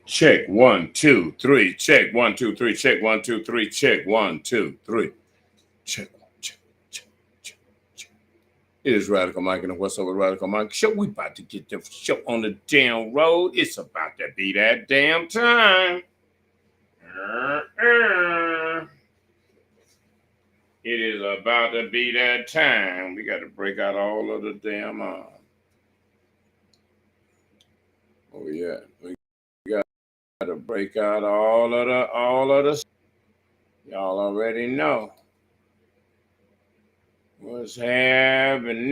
Check 1, 2, 3. Check 1, 2, 3. Check 1, 2, 3. Check 1, 2, 3. Check, check, check, check, check. It is Radical Mike and the What's Up with Radical Mike show. We about to get the show on the damn road. It's about to be that damn time. It is about to be that time. We got to break out all of the damn oh yeah, we got to break out all of the. Y'all already know what's happening.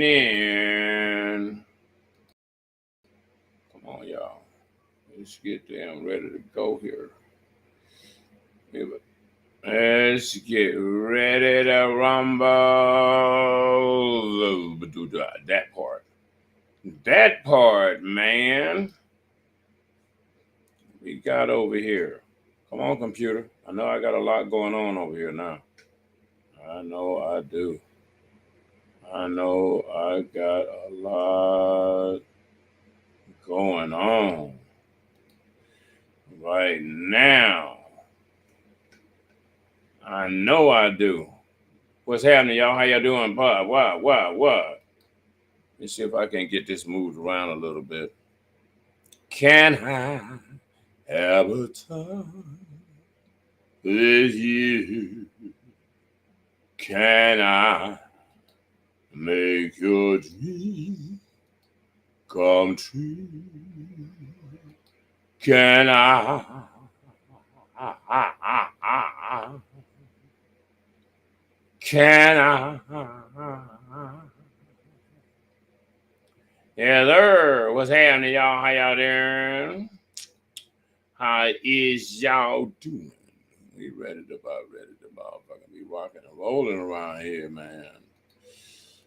Come on, y'all. Let's get damn ready to go here. Let's get ready to rumble. That part, man. We got over here. Come on, computer. I know I got a lot going on over here now. I know I do. I know I got a lot going on right now. I know I do. What's happening, y'all? How y'all doing? What? Let's see if I can get this moved around a little bit. Can I have a time with you? Can I make your dream come true? Can I? Can I? Yeah, there. What's happening, y'all? How y'all doing? How is y'all doing? We ready to motherfucking be rocking and rolling around here, man.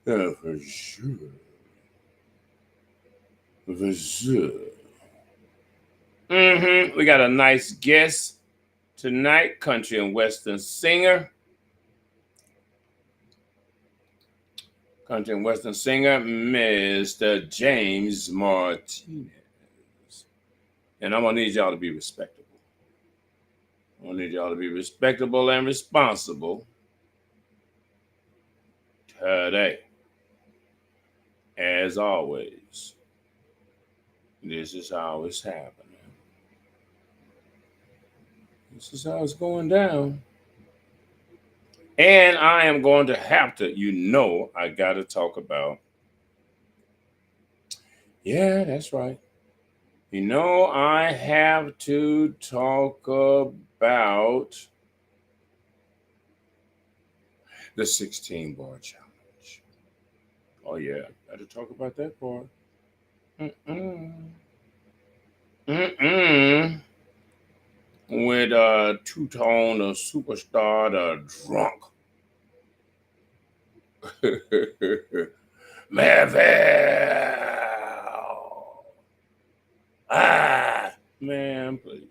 Yeah, for sure. For sure. We got a nice guest tonight, country and western singer. Country and western singer, Mr. James Martinez. And I'm going to need y'all to be respectable. I'm going to need y'all to be respectable and responsible today. As always, this is how it's happening. This is how it's going down. And I am going to have to, I got to talk about. Yeah, that's right. I have to talk about the 16-bar challenge. Oh, yeah, got to talk about that part. With two-tone, the superstar, the drunk. Man, please.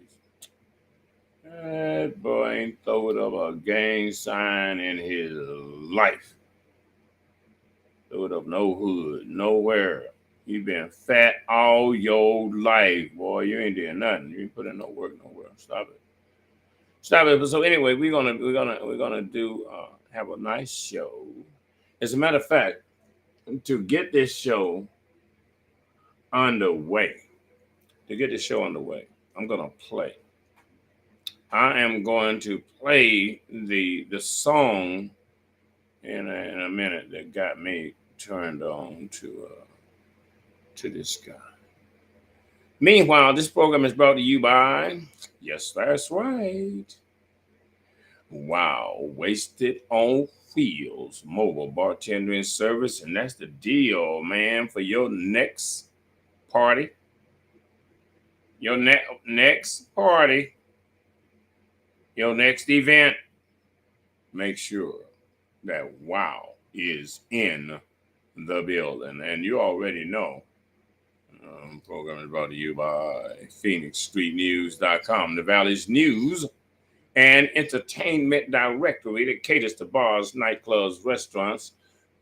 That boy ain't throwed up a gang sign in his life. Throwed up no hood, nowhere. You been fat all your life, boy. You ain't doing nothing. You ain't put in no work nowhere. Stop it. But so anyway, we're gonna do have a nice show. As a matter of fact, to get this show underway, I'm gonna play. I am going to play the song in a minute that got me turned on to this guy. Meanwhile, this program is brought to you by, yes, that's right, Wow, Wasted on Wheels mobile bartending service, and that's the deal, man, for your next party, your next party, your next event. Make sure that Wow is in the building, and you already know. Program is brought to you by PhoenixStreetNews.com, the Valley's news and entertainment directory that caters to bars, nightclubs, restaurants,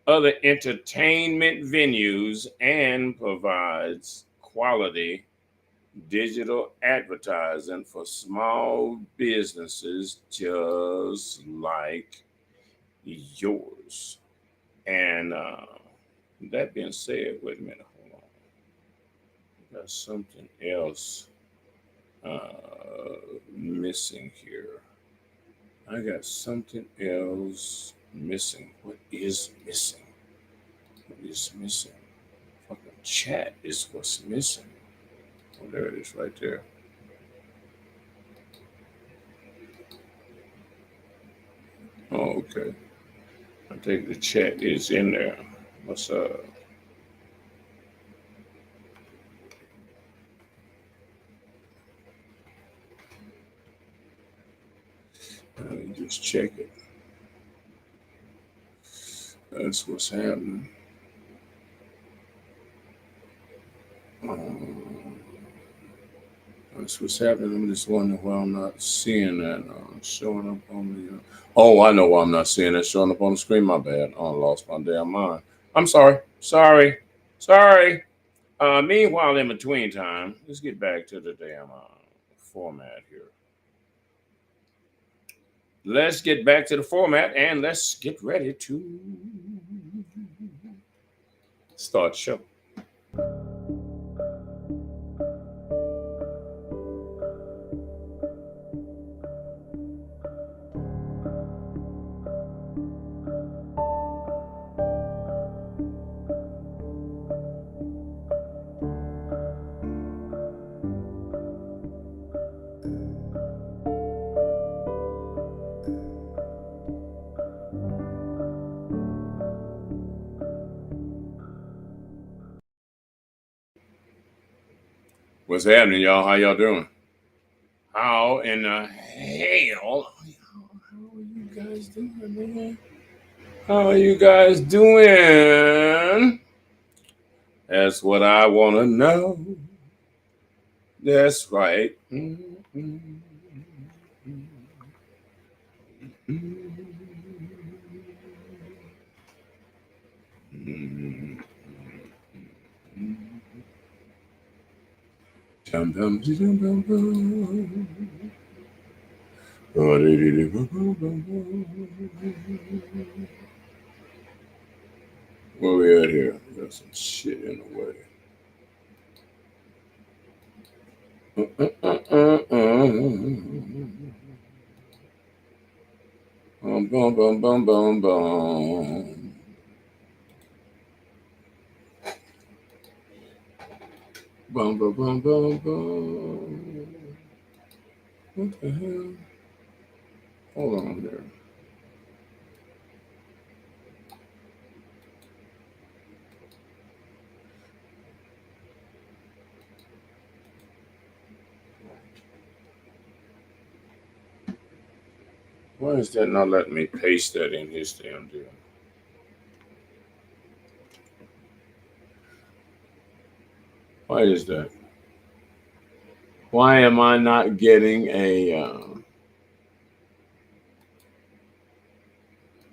other entertainment venues, and provides quality digital advertising for small businesses just like yours. And that being said, wait a minute, hold on. I got something else missing here. I got something else missing. What is missing? What is missing? Fucking chat is what's missing. Oh, there it is right there. Oh, okay. I think the chat is in there. What's up? Let me just check it. That's what's happening. Um, that's what's happening. I'm just wondering why I'm not seeing that showing up on the. Oh, I know why I'm not seeing that showing up on the screen. My bad. Oh, I lost my damn mind. I'm sorry. Sorry. Sorry. Meanwhile, in between time, let's get back to the damn format here. Let's get back to the format and let's get ready to start the show. What's happening, y'all? How y'all doing? How in the hell? How are you guys doing, man? How are you guys doing? That's what I want to know. That's right. Where we at here? Got some shit in the way. Bum, bum, bum, bum, bum, bum. Bum, bum, bum, bum, bum. What the hell? Hold on there. Why is that not letting me paste that in his damn deal? Why is that? Why am I not getting a?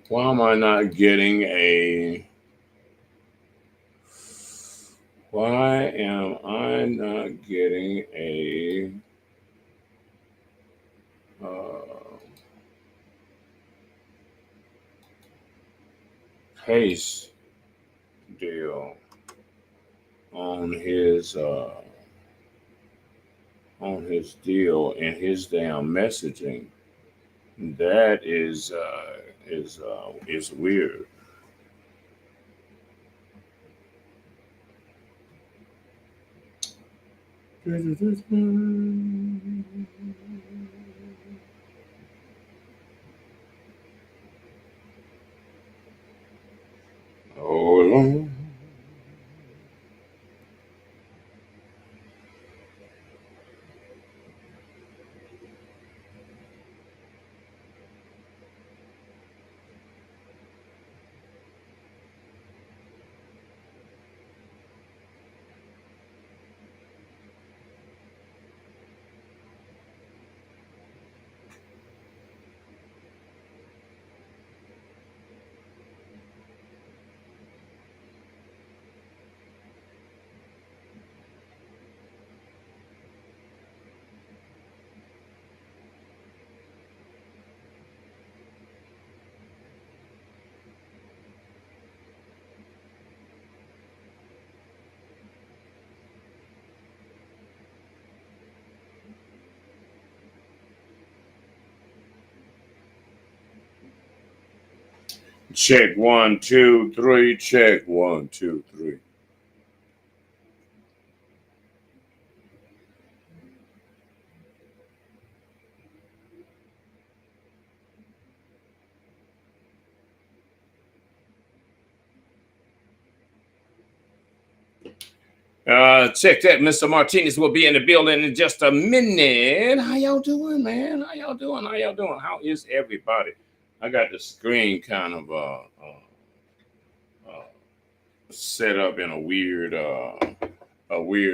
Why am I not getting a? Why am I not getting a? Paste deal on his deal in his damn messaging. That is weird. Hold on. Check 1, 2, 3. Check 1, 2, 3. Check that. Mr. Martinez will be in the building in just a minute. How y'all doing, man? How y'all doing? How is everybody? I got the screen kind of set up in a weird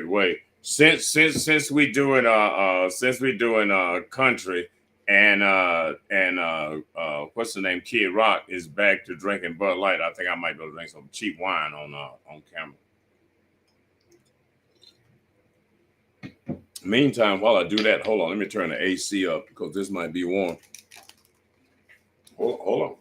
way. Since we doing country and what's the name? Kid Rock is back to drinking Bud Light. I think I might be able to drink some cheap wine on camera. Meantime, while I do that, hold on. Let me turn the AC up because this might be warm. Hold on.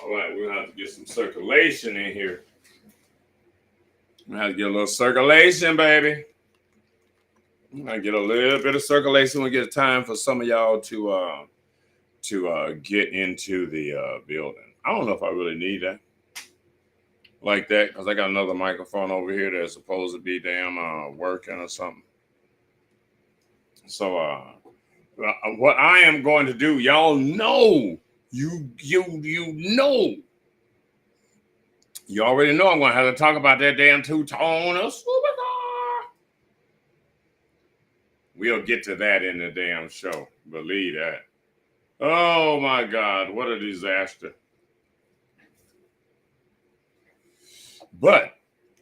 All right, we're gonna have to get some circulation in here. We're gonna have to get a little circulation, baby. We're gonna get a little bit of circulation. We get time for some of y'all to get into the building. I don't know if I really need that like that because I got another microphone over here that's supposed to be damn working or something. So what I am going to do, y'all know, you know, you already know I'm going to have to talk about that damn two-tone supercar. We'll get to that in the damn show. Believe that. Oh my God, what a disaster. But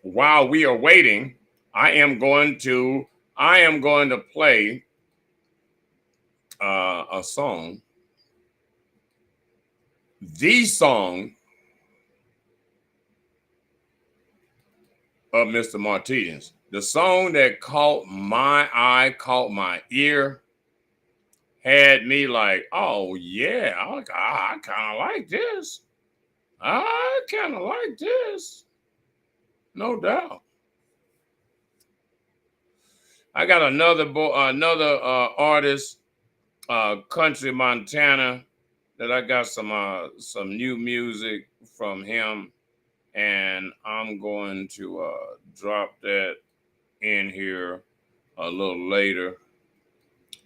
while we are waiting, I am going to play a song. The song of Mr. Martinez. The song that caught my eye, caught my ear, had me like, oh yeah, I kind of like this. I kind of like this. No doubt. I got another artist, Country Montana, that I got some new music from him, and I'm going to drop that in here a little later.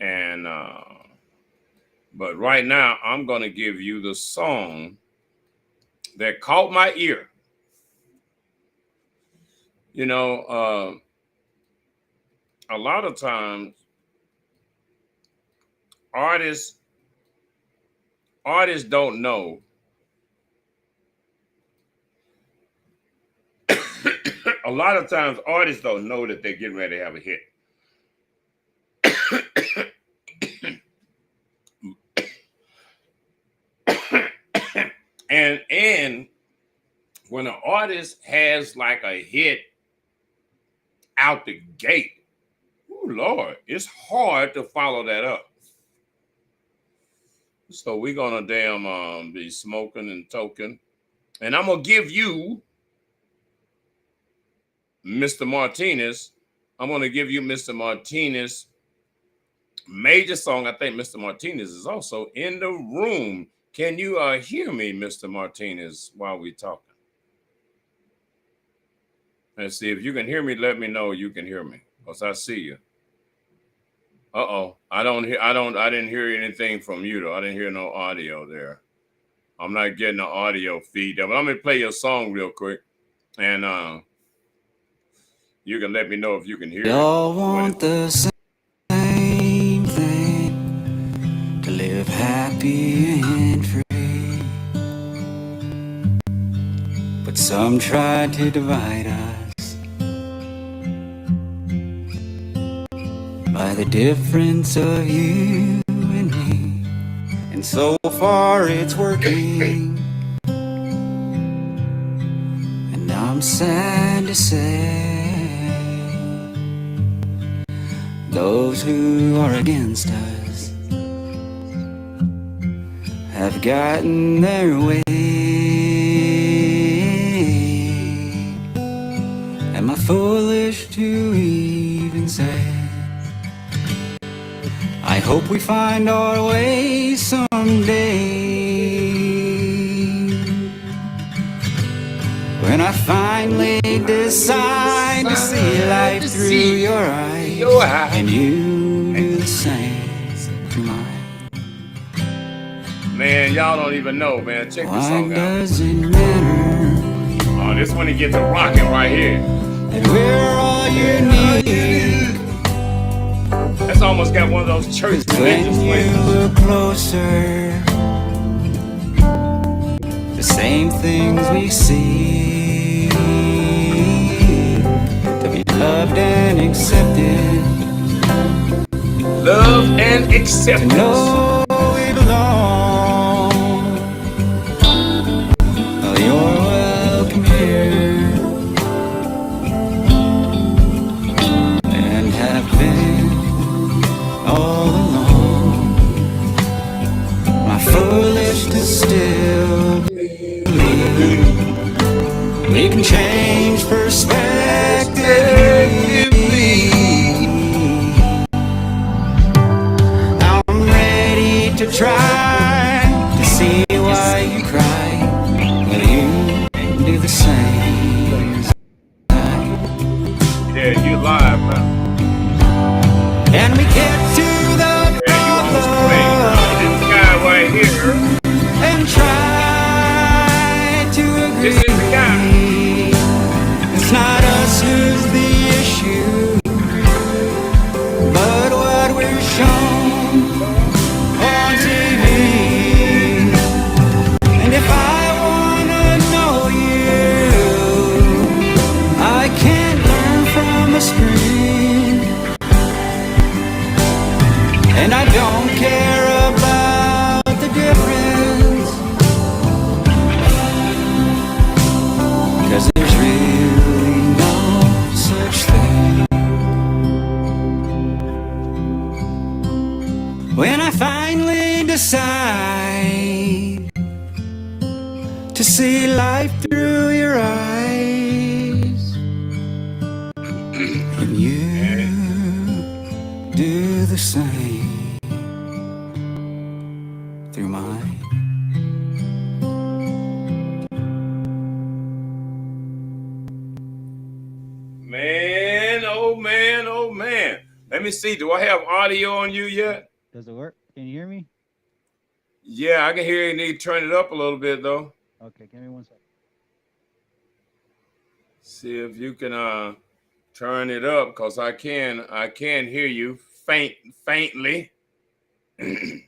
And but right now, I'm going to give you the song that caught my ear. You know, a lot of times artists don't know a lot of times artists don't know that they're getting ready to have a hit. and when an artist has like a hit out the gate, oh Lord, it's hard to follow that up. So we're gonna damn be smoking and toking, and I'm gonna give you Mr. Martinez. I'm gonna give you Mr. Martinez major song. I think Mr. Martinez is also in the room. Can you hear me, Mr. Martinez, while we talking? Let's see if you can hear me. Let me know you can hear me, because I see you. I didn't hear anything from you though. I didn't hear no audio there. I'm not getting the audio feed there. But I'm gonna play your song real quick, and you can let me know if you can hear it. Y'all want the same thing, to live happy and free, but some try to divide us by the difference of you and me. And so far it's working, and I'm sad to say those who are against us have gotten their way. hope we find our way someday. When I finally decide to see life through your eyes, and you do the same through mine. Man, y'all don't even know, man. Check this song out. Does it matter? Oh, this one to get the rocking right here. And we're all unique. That's almost got one of those church religious when you look closer, the same things we see, to be loved and accepted, love and acceptance, to know we belong. Oh, you're welcome here, and have been all along. My foolish to still believe we can change perspective. I'm ready to try to see why you cry. Will you do the same as I? Yeah, you live, man. And we get to the this guy right here, and try to agree. This is the guy. It's not us who's the issue, but what we're shown on TV. And if I wanna know you, I can't learn from a screen. And I don't care about the difference, 'cause there's really no such thing. When I finally decide to see life through your eyes, and you do the same through mine. Man, oh man, oh man. Let me see. Do I have audio on you yet? Does it work? Can you hear me? Yeah, I can hear you. You need to turn it up a little bit though. Okay, give me 1 second. See if you can turn it up, because I can hear you faintly. I'm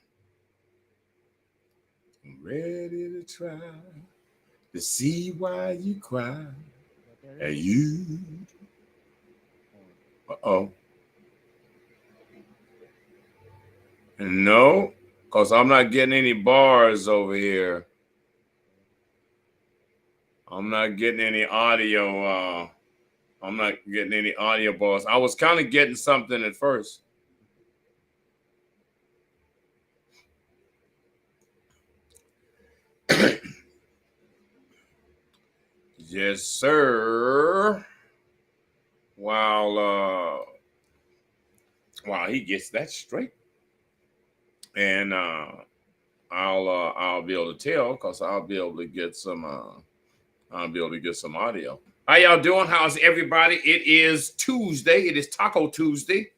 ready to try to see why you cry. And you. Uh-oh. No, because I'm not getting any bars over here. I'm not getting any audio. I'm not getting any audio bars. I was kind of getting something at first. Yes, sir. While he gets that straight, and I'll be able to tell, because I'll be able to get some audio. How y'all doing? How's everybody? It is Tuesday. It is Taco Tuesday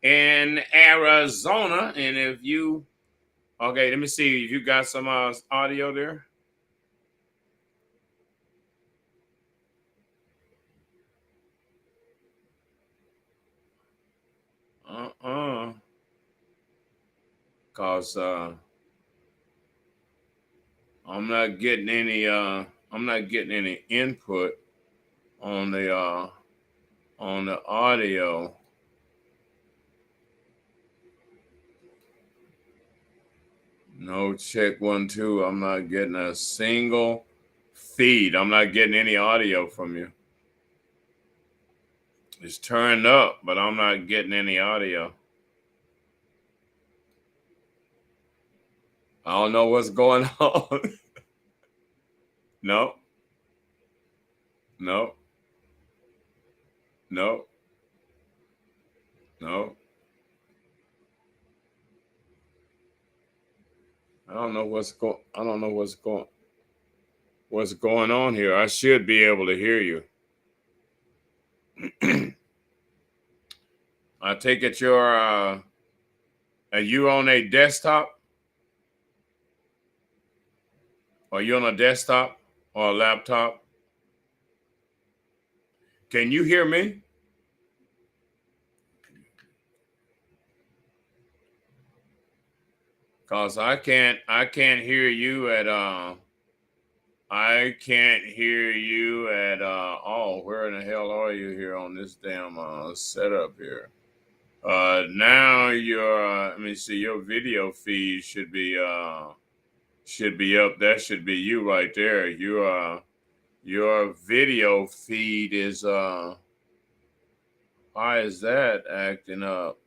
in Arizona, and if you okay, let me see if you got some audio there. Cause I'm not getting any input on the audio. No, check 1 2. I'm not getting a single feed. I'm not getting any audio from you. It's turned up, but I'm not getting any audio. I don't know what's going on. No. No. No. No. I don't know what's going on here. I should be able to hear you. I take it are you on a desktop? Are you on a desktop or a laptop? Can you hear me? Cause I can't hear you at I can't hear you at oh, where in the hell are you here on this damn setup here? Now your let me see, your video feed should be up. That should be you right there. Your video feed is why is that acting up?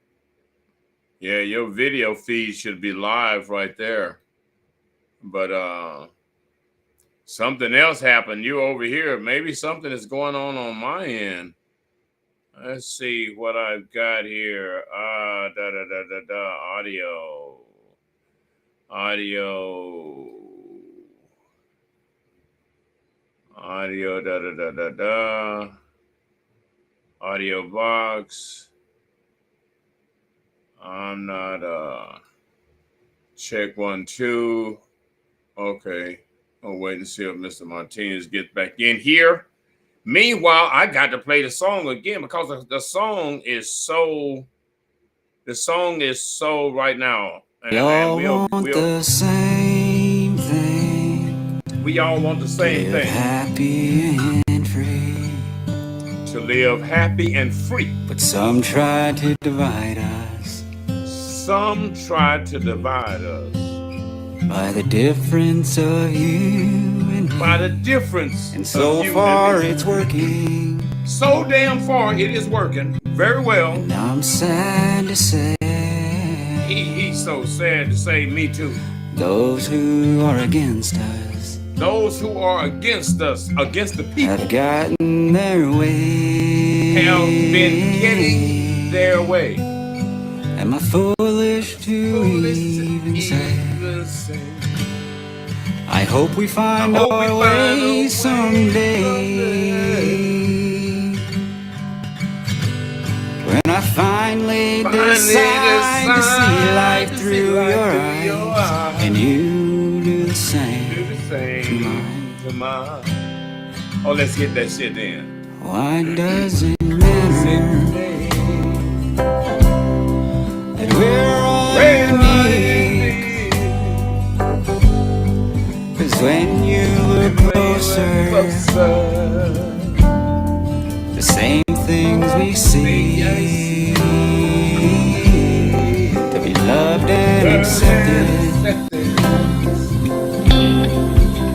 Yeah, your video feed should be live right there. But something else happened. You over here. Maybe something is going on my end. Let's see what I've got here. Audio. Audio box. I'm not check 1 2. Okay. I'll wait and see if Mr. Martinez gets back in here. Meanwhile, I got to play the song again because the song is so right now. We all want the same thing. We all want the same thing. Happy and free. To live happy and free. But some try to divide us. Some try to divide us. By the difference of you and me. By the difference. And so far it's working. So damn far it is working. Very well. And I'm sad to say. He's so sad to say, me too. Those who are against us. Those who are against us, against the people. Have gotten their way. Have been getting their way. Am I foolish to even say? I hope we find our way someday. When I finally decide to see life through your eyes, and you do the same to mine. Oh, let's get that shit in. Why does it matter that we're all unique? 'Cause when you look closer, the same things we see, to be loved and accepted,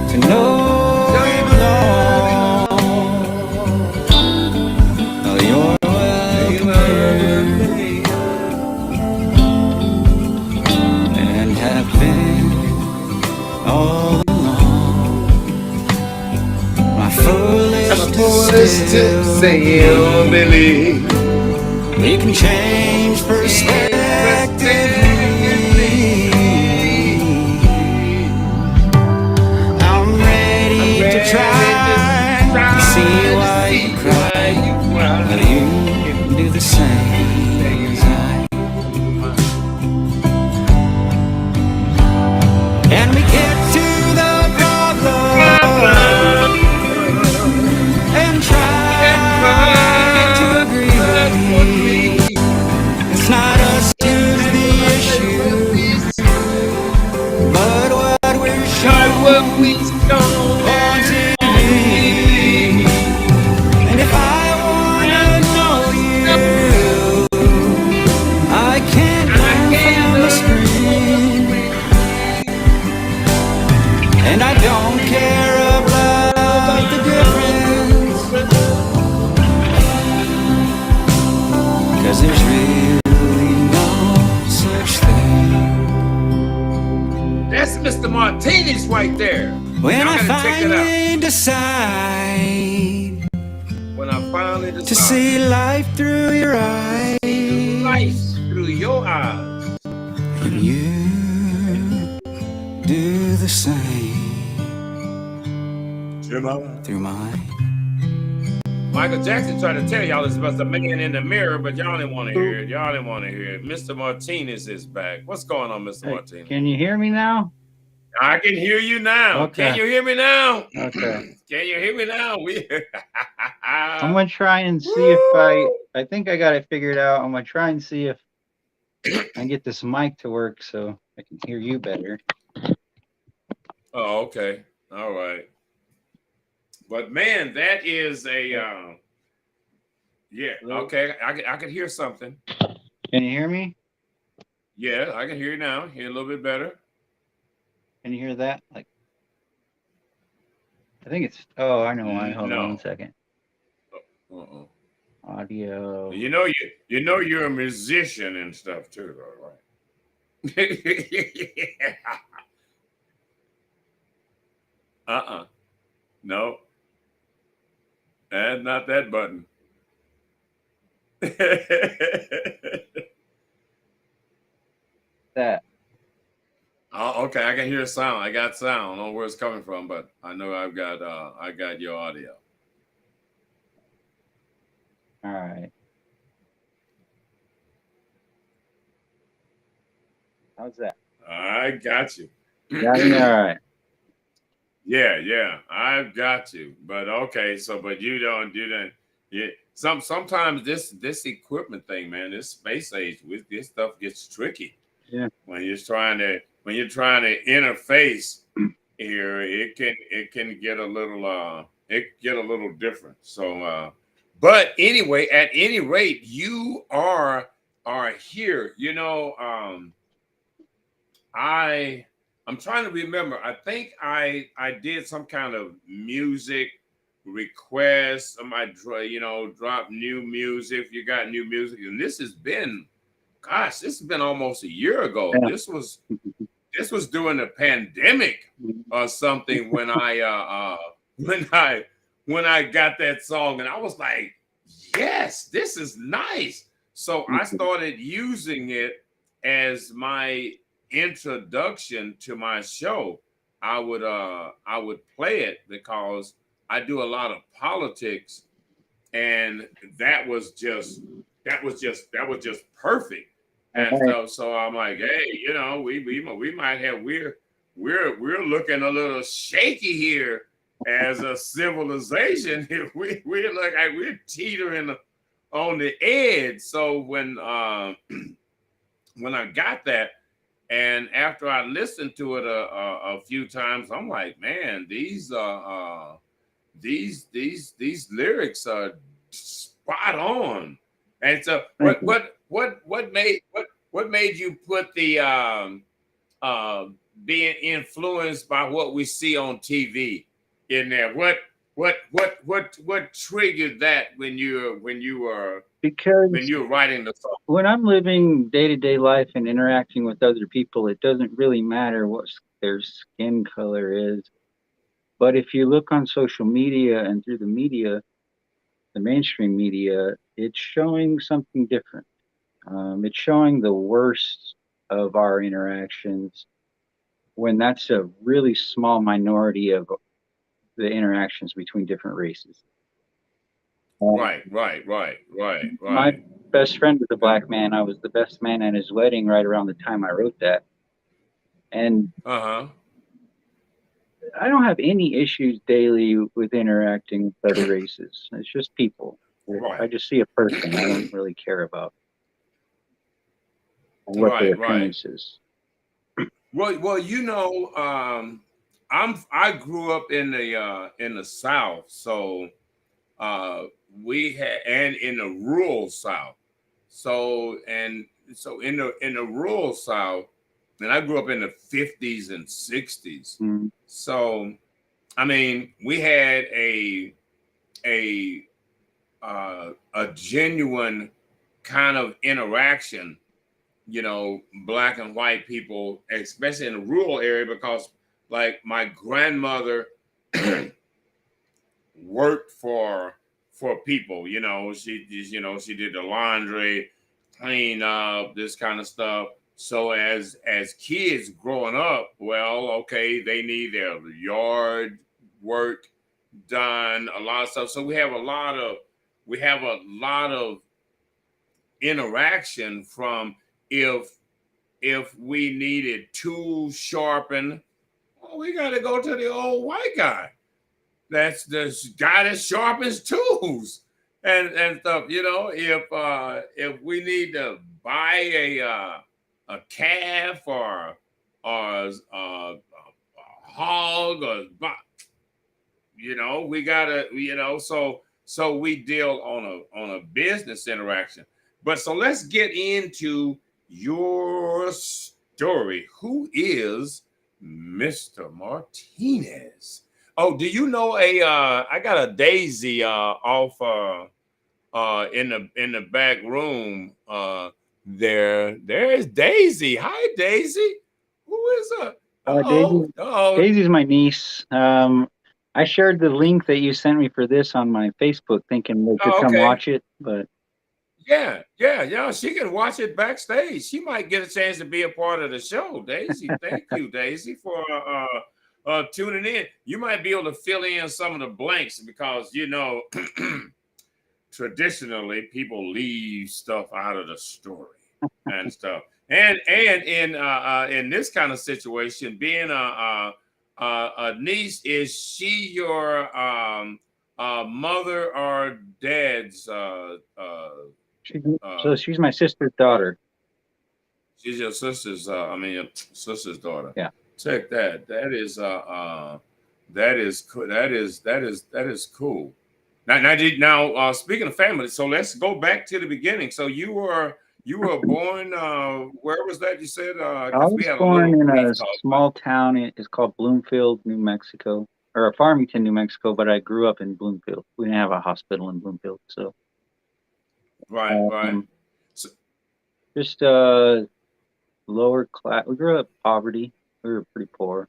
to know we belong. Oh, you're welcome here, and have been all along. My foolish to say you believe we can change perspective. I'm ready to try to see why you cry. Will you do the same as I? And we get to the problem and try to agree. It's not us who's the issue, but what we're shown on TV. And if I wanna know you, I can't learn from the screen. And I don't care about the difference, 'cause there's really no such thing. That's Mr. Martinez right there. When Y'all I gotta check it finally decide When I finally decide to see life through your eyes, life through your eyes, and you do the same Jemima. through mine. Michael Jackson tried to tell y'all this about the man in the mirror, but y'all didn't want to hear it. Y'all didn't want to hear it. Mr. Martinez is back. What's going on, Mr. Martinez? Can you hear me now? I can hear you now. Okay. Can you hear me now? Okay. Can you hear me now? I'm gonna try and see if I think I got it figured out. I'm gonna try and see if I can get this mic to work so I can hear you better. Oh, okay. All right. But man, that is a yeah. Okay, I can hear something. Can you hear me? Yeah, I can hear you now. Hear a little bit better. Can you hear that? Like, I think it's. Oh, I know why. Hold on 1 second. Audio. You know you're a musician and stuff too, though, right? No. That's not that button. That. Oh, okay. I can hear sound. I got sound. I don't know where it's coming from, but I know I got your audio. All right. How's that? I got you. Got me? All right. Yeah, I've got you. But okay, but you don't. Yeah. Sometimes this equipment thing, man, this space age, with this stuff gets tricky. Yeah. When you're trying to interface here, it can get a little different. So but anyway, at any rate, you are here. You know, I'm trying to remember. I think I did some kind of music request. Somebody drop new music. You got new music, and this has been almost a year ago. Yeah. This was during the pandemic or something when I got that song, and I was like, yes, this is nice. So I started using it as my introduction to my show. I would play it because I do a lot of politics, and that was just perfect. And so I'm like, hey, we might have we're looking a little shaky here as a civilization. We look like we're teetering on the edge. So when I got that, and after I listened to it a few times, I'm like, man, these lyrics are spot on. And so what made you put the being influenced by what we see on TV in there? What triggered that when you were writing the song? When I'm living day-to-day life and interacting with other people, it doesn't really matter what their skin color is. But if you look on social media and through the media, the mainstream media, it's showing something different. It's showing the worst of our interactions when that's a really small minority of the interactions between different races. Right. My best friend was a black man. I was the best man at his wedding right around the time I wrote that. And I don't have any issues daily with interacting with other races. It's just people. Right. I just see a person. I don't really care about what their appearance is. Well, I grew up in the South, so we had, and in the rural South. So in the rural South, and I grew up in the 50s and 60s. Mm-hmm. So, I mean, we had a genuine kind of interaction, black and white people, especially in the rural area, because like my grandmother worked for people, she did the laundry, clean up, this kind of stuff. So as kids growing up, well, okay, they need their yard work done, a lot of stuff. So we have a lot of interaction from if we needed tools sharpened, well, we got to go to the old white guy. That's the guy that sharpens tools and stuff. If we need to buy a calf or a hog or we gotta so we deal on a business interaction. But so let's get into your story. Who is Mr. Martinez? Oh, do you know I got a Daisy off in the back room there's Daisy. Hi, Daisy. Who is Daisy's my niece. I shared the link that you sent me for this on my Facebook, thinking they could come watch it, but yeah. She can watch it backstage. She might get a chance to be a part of the show. Daisy, thank you, Daisy, for tuning in. You might be able to fill in some of the blanks because traditionally people leave stuff out of the story and stuff. And in this kind of situation, being a niece, is she your mother or dad's? So she's my sister's daughter. She's your sister's. Your sister's daughter. Yeah. Check that. That is cool. Now, speaking of family, so let's go back to the beginning. So you were born. Where was that? You said. I was born in a small town. It's called Bloomfield, New Mexico, or Farmington, New Mexico. But I grew up in Bloomfield. We didn't have a hospital in Bloomfield, so. Right. So, just lower class. We grew up poverty. We were pretty poor.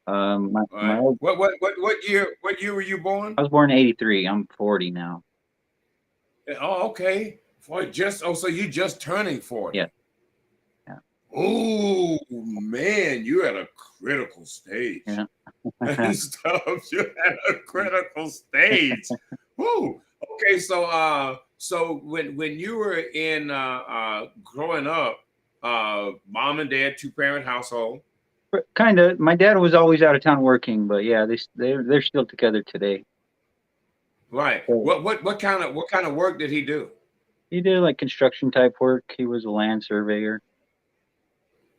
What year were you born? I was born in '83. I'm 40 now. Oh, okay. So you just turning 40. Yeah. Oh man, you're at a critical stage. Yeah. And stuff. You're at a critical stage. Woo. Okay, so when you were in growing up, mom and dad, 2-parent household. Kind of. My dad was always out of town working, but yeah, they're still together today. Right. So, what kind of work did he do? He did like construction type work. He was a land surveyor.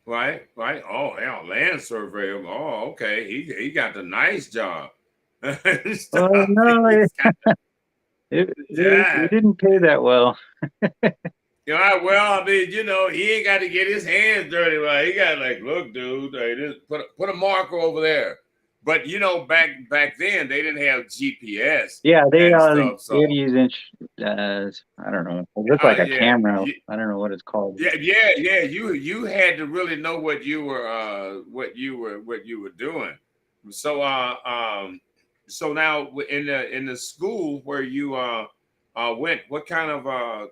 Right. Oh, yeah, land surveyor. Oh, okay. He got the nice job. No, it didn't pay that well. Well, he ain't got to get his hands dirty, right? He got look, dude, just put a marker over there. But back then they didn't have GPS. Yeah, they'd use I don't know. It looked like a camera. I don't know what it's called. Yeah. You had to really know what you were doing. So so now in the school where you went, what kind of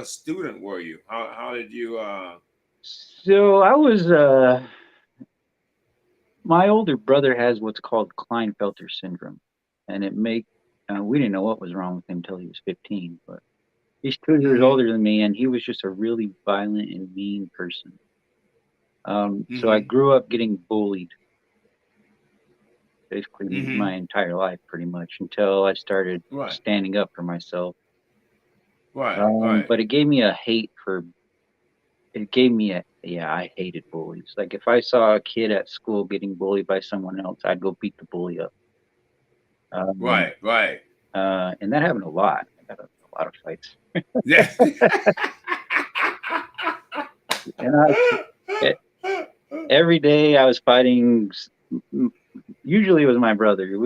student were you? How did you? So I was. My older brother has what's called Klinefelter syndrome, and we didn't know what was wrong with him until he was 15. But he's 2 years older than me, and he was just a really violent and mean person. So I grew up getting bullied, basically my entire life, pretty much, until I started standing up for myself. Right. But it gave me a hate for. I hated bullies. Like if I saw a kid at school getting bullied by someone else, I'd go beat the bully up. Right. And that happened a lot. I got a lot of fights. Yeah. And every day I was fighting. Usually it was my brother. It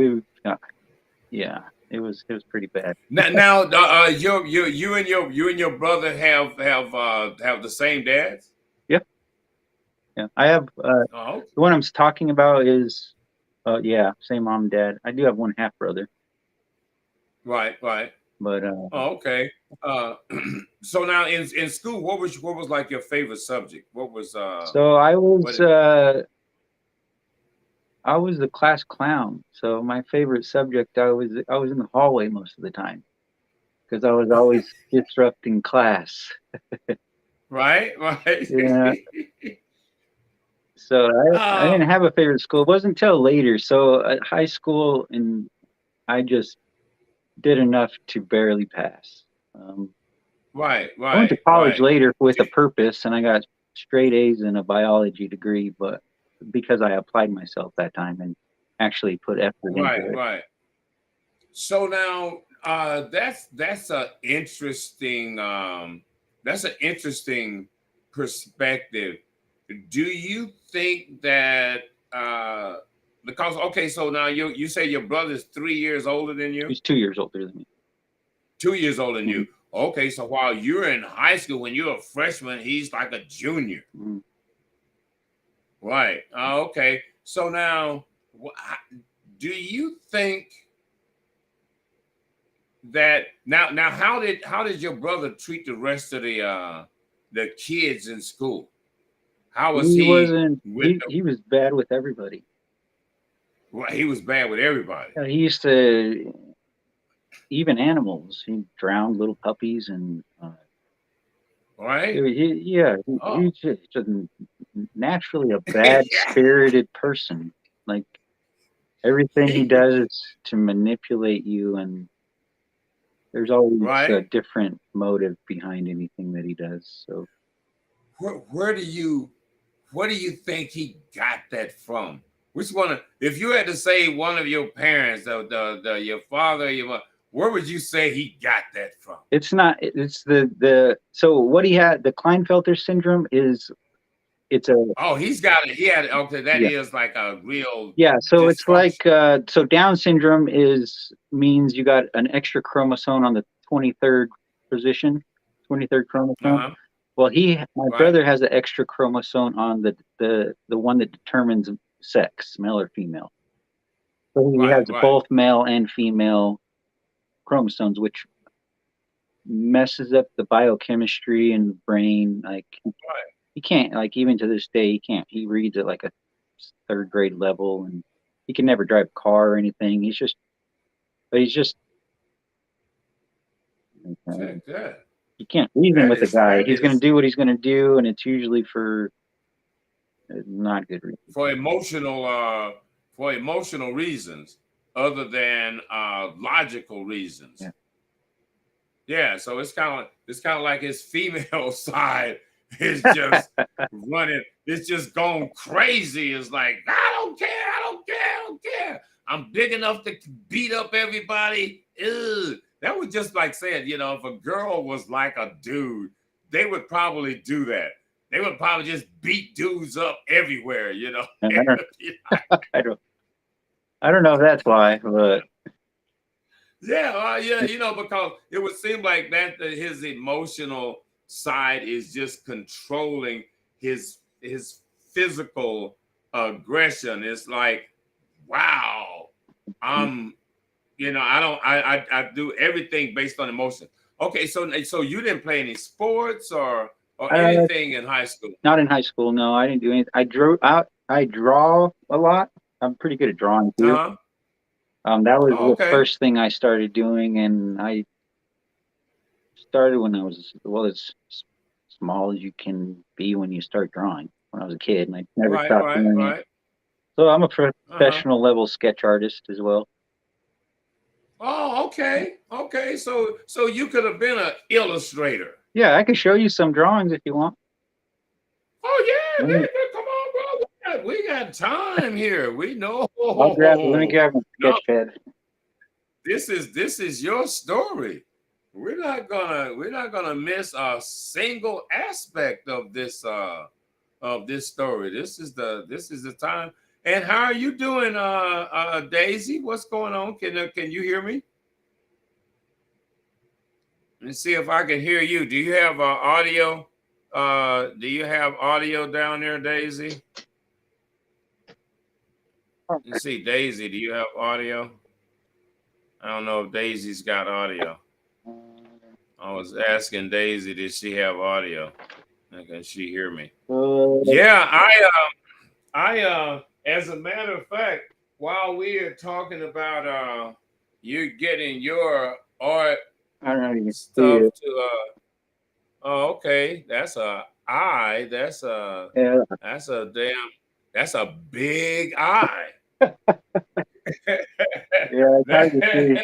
was pretty bad. Now, you and your brother have the same dads? Yeah. I have the one I'm talking about is same mom and dad. I do have one half brother. Right. But okay. So now in school, what was like your favorite subject? What was so what did, I was the class clown. So my favorite subject, I was in the hallway most of the time because I was always disrupting class. right? Yeah. So I uh, didn't have a favorite school. It wasn't until later. So at high school, and I just did enough to barely pass. right, I went to right, college right. later with a purpose, and I got straight A's in a biology degree, but because I applied myself that time and actually put effort Right, into it. right. So now that's an interesting perspective. Do you think that because okay, so now you say your brother's 3 years older than you? He's 2 years older than me. 2 years older than Mhm, you. Okay, so while you're in high school, when you're a freshman, he's like a junior. mhm. Right. Okay. So now, do you think that now how did your brother treat the rest of the kids in school? How was He he wasn't. with He was bad with everybody. well, he was bad with everybody. He used to even animals. He drowned little puppies, and Right? yeah, Oh. he's just naturally a bad spirited person. Like everything he does is to manipulate you, and there's always a Right? different motive behind anything that he does. So Where do you think he got that from? Which one? If you had to say one of your parents, the your father, your mother, where would you say he got that from? it's not. It's the. So what he had, the Klinefelter syndrome, is it's a Oh, he's got it. He had okay. That yeah. is like a real Yeah, so it's like dysfunction. so Down syndrome is means you got an extra chromosome on the 23rd position, 23rd chromosome. Uh-huh. Well, my Right. brother has an extra chromosome on the one that determines sex, male or female. So he has Right. Right. both male and female chromosomes, which messes up the biochemistry in the brain. Like Right. he can't, like even to this day, he can't. He reads at like a third grade level, and he can never drive a car or anything. But he's just Check that. you can't reason with the guy. That He's going to is do what he's going to do, and it's usually for not good reasons. for emotional reasons other than logical reasons. Yeah. Yeah, so it's kind of like his female side is just running. It's just going crazy. It's like I don't care. I don't care. I don't care. I'm big enough to beat up everybody. Ugh. That was just like saying, if a girl was like a dude, they would probably do that. They would probably just beat dudes up everywhere. And I don't, I don't know if that's why, but Yeah, yeah, because it would seem like that his emotional side is just controlling his physical aggression. It's like, wow, I'm, I do everything based on emotion. Okay, so you didn't play any sports or uh, anything in high school? not in high school. No, I didn't do anything. I draw a lot. I'm pretty good at drawing too. Uh-huh. That was Oh, the okay. first thing I started doing, and I started when I was as small as you can be when you start drawing. When I was a kid, and I never Right, stopped right, doing it. right. So I'm a Uh-huh. professional level sketch artist as well. Oh, okay. Okay. So you could have been an illustrator. Yeah, I can show you some drawings if you want. Oh yeah, Let me, come on, bro. We got time here. We know. let me grab my No, sketch pad. this is your story. We're not gonna miss a single aspect of this story. This is the time. And how are you doing, Daisy? What's going on? Can you hear me? Let's see if I can hear you. Do you have audio? Do you have audio down there, Daisy? Oh, Let's see, Daisy, do you have audio? I don't know if Daisy's got audio. I was asking Daisy, did she have audio? And can she hear me? Uh, Yeah, as a matter of fact, while we are talking about you getting your art I don't know if you can see stuff it. to oh, okay, that's a eye, Yeah, that's a big eye. yeah, it's hard to see.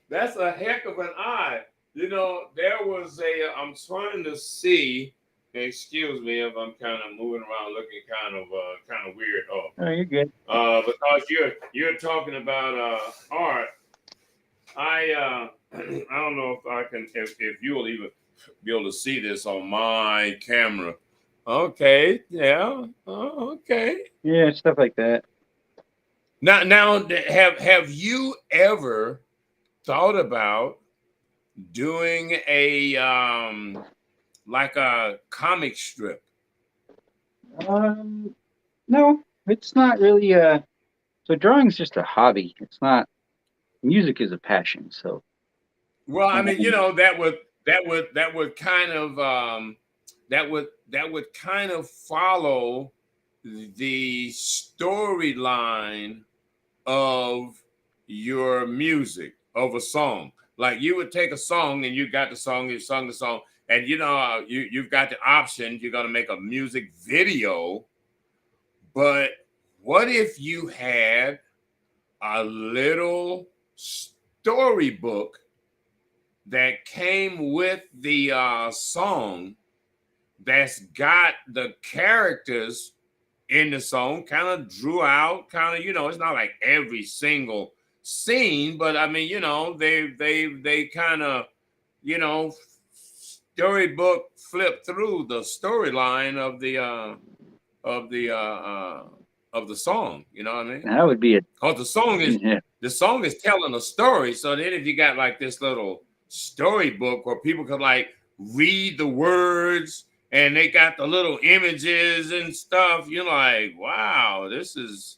That's a heck of an eye. You know, there was I'm trying to see. Excuse me if I'm kind of moving around, looking kind of weird. Oh, you're good. Because you're talking about art. I don't know if I can if you will even be able to see this on my camera. Okay, yeah, okay. Yeah, stuff like that. Now, have you ever thought about doing a like a comic strip? No, it's not really. So drawing's just a hobby. It's not. Music is a passion. So, Well, I mean, you um, know, that would kind of that would kind of follow the storyline of your music of a song. Like you would take a song and you got the song, you sung the song, and you know you've got the option. You're gonna make a music video, but what if you had a little storybook that came with the song that's got the characters in the song kind of drew out, kind of, you know, it's not like every single scene, but I mean, you know, they kind of, you know, storybook flip through the storyline of the of the song, you know what I mean? that would be it. Because Yeah. the song is telling a story. So then if you got like this little storybook where people could like read the words and they got the little images and stuff, you're like, wow, this is,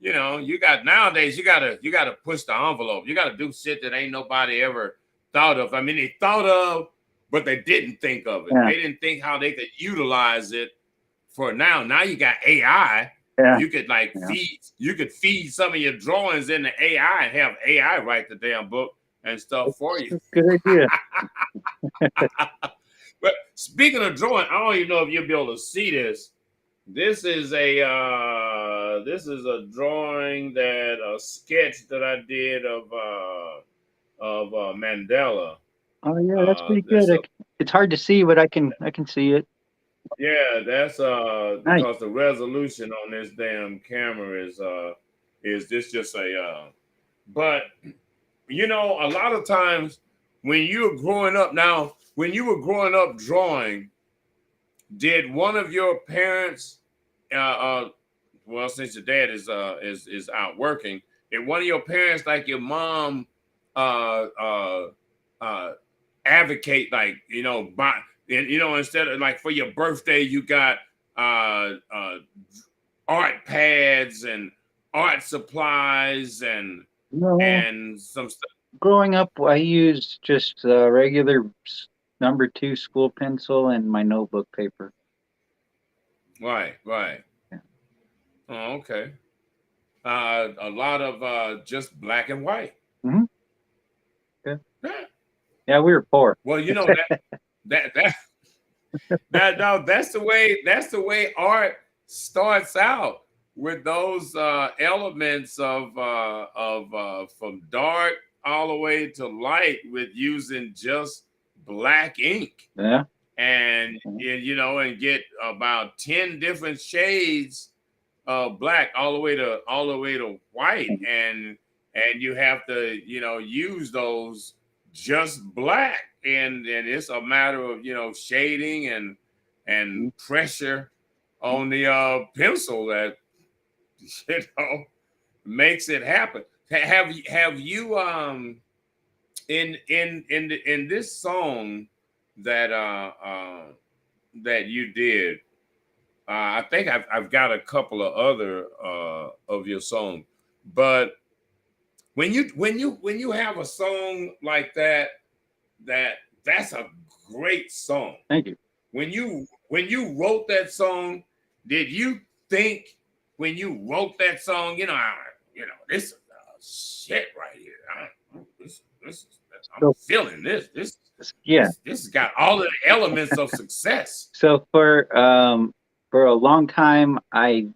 you know, you got nowadays you gotta push the envelope. You gotta do shit that ain't nobody ever thought of. I mean, they thought of, but they didn't think of it. Yeah. They didn't think how they could utilize it for now. Now you got AI. Yeah. You could like Yeah. feed some of your drawings in the AI and have AI write the damn book and stuff for you. That's a good idea. But speaking of drawing, I don't even know if you'll be able to see this. This is a drawing a sketch that I did of Mandela. Oh yeah, that's pretty That's good. It's hard to see, but I can see it. yeah, that's Nice. because the resolution on this damn camera is this just but you know, a lot of times when you were growing up when you were growing up drawing, did one of your parents well, since your dad is out working, did one of your parents, like your mom, uh uh uh advocate, like, you know, buy, and you know, instead of like for your birthday you got art pads and art supplies No, and some stuff? growing up, I used just regular number 2 school pencil and my notebook paper. Right. Yeah. Oh, okay. A lot of just black and white. Hmm. Yeah. Yeah. Yeah, we were poor. Well, you know no, that's the way art starts out, with those elements of from dark all the way to light, with using just black ink, Yeah. and you know, and get about 10 different shades of black all the way to white, and you have to, you know, use those just black, and it's a matter of, you know, shading and pressure on the pencil that, you know, makes it happen. Have you in this song that that you did, I think I've got a couple of other of your songs, but when you have a song like that, that's a great song. Thank you. When you wrote that song, did you think when you wrote that song, this is shit right here. I'm feeling this. This has got all the elements of success. So for a long time, I'm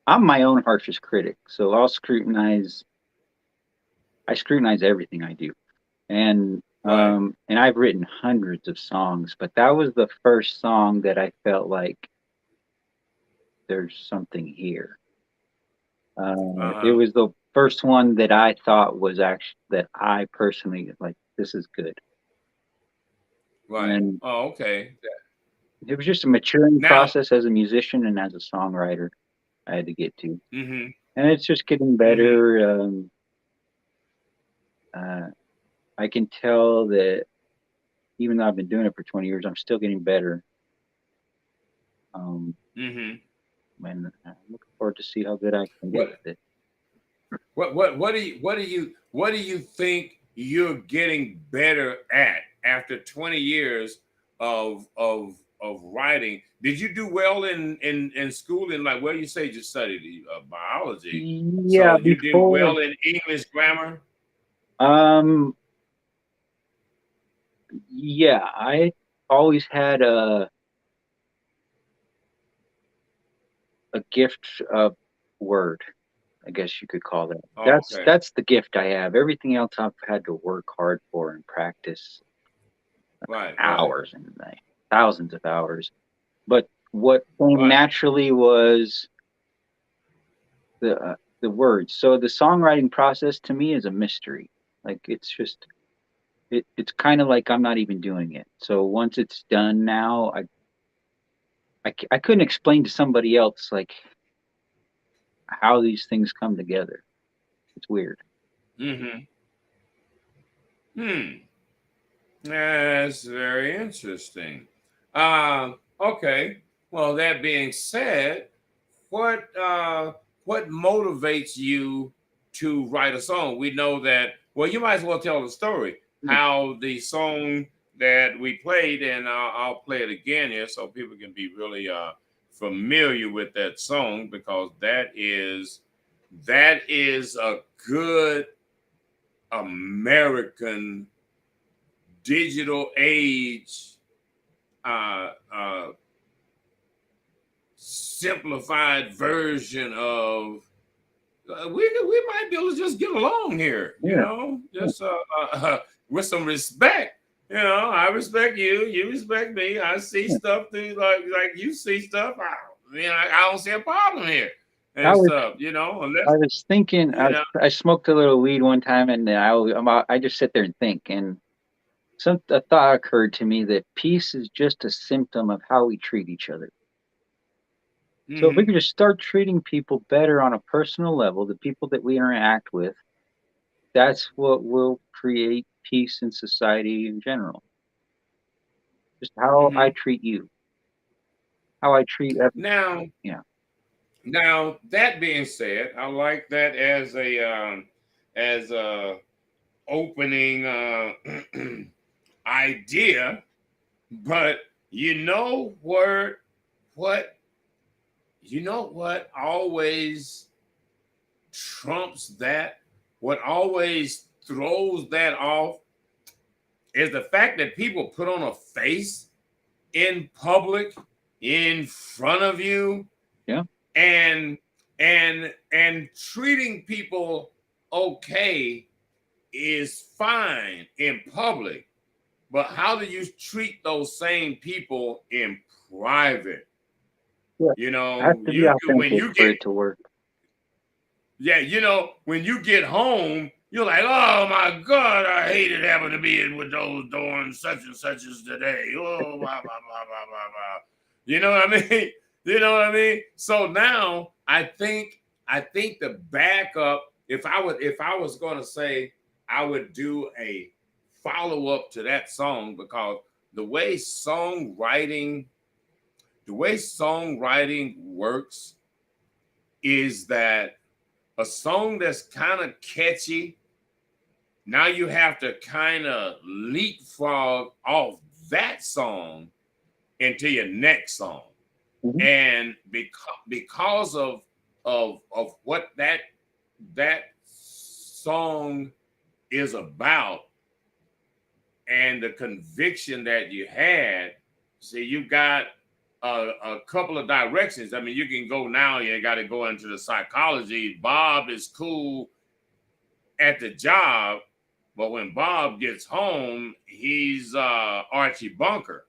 my own harshest critic. So I scrutinize everything I do, and and I've written hundreds of songs, but that was the first song that I felt like there's something here. It was the first one that I thought was actually that I personally like. This is good. Right. And, okay. It was just a maturing process as a musician and as a songwriter I had to get to. Mm-hmm. And it's just getting better. Mm-hmm. I can tell that even though I've been doing it for 20 years, I'm still getting better. And I'm looking forward to see how good I can get with it. What do you think you're getting better at after 20 years of writing? Did you do well in school? And like, where you say you studied biology? Yeah, so you did well in English grammar. Yeah, I always had a gift of word, I guess you could call that. That's the gift I have. Everything else I've had to work hard for and practice hours and thousands of hours. But what came naturally was the words. So the songwriting process to me is a mystery. Like it's just it's kind of like I'm not even doing it. So once it's done now, I couldn't explain to somebody else like how these things come together. It's weird. That's very interesting. Okay. Well, that being said, what motivates you to write a song? We know that. Well, you might as well tell the story. How the song that we played, and I'll play it again here so people can be really familiar with that song, because that is a good American digital age simplified version of we might be able to just get along here, just with some respect. I respect you, you respect me. I see stuff through like you see stuff. I don't see a problem here and stuff. Unless, I was thinking, I smoked a little weed one time, and I just sit there and think, and a thought occurred to me that peace is just a symptom of how we treat each other. So if we could just start treating people better on a personal level, the people that we interact with, that's what will create peace in society in general. Just how I treat you, how I treat everyone. Now, that being said, I like that as a opening idea, but what always trumps that, what always throws that off, is the fact that people put on a face in public in front of you. Yeah. And treating people okay is fine in public, but how do you treat those same people in private? Yeah. When you get to work. Yeah, when you get home, you're like, oh my God, I hated having to be in with those doing such and such as today. Oh, blah, blah, blah, blah, blah, blah. You know what I mean? You know what I mean? So now I think the backup, if I was going to say, I would do a follow-up to that song, because the way songwriting works is that a song that's kind of catchy Now you have to kind of leapfrog off that song into your next song. Mm-hmm. And because of what that song is about and the conviction that you had, see, you got a couple of directions. I mean, you can go now, you got to go into the psychology. Bob is cool at the job, but when Bob gets home, he's Archie Bunker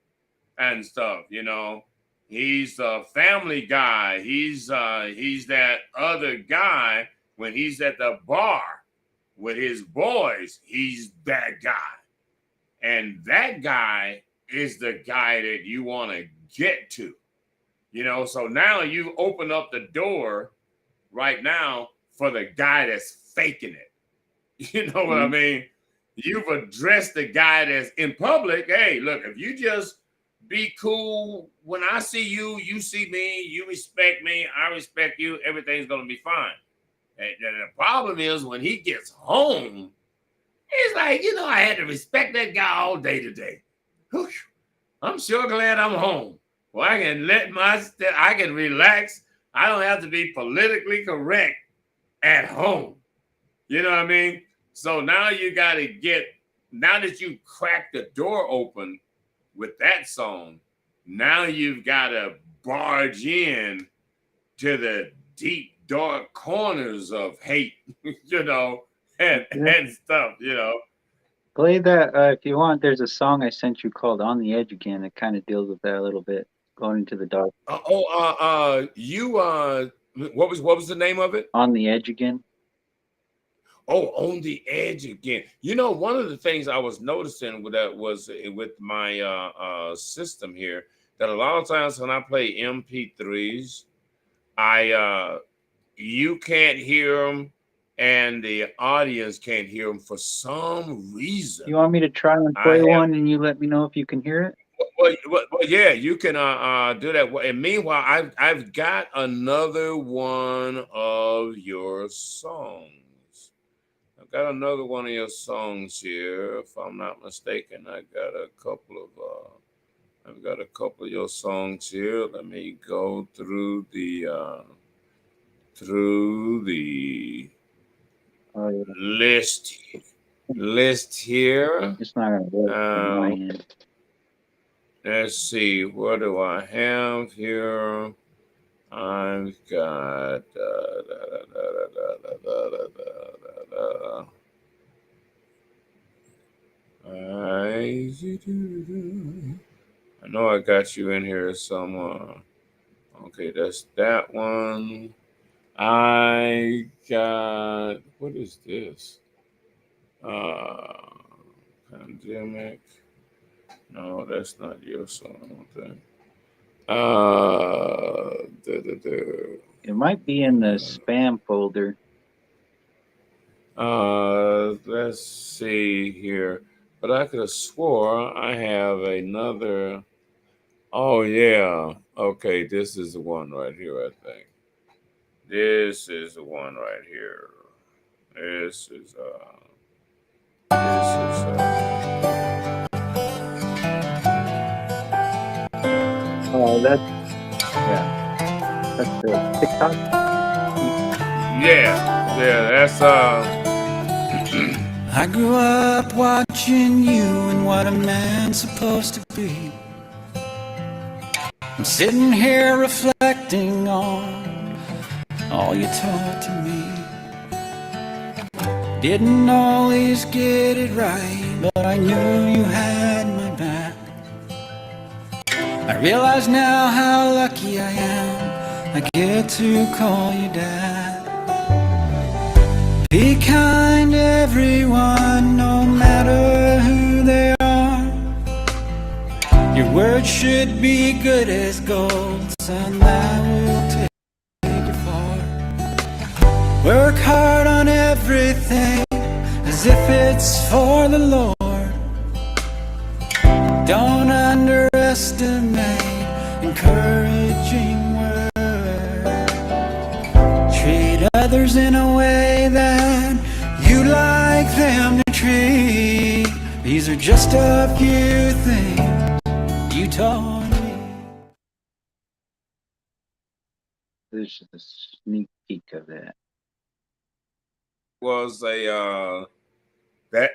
and stuff, you know. He's a family guy. He's that other guy when he's at the bar with his boys. He's that guy. And that guy is the guy that you want to get to. You know, so now you open up the door right now for the guy that's faking it. You know what I mean? You've addressed the guy that's in public. Hey, look, if you just be cool, when I see you, you see me, you respect me, I respect you, everything's going to be fine. And the problem is when he gets home, he's like, you know, I had to respect that guy all day today. Whew, I'm sure glad I'm home. Well, I can I can relax. I don't have to be politically correct at home. You know what I mean? So now you got to now that you cracked the door open with that song, now you've got to barge in to the deep, dark corners of hate, you know, and stuff, you know. Play that if you want. There's a song I sent you called "On the Edge Again." It kind of deals with that a little bit, going into the dark. What was the name of it? On the Edge Again. Oh, On the Edge Again. You know, one of the things I was noticing with that was with my system here, that a lot of times when I play MP3s, you can't hear them and the audience can't hear them for some reason. You want me to try and play one and you let me know if you can hear it? Well, yeah, you can do that. And meanwhile, I've got another one of your songs. I've got another one of your songs here. If I'm not mistaken, I've got a couple of your songs here. Let me go through the list here. It's not gonna work on my end. Let's see, what do I have here? I've got I know I got you in here somewhere. Okay, that's that one. I got, what is this? Pandemic. No, that's not your song, I don't think. It might be in the spam folder. Let's see here. But I could have swore I have another. Oh, yeah. Okay, this is the one right here, I think. This is the one right here. This is Oh, that's the TikTok. Yeah, that's I grew up watching you and what a man's supposed to be. I'm sitting here reflecting on all you taught to me. Didn't always get it right, but I knew you had my back. I realize now how lucky I am, I get to call you Dad. Be kind to everyone, no matter who they are. Your word should be good as gold, son, that will take you far. Work hard on everything, as if it's for the Lord. Don't underestimate encouraging words. Treat others in a way that you'd like them to treat These are just a few things you taught me. This is a sneak peek of that. Was a that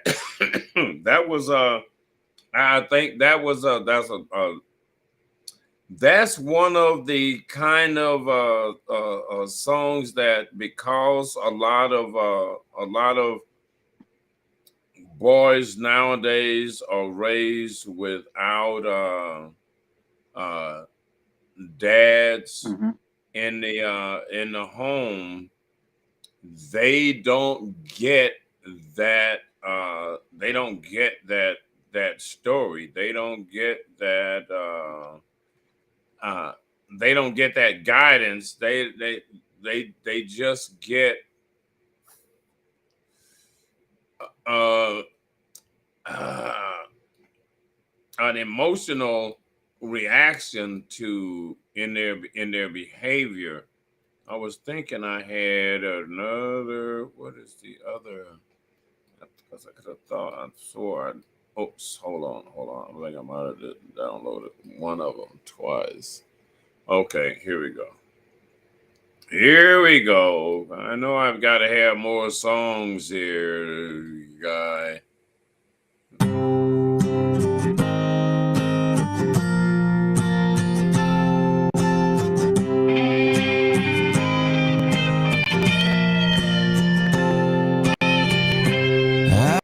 that was I think that was that's one of the kind of songs that, because a lot of boys nowadays are raised without dads Mhm. in the home, they don't get that that story. They don't get that they don't get that guidance. They just get uh, uh, an emotional reaction to in their behavior. I was thinking I had another. What is the other? Because I could have thought. I swore. Oops. Hold on. I think I might have downloaded one of them twice. Okay, here we go. Here we go. I know I've got to have more songs here, guy.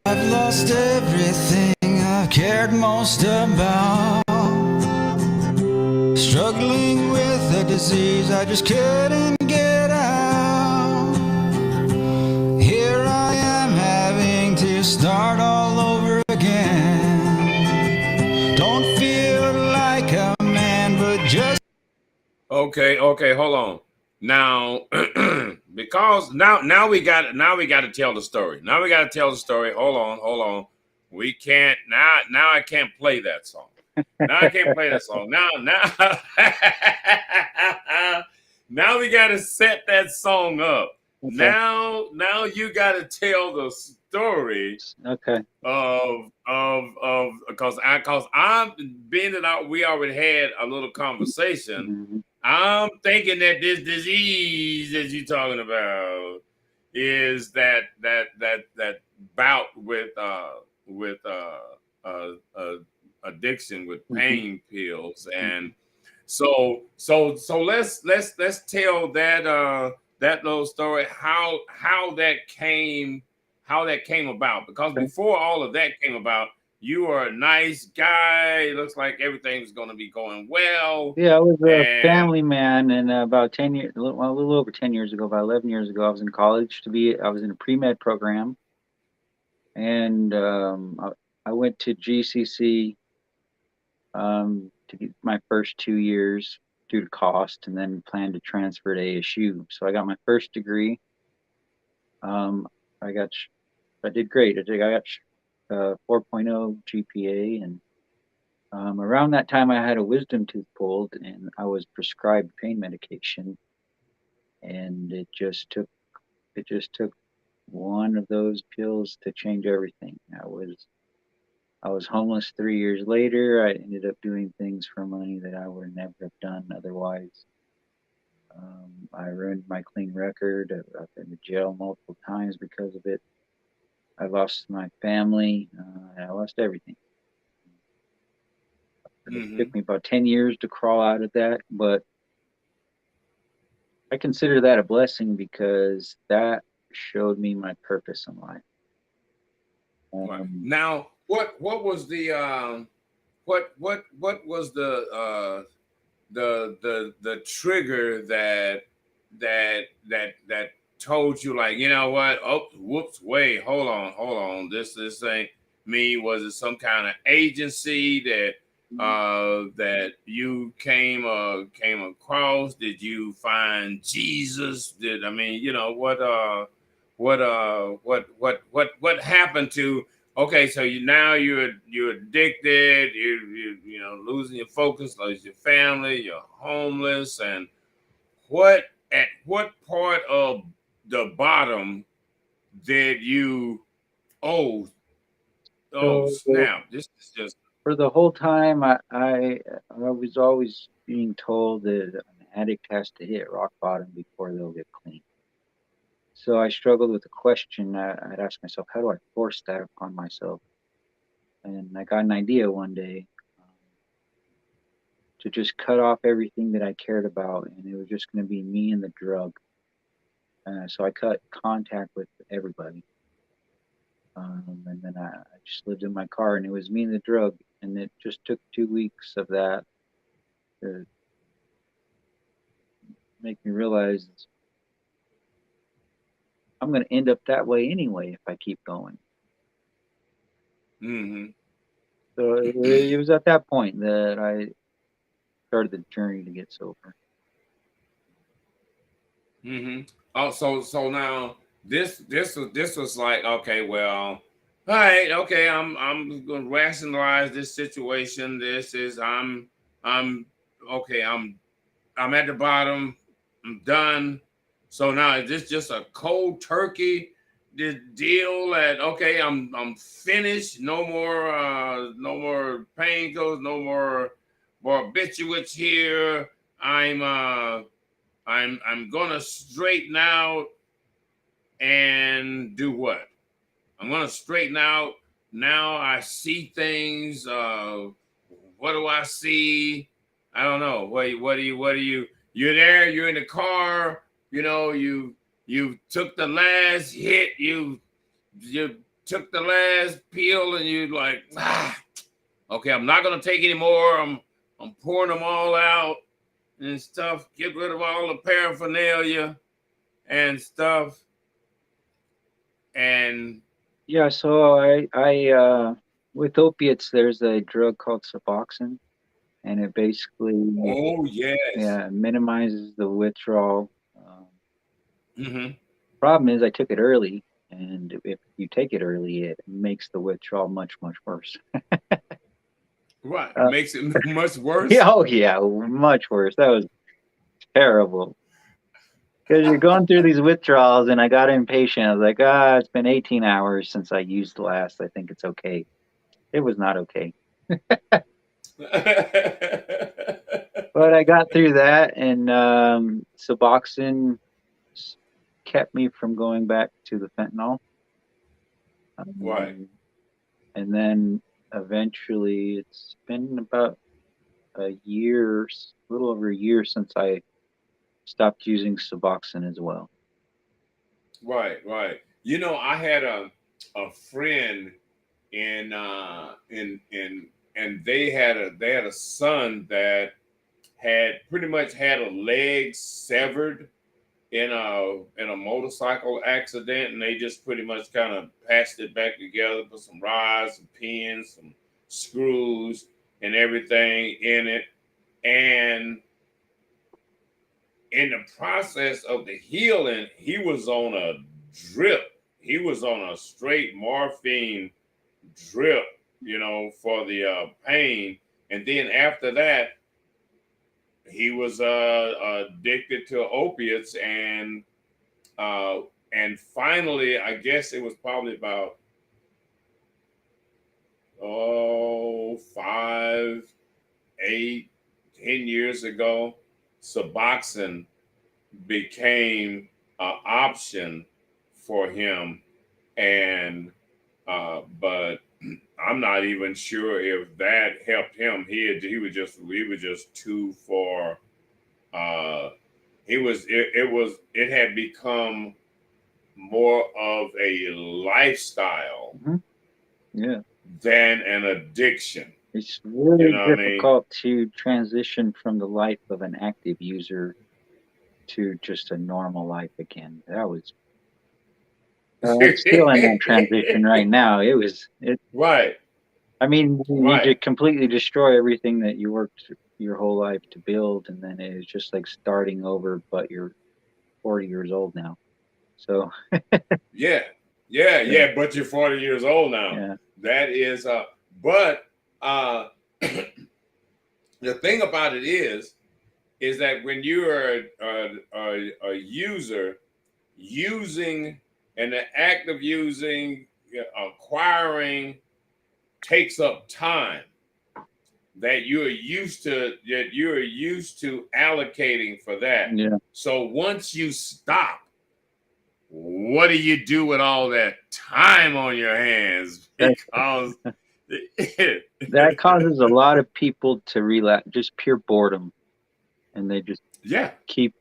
I've lost everything I cared most about. Struggling with a disease I just couldn't get out. Here I am having to start all over again. Don't feel like a man, but just Okay, hold on. Now, because now we got to tell the story. Now we got to tell the story. Hold on. We can't now. I can't play that song. Now I can't play that song. Now now we got to set that song up. Okay. Now you got to tell the story Okay. of because I'm being that we already had a little conversation. Mhm. I'm thinking that this disease that you're talking about is that bout with addiction with Mhm. pain pills, and so let's tell that little story, how that came about, because Okay. before all of that came about, you are a nice guy. It looks like everything's going to be going well. Yeah, I was a And family man, and about 10 years, a little over 10 years ago, about 11 years ago, I was in college I was in a pre-med program, and I went to GCC to get my first 2 years due to cost, and then planned to transfer to ASU. So I got my first degree. Um, I got, I did great. I got 4.0 GPA, and around that time I had a wisdom tooth pulled, and I was prescribed pain medication, and it just took one of those pills to change everything. I was homeless 3 years later. I ended up doing things for money that I would never have done otherwise. I ruined my clean record. I've been to jail multiple times because of it. I lost my family. I lost everything. It took me about 10 years to crawl out of that, but I consider that a blessing because that showed me my purpose in life. now, what was the what was the trigger that told you, like, you know what? Oh, whoops! Wait, hold on. This ain't me. Was it some kind of agency that you came across? Did you find Jesus? I mean, you know what happened to? Okay, so you're addicted. You know, losing your focus, losing your family. You're homeless, and at what part of the bottom did you? Oh, Oh, So snap. This is just, for the whole time, I was always being told that an addict has to hit rock bottom before they'll get clean. So I struggled with the question. I'd ask myself, how do I force that upon myself? And I got an idea one day to just cut off everything that I cared about, and it was just going to be me and the drug. So I cut contact with everybody. And then I just lived in my car, and it was me and the drug. And it just took 2 weeks of that to make me realize I'm going to end up that way anyway if I keep going. mm-hmm. So it was at that point that I started the journey to get sober. Mm-hmm. Oh, so now this was like, okay, well, all right, okay, I'm gonna rationalize this situation. This is I'm okay, I'm at the bottom, I'm done. So now is this just a cold turkey deal that okay, I'm finished, no more painkillers, no more barbiturates here. I'm gonna straighten out and do what? I'm gonna straighten out. Now I see things. What do I see? I don't know. What do you? You're there. You're in the car. You know. You took the last hit. You took the last pill, and you like, okay. I'm not gonna take any more. I'm pouring them all out and stuff. Get rid of all the paraphernalia and stuff. And Yeah, so I with opiates, there's a drug called Suboxone, and it basically oh yes. minimizes the withdrawal. Mm-hmm. Problem is, I took it early, and if you take it early, it makes the withdrawal much worse. Right. Uh, Makes it much worse. yeah, oh yeah, much worse. That was terrible. Because you're going through these withdrawals, and I got impatient. I was like, it's been 18 hours since I used the last. I think it's okay. It was not okay. But I got through that, and Suboxone kept me from going back to the fentanyl. Right. And then eventually, it's been about a little over a year since I stopped using Suboxone as well. Right. You know, I had a friend in and they had a son that had pretty much had a leg severed in a motorcycle accident, and they just pretty much kind of patched it back together, put some rods, some pins, some screws, and everything in it. And in the process of the healing, he was on a drip. He was on a straight morphine drip, you know, for the pain. And then after that, he was addicted to opiates, and finally, I guess it was probably about 5, 8, 10 years ago, Suboxone became an option for him, and but I'm not even sure if that helped him. He was just too far. It had become more of a lifestyle Yeah, than an addiction. it's really You know what I mean? difficult to transition from the life of an active user to just a normal life again. I'm still in that transition right now. Right, I mean, you right. completely destroy everything that you worked your whole life to build, and then it's just like starting over, but you're 40 years old now. So, Yeah, yeah, but you're 40 years old now. yeah. That is, but uh, the thing about it is that when you are a user, using and the act of using, acquiring, takes up time that you're used to allocating for that. Yeah. So once you stop, what do you do with all that time on your hands? Because that causes a lot of people to relapse, just pure boredom, and they just keep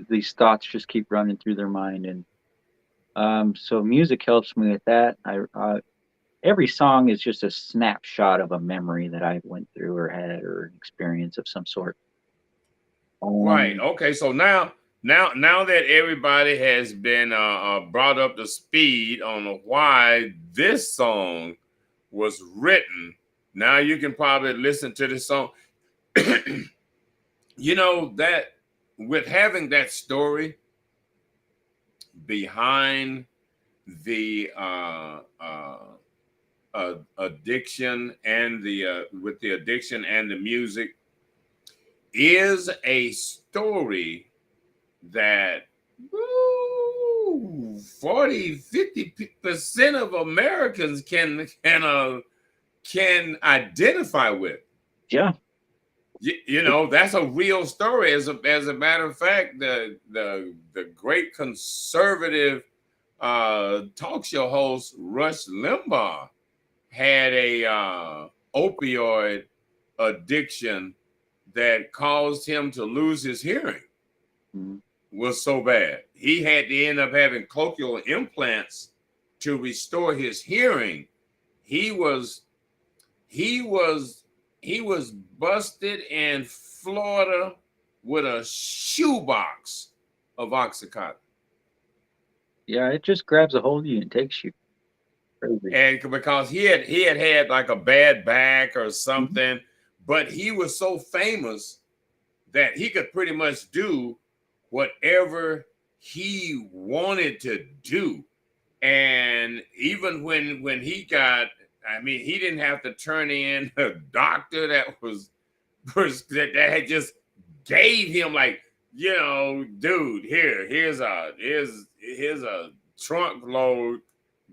these thoughts just keep running through their mind. And so music helps me with that. Every song is just a snapshot of a memory that I went through or had, or an experience of some sort. Right. Okay. So now that everybody has been brought up to speed on why this song was written, now you can probably listen to this song. You know, that with having that story behind the addiction and with the addiction and the music is a story that 40-50% of Americans can identify with. Yeah. You know, that's a real story. As a matter of fact, the great conservative talk show host Rush Limbaugh had a opioid addiction that caused him to lose his hearing. Was so bad. He had to end up having cochlear implants to restore his hearing. He was busted in Florida with a shoebox of Oxycontin. Yeah, it just grabs a hold of you and takes you crazy. And because he had like a bad back or something, but he was so famous that he could pretty much do whatever he wanted to do. And even when he got, I mean, he didn't have to turn in a doctor that had just gave him, like, you know, dude, here's a trunk load,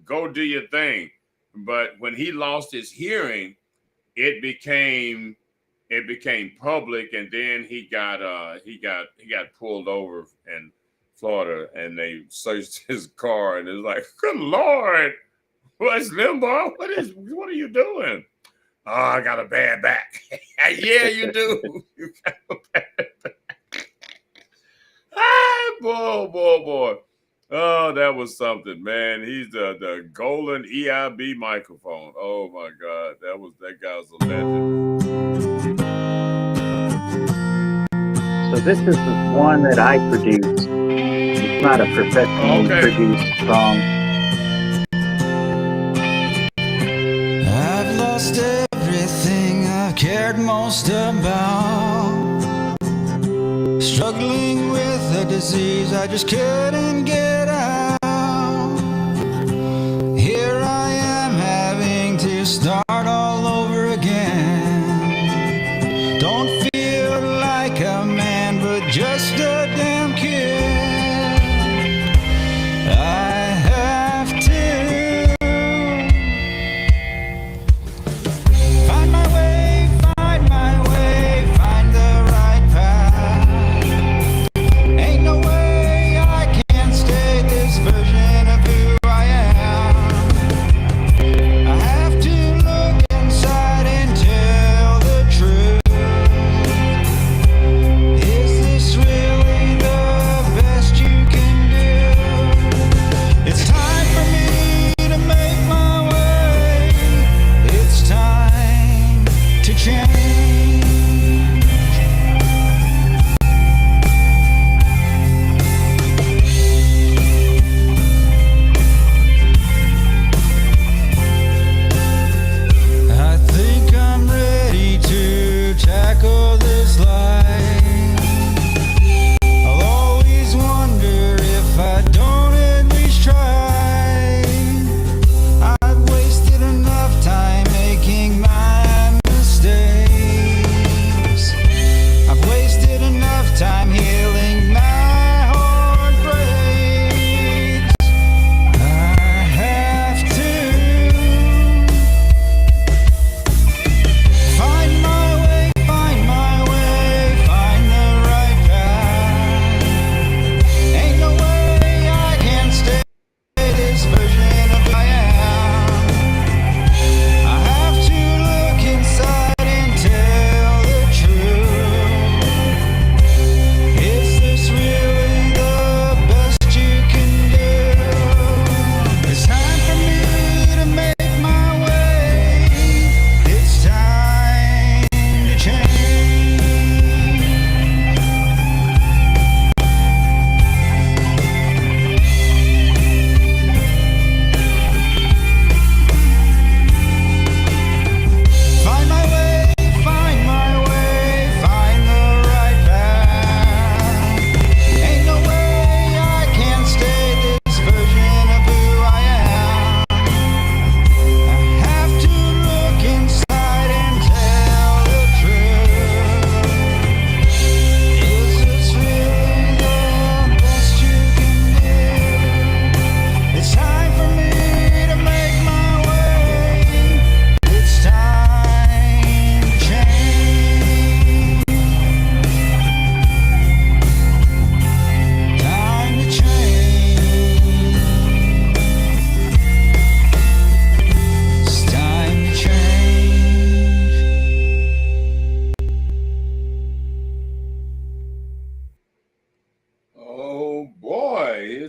go do your thing. But when he lost his hearing, it became public, and then he got pulled over in Florida, and they searched his car, and it's like, good Lord, Rush Limbaugh, what are you doing? Oh, I got a bad back. Yeah, you do. You got a bad back. Boy. Oh, that was something, man. He's the golden EIB microphone. Oh my God, that guy was a legend. So this is the one that I produced. It's not a professionally produced song. I've lost everything I cared most about. Struggling with a disease I just couldn't get out. Here I am having to start all over again. Don't feel like a man, but just a damn kid. I have to find my way, find the right path. Ain't no way I can stay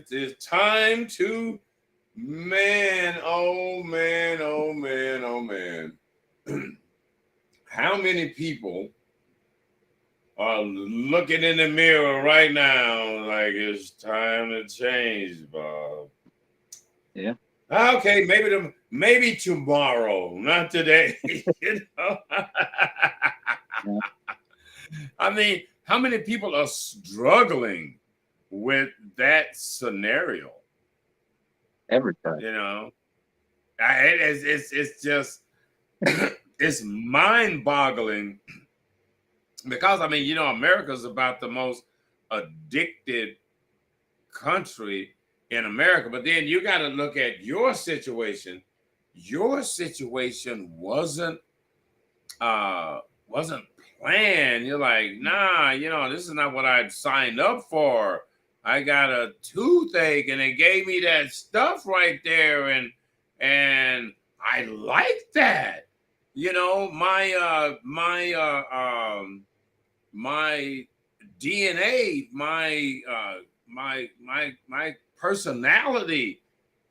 It's time to, man, oh man, oh man, oh man. How many people are looking in the mirror right now like it's time to change, Bob? Yeah. Okay, maybe tomorrow, not today. You know? Yeah. I mean, how many people are struggling with that scenario? Every time. You know, it's just it's mind-boggling because I mean, you know, America's about the most addicted country in America, but then you got to look at your situation. Your situation wasn't planned. You're like, nah, you know, this is not what I'd signed up for. I got a toothache and they gave me that stuff right there, and I like that. You know, my DNA, my personality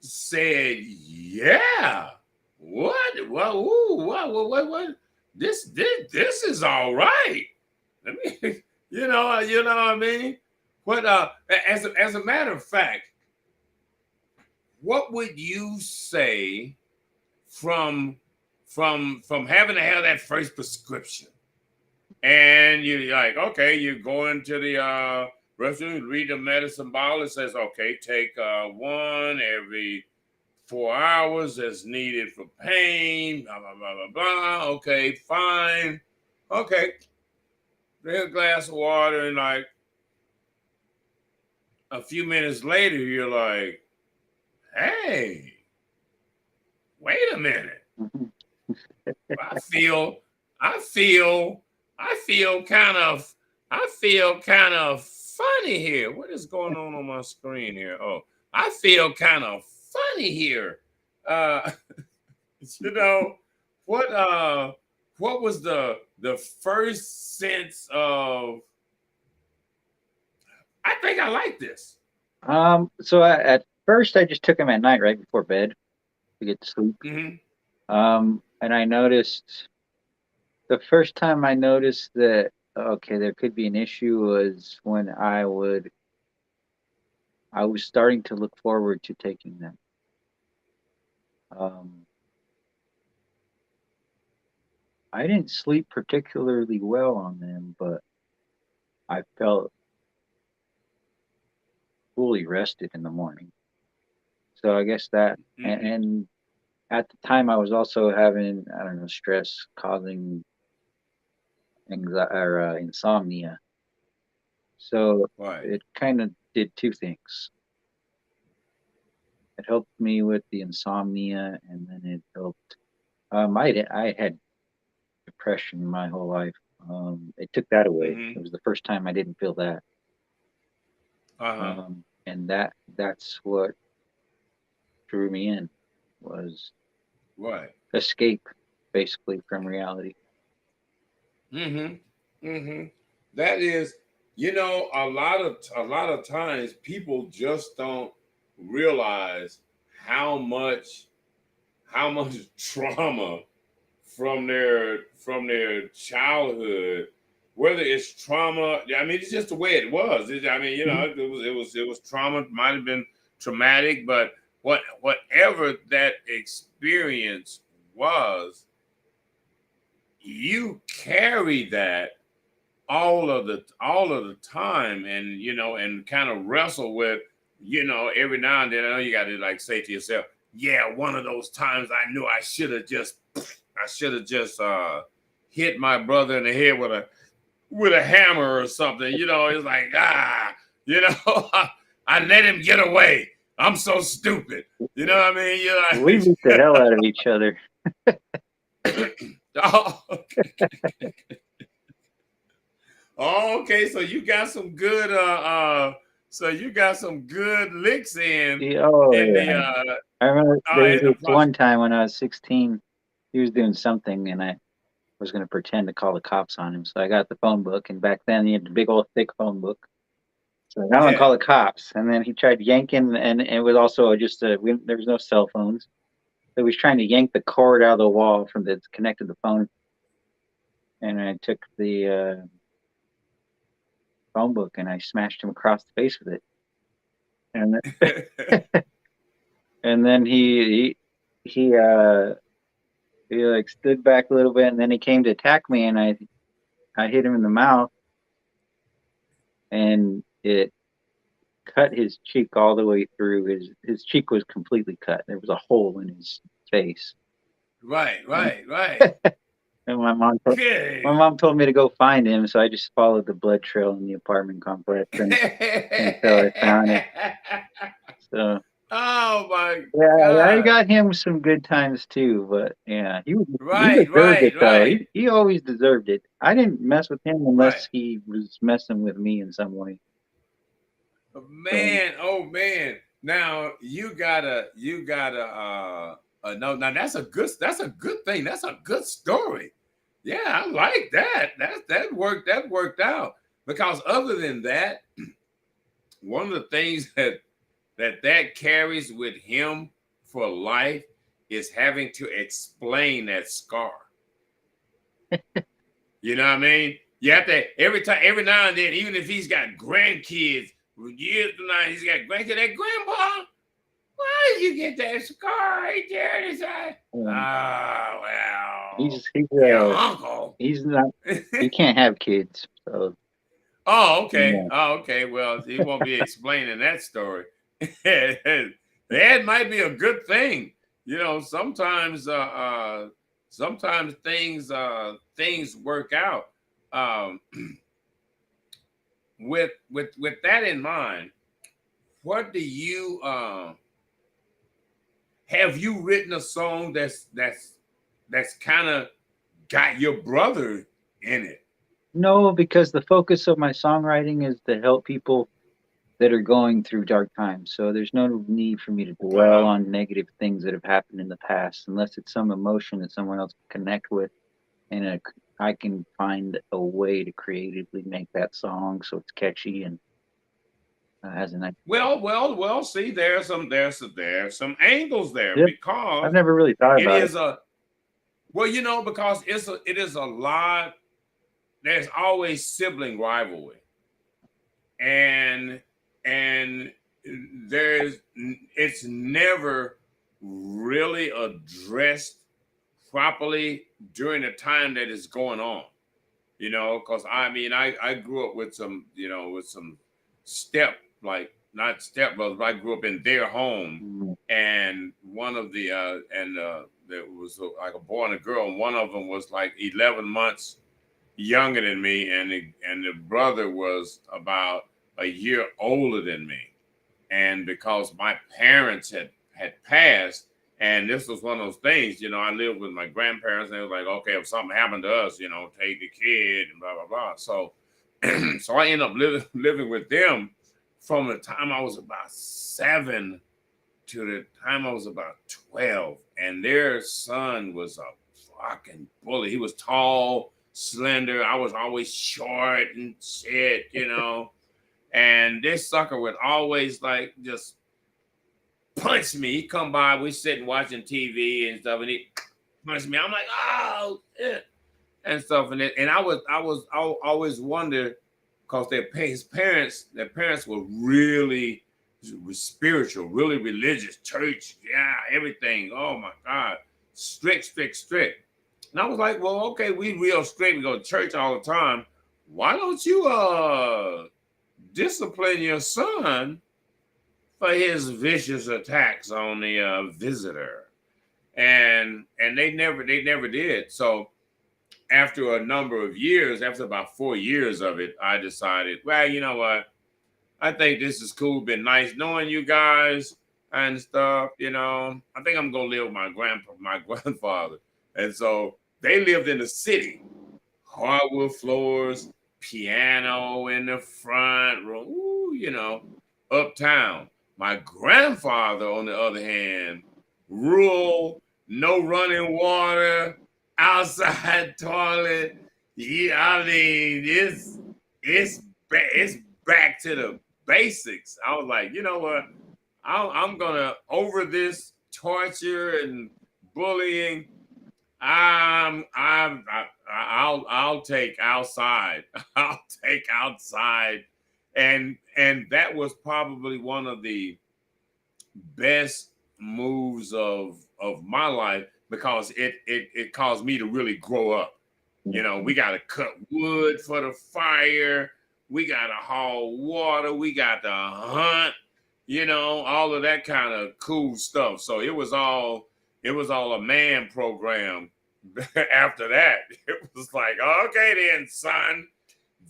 said, yeah. What? What? Ooh, what? This is all right. I mean, you know what I mean? What? As a matter of fact, what would you say from having to have that first prescription? And you're like, okay, you go into the restroom, read the medicine bottle. It says, okay, take one every 4 hours as needed for pain, blah, blah, blah, blah, blah. Okay, fine. Okay. Drink a glass of water, and like a few minutes later, you're like, hey, wait a minute. I feel kind of funny here. What is going on my screen here? Oh, I feel kind of funny here. You know, what was the first sense of, I think I like this? So at first I just took him at night right before bed to get to sleep. Mm-hmm. And I noticed the first time I noticed that, okay, there could be an issue was when I was starting to look forward to taking them. I didn't sleep particularly well on them, but I felt fully rested in the morning. So I guess that, Mm-hmm. and at the time I was also having, I don't know, stress causing anxiety or insomnia. So Right. it kind of did two things. It helped me with the insomnia, and then it helped. I had depression my whole life. It took that away. Mm-hmm. It was the first time I didn't feel that. Uh-huh. And that's what drew me in, was Right. escape basically from reality. Mm-hmm. Mm-hmm. That is, you know, a lot of times people just don't realize how much trauma from their childhood, whether it's trauma, I mean, it's just the way it was. I mean, you know, it was trauma, might have been traumatic, but whatever that experience was, you carry that all of the time, and you know, and kind of wrestle with, you know, every now and then. I know you got to like say to yourself, yeah, one of those times I knew I should have just hit my brother in the head with a hammer or something. You know, it's like, you know, I let him get away. I'm so stupid. You know what I mean? You're like, We beat the hell out of each other. Oh, okay. Oh, okay, so you got some good licks in Oh, in yeah. the I remember there was in the this one time when I was 16, he was doing something, and I was going to pretend to call the cops on him. So I got the phone book, and back then he had the big old thick phone book. So I'm gonna call the cops. And then he tried yanking, and it was also just there was no cell phones, so he was trying to yank the cord out of the wall from that's connected to the phone. And I took the phone book and I smashed him across the face with it. And and then he like stood back a little bit, and then he came to attack me, and I hit him in the mouth, and it cut his cheek all the way through. His cheek was completely cut. There was a hole in his face. Right. And my mom told me to go find him, so I just followed the blood trail in the apartment complex until I found it. So oh my God. I got him God. some good times too, but yeah, he Right, deserved it though. right. He always deserved it. I didn't mess with him Right. unless he was messing with me in some way. Man, oh man. Now you gotta no, now that's a good thing. That's a good story. Yeah, I like that. That worked out. Because other than that, one of the things that carries with him for life is having to explain that scar. You know what I mean? You have to every now and then, even if he's got grandkids, years from now he's got grandkids. That grandpa, why did you get that scar right there? Oh well, He's your uncle. He's not. He can't have kids. So. Oh, okay. Yeah. Oh, okay. Well, he won't be explaining that story. That might be a good thing. You know, sometimes things work out. With that in mind, what do you have you written a song that's kind of got your brother in it? No, because the focus of my songwriting is to help people that are going through dark times. So there's no need for me to dwell on negative things that have happened in the past, unless it's some emotion that someone else can connect with, and I can find a way to creatively make that song so it's catchy and has a nice. Well. See, there's some angles there. Yep. Because I've never really thought about it. It is because it is a lot. There's always sibling rivalry, and it's never really addressed properly during the time that it's going on. You know, because I mean, I grew up with some not stepbrothers, but I grew up in their home, and one of the there was like a boy and a girl, and one of them was like 11 months younger than me, and the brother was about a year older than me. And because my parents had passed, and this was one of those things, you know, I lived with my grandparents, and they were like, okay, if something happened to us, you know, take the kid and blah blah blah. So so I ended up living with them from the time I was about 7 to the time I was about 12, and their son was a fucking bully. He was tall, slender. I was always short and shit, you know. And this sucker would always like just punch me. He'd come by, we sitting watching TV and stuff, and he punched me. I'm like, oh, shit, and stuff. And I always wondered, because their parents were really spiritual, really religious, church, yeah, everything. Oh my God, strict. And I was like, well, okay, we real strict. We go to church all the time. Why don't you discipline your son for his vicious attacks on the visitor? And they never did. So after a number of years, after about 4 years of it, I decided, well, you know what? I think this is cool. Been nice knowing you guys and stuff, you know. I think I'm gonna live with my grandfather. And so they lived in the city, hardwood floors, piano in the front room, ooh, you know, uptown. My grandfather, on the other hand, rural, no running water, outside toilet. Yeah, I mean, it's back to basics. I was like, you know what? I'm gonna over this torture and bullying. I'll take outside. I'll take outside, and that was probably one of the best moves of my life because it caused me to really grow up. You know, we got to cut wood for the fire. We got to haul water. We got to hunt. You know, all of that kind of cool stuff. So it was all a man program. After that, it was like, okay, then, son,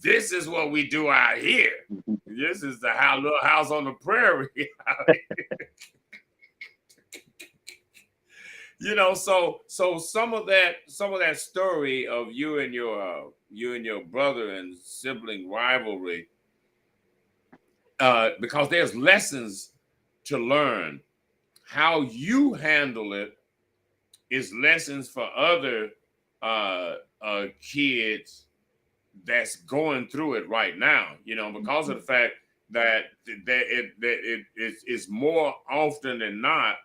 this is what we do out here. This is the little house on the prairie. You know, so some of that story of you and your brother and sibling rivalry, because there's lessons to learn. How you handle it is lessons for other kids that's going through it right now. You know, because of the fact that it's more often than not,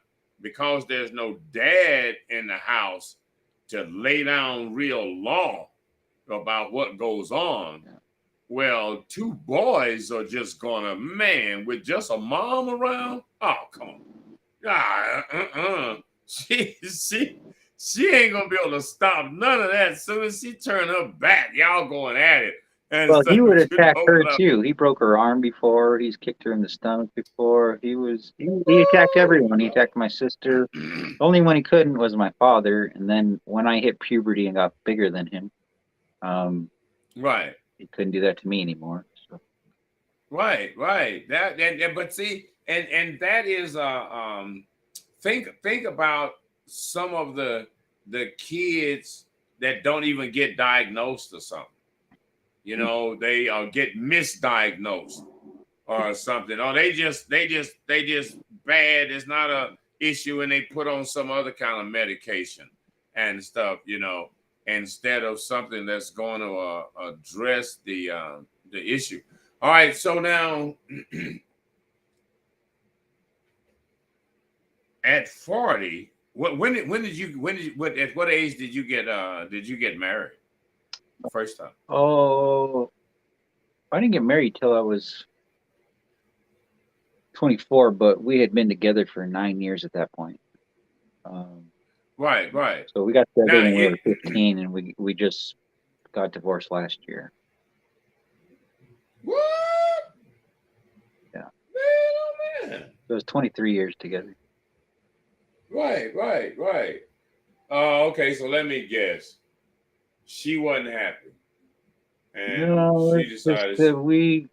because there's no dad in the house to lay down real law about what goes on. Well, two boys are just gonna, man, with just a mom around. Oh, come on. She ain't gonna be able to stop none of that. As soon as she turn her back, y'all going at it. And well, he would you attack know, her too. He broke her arm before. He's kicked her in the stomach before. He attacked everyone. He attacked my sister. The only one he couldn't was my father. And then when I hit puberty and got bigger than him, right, he couldn't do that to me anymore. So. Right. That but see, and that is think about some of the kids that don't even get diagnosed or something. You know, they get misdiagnosed or something. Or they just bad. It's not a issue, and they put on some other kind of medication and stuff. You know, instead of something that's going to address the issue. All right, so now at 40, at what age did you get married the first time? Oh, I didn't get married till I was 24, but we had been together for 9 years at that point. Right. So we got together when we were 15, and we just got divorced last year. What? Yeah. Man, oh man. So it was 23 years together. Right. Okay, so let me guess. She wasn't happy. And No, she decided that we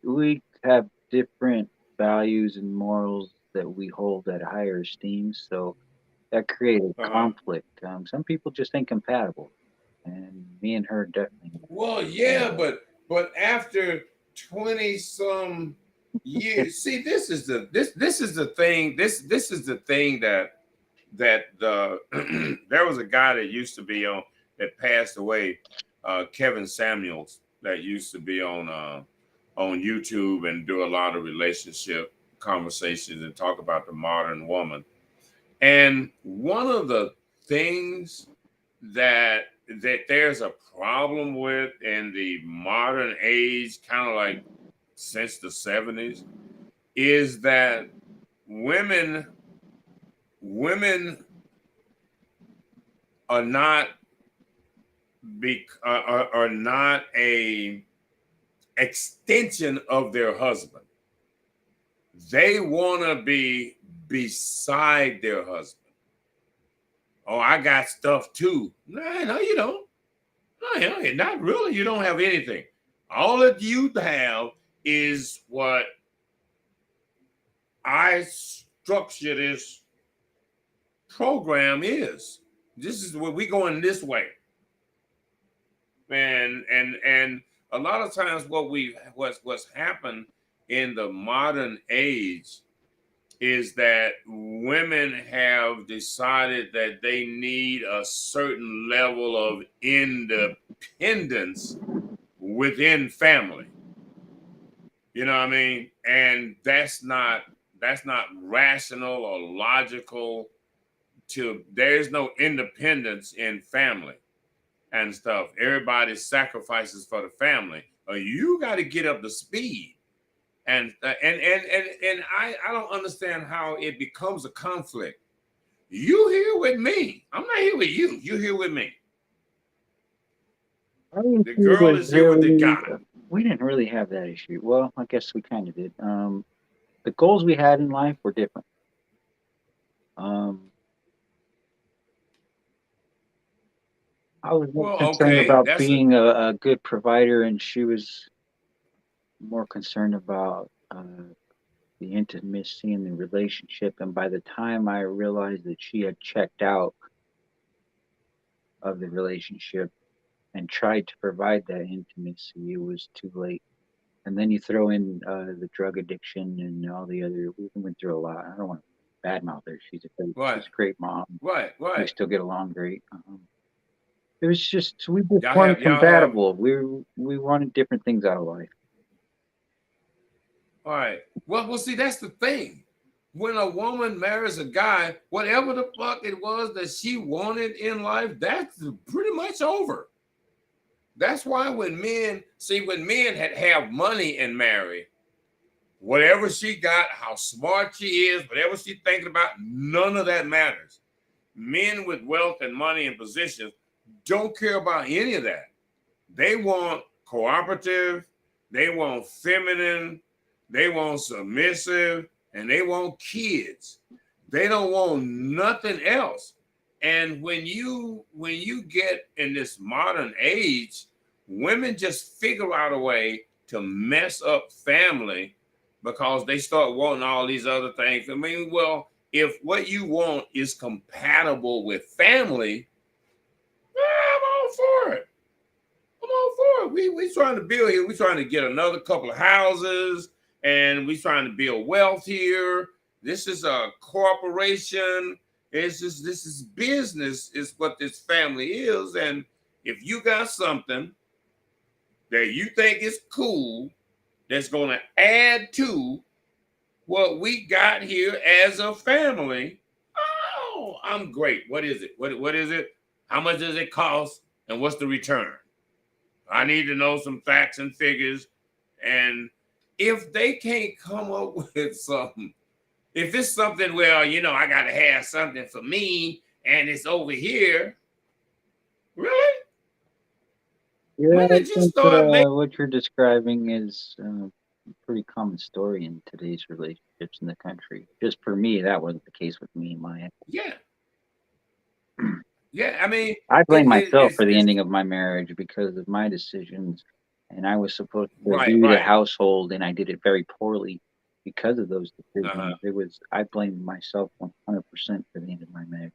have different values and morals that we hold at higher esteem. So that created conflict. Some people just ain't compatible. And me and her definitely. Well, yeah, but after 20 some years, see, this is the thing that there was a guy that used to be on, that passed away, Kevin Samuels, that used to be on YouTube and do a lot of relationship conversations and talk about the modern woman. And one of the things that there's a problem with in the modern age, kind of like since the 70s, is that women are not a extension of their husband. They want to be beside their husband. Oh, I got stuff too. No, you don't. No, not really. You don't have anything. All that you have is what I structure this program is. This is where we going this way. And a lot of times what's happened in the modern age is that women have decided that they need a certain level of independence within family. You know what I mean? And that's not rational or logical. There's no independence in family and stuff. Everybody sacrifices for the family. You got to get up to speed. And I don't understand how it becomes a conflict. You here with me. I'm not here with you. You're here with me. The girl is here with the guy. We didn't really have that issue. Well, I guess we kind of did. The goals we had in life were different. I was more concerned about being a good provider, and she was more concerned about the intimacy in the relationship. And by the time I realized that she had checked out of the relationship and tried to provide that intimacy, it was too late. And then you throw in the drug addiction and all the other. We went through a lot. I don't want to badmouth her. She's a great mom. Right. We still get along great. It was just we just weren't compatible. We wanted different things out of life. All right. Well, see, that's the thing. When a woman marries a guy, whatever the fuck it was that she wanted in life, that's pretty much over. That's why when men have money and marry, whatever she got, how smart she is, whatever she's thinking about, none of that matters. Men with wealth and money and positions don't care about any of that. They want cooperative, they want feminine, they want submissive, and they want kids. They don't want nothing else. And when you get in this modern age, women just figure out a way to mess up family because they start wanting all these other things. I mean, well, if what you want is compatible with family, I'm all for it. I'm all for it. We trying to build here. We trying to get another couple of houses, and we trying to build wealth here. This is a corporation. This is business is what this family is. And if you got something that you think is cool, that's going to add to what we got here as a family, oh, I'm great. What is it? What is it? How much does it cost? And what's the return? I need to know some facts and figures. And if they can't come up with something, if it's something where, I got to have something for me and it's over here, really? Yeah, I think what you're describing is a pretty common story in today's relationships in the country. Just for me, that wasn't the case with me and my ex. Yeah. Yeah, I mean, I blame myself for the ending of my marriage because of my decisions, and I was supposed to do the household, and I did it very poorly because of those decisions. I blamed myself 100% for the end of my marriage.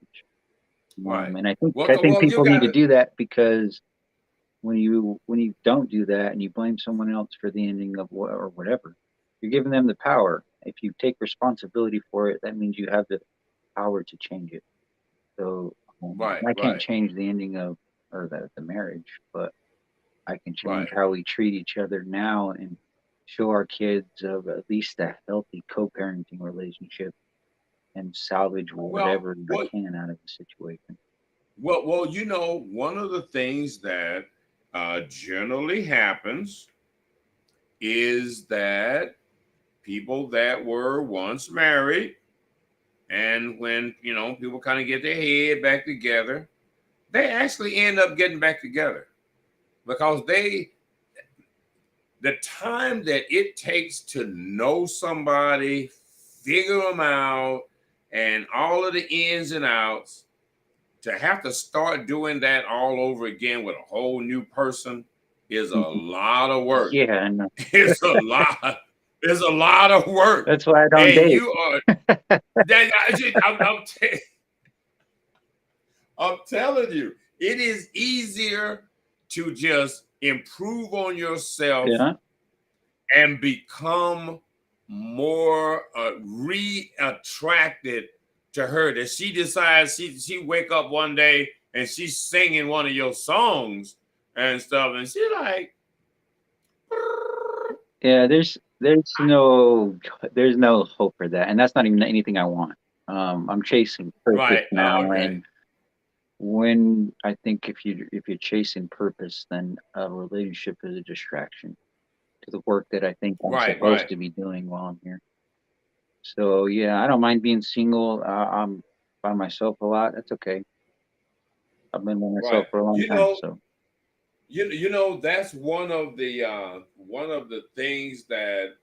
And I think people need to do that, because when you don't do that and you blame someone else for the ending of whatever, you're giving them the power. If you take responsibility for it, that means you have the power to change it. So I can't change the ending of the marriage, but I can change how we treat each other now and show our kids of at least a healthy co-parenting relationship and salvage whatever I can out of the situation. Well, one of the things that generally happens is that people that were once married, and when, people kind of get their head back together, they actually end up getting back together because the time that it takes to know somebody, figure them out, and all of the ins and outs, to have to start doing that all over again with a whole new person is a lot of work. Yeah, I know. It's a lot. It's a lot of work. That's why I don't date. You are. I'm telling you, it is easier to just improve on yourself and become more re-attracted to her. That she decides she wake up one day and she's singing one of your songs and stuff, and she's like, yeah, there's there's no hope for that, and that's not even anything I want. I'm chasing purpose Right. Oh, now, okay. and when I think if you're chasing purpose, then a relationship is a distraction to the work that I think I'm Right. supposed Right. to be doing while I'm here. So yeah, I don't mind being single. I'm by myself a lot. That's okay. I've been by myself Right. for a long You time. know, So that's one of the things that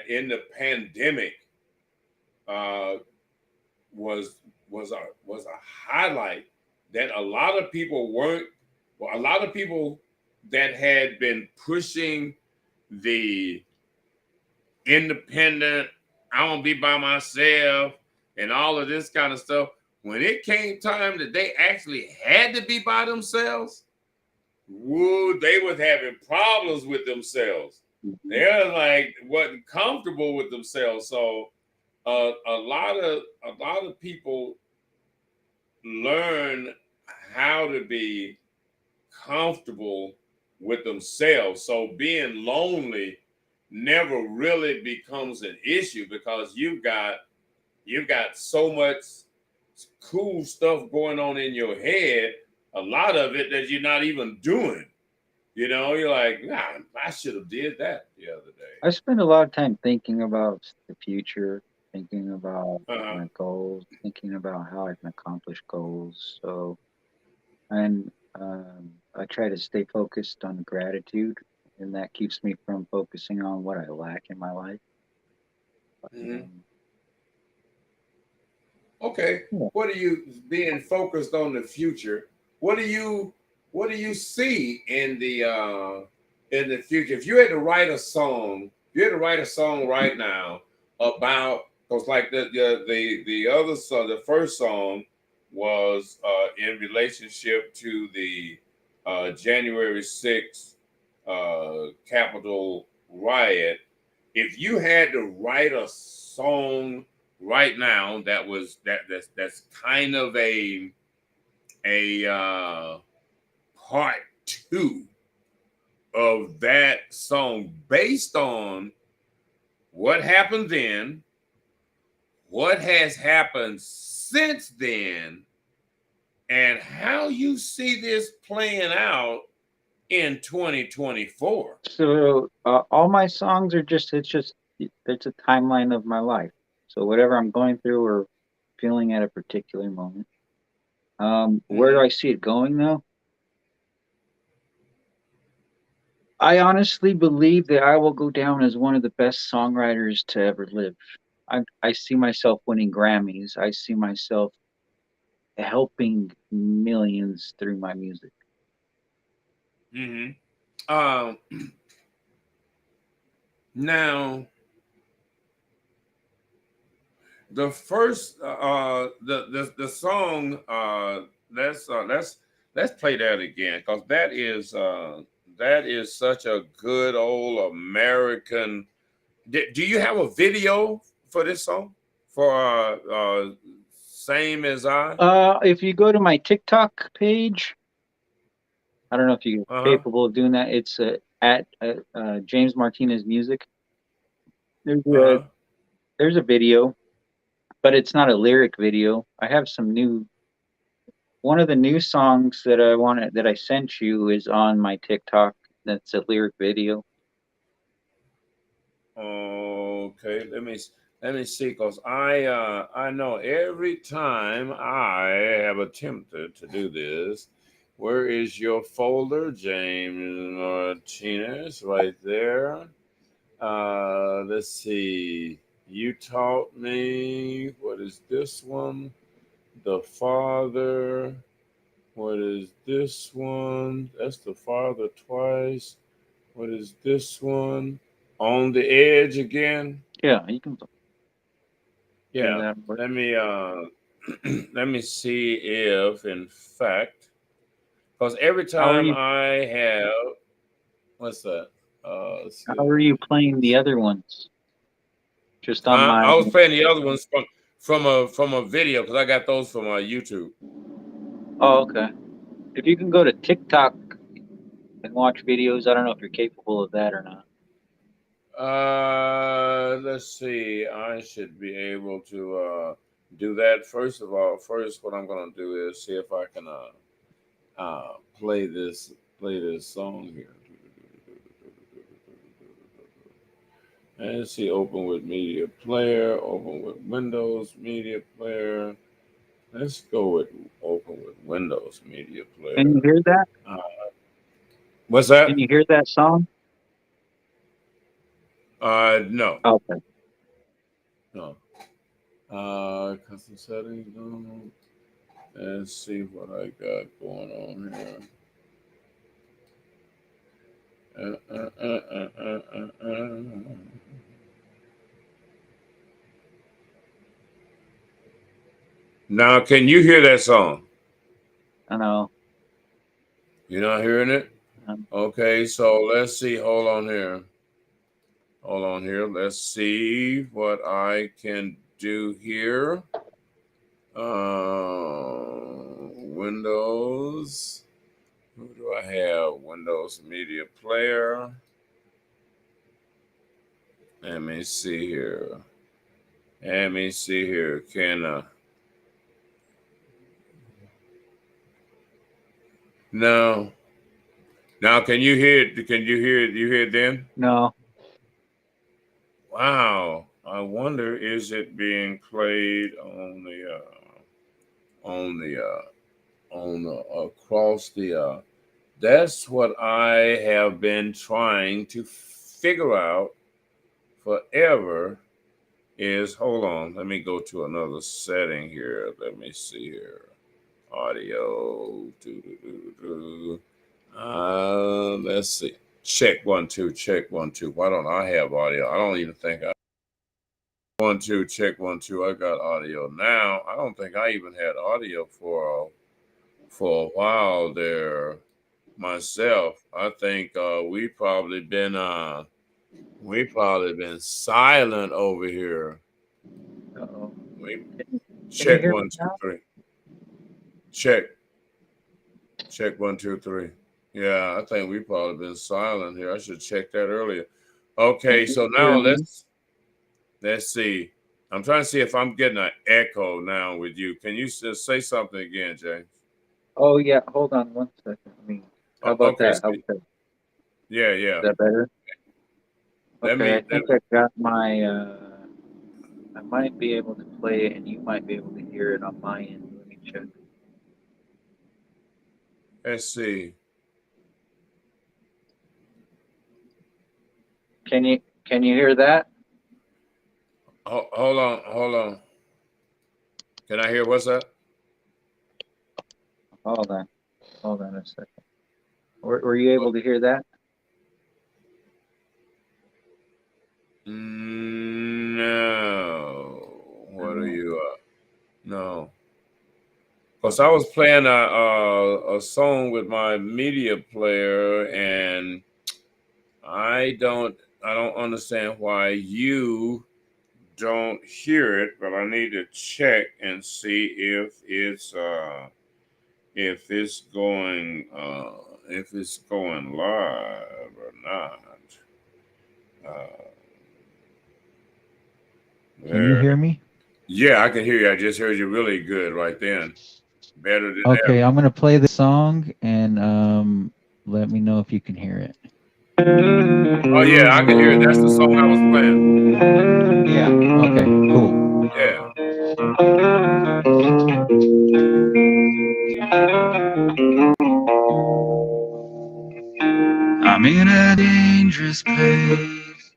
in the pandemic uh, was was a highlight that a lot of people weren't. Well, a lot of people that had been pushing the independent, I want to be by myself, and all of this kind of stuff. When it came time that they actually had to be by themselves, woo, they was having problems with themselves. They were like wasn't comfortable with themselves. So a lot of people learn how to be comfortable with themselves. So being lonely never really becomes an issue because you've got so much cool stuff going on in your head, a lot of it that you're not even doing. You know, you're like, nah, I should have did that the other day. I spend a lot of time thinking about the future, thinking about Uh-huh. my goals, thinking about how I can accomplish goals. So, and I try to stay focused on gratitude, and that keeps me from focusing on what I lack in my life. Mhm. Um, Okay. yeah. What are you being focused on the future? What do you see in the future? If you had to write a song, if you had to write a song right now about because like the other song, the first song was in relationship to the January 6th Capitol riot. If you had to write a song right now that's kind of a part two of that song based on what happened then, what has happened since then, and how you see this playing out in 2024. So all my songs are it's a timeline of my life. So whatever I'm going through or feeling at a particular moment. Where do Mm-hmm. I see it going though? I honestly believe that I will go down as one of the best songwriters to ever live. I see myself winning Grammys. I see myself helping millions through my music. Mm-hmm. Um, now the first the song let's play that again because that is such a good old American. Do you have a video for this song for Same as I? If you go to my TikTok page, I don't know if you're Uh-huh. capable of doing that. It's at James Martinez Music. There's a Uh-huh. there's a video, but it's not a lyric video. I have some new one of the new songs that I sent you is on my TikTok. That's a lyric video. Okay, let me see, cause I know every time I have attempted to do this, where is your folder, James Martinez? Right there. Let's see. You taught me. What is this one? The Father. What is this one? That's the Father twice. What is this one? On the Edge again. Yeah, you can play Yeah. that. Let me let me see if in fact because every How are time you? I have what's that? Let's How are you see. playing the other ones? Just on Huh? my. I was playing the other ones from a video because I got those from YouTube. Oh, okay. If you can go to TikTok and watch videos, I don't know if you're capable of that or not. Let's see. I should be able to do that. First of all, first what I'm gonna do is see if I can play this song here. And let's see, open with media player, open with Windows media player. Let's go with open with Windows media Can player. you hear that? Uh, what's Can that? you hear that song? No, Okay. no. Custom settings. No. Let's see what I got going on here. Uh, uh, uh, uh, uh, uh, uh. Now, can you hear that song? I know. You're not hearing it? Okay, so let's see. Hold on here. Hold on here. Let's see what I can do here. Windows. Who do I have? Windows Media Player. Let me see here. Let me see here. No. Now can you hear it? Can you hear it? You hear it then? No. Wow. I wonder is it being played on the on the on the across the that's what I have been trying to figure out forever is hold on, let me go to another setting here. Let me see here. Audio. Let's see. Check 1 2. Check 1 2. Why don't I have audio? I don't even think I 1 2. Check 1 2. I got audio now. I don't think I even had audio for a while there myself. I think we probably been silent over here. Uh-oh. We Can you check hear me 1 2 now? 3. Check. Check 1 2 3. Yeah, I think we probably been silent here. I should check that earlier. Can Okay, you so hear now me? let's see. I'm trying to see if I'm getting an echo now with you. Can you just say something again, James? Oh yeah. Hold on 1 second. How about Okay, that? so, yeah. Is that better? Let Okay. I me. think I got my. I might be able to play it, and you might be able to hear it on my end. Let me check. Let's see. Can you hear that? Hold on. Can I hear what's that? Hold on. Hold on a second. Were you able to hear that? No. What are No. you? No. Because I was playing a song with my media player, and I don't understand why you don't hear it, but I need to check and see if it's going live or not. Uh, Can you there. hear me? Yeah, I can hear you. I just heard you really good right then. Better than Okay, ever. I'm gonna play the song and let me know if you can hear it. Oh yeah, I can hear it. That's the song I was playing. Yeah. Okay. Cool. Yeah. I'm in a dangerous place,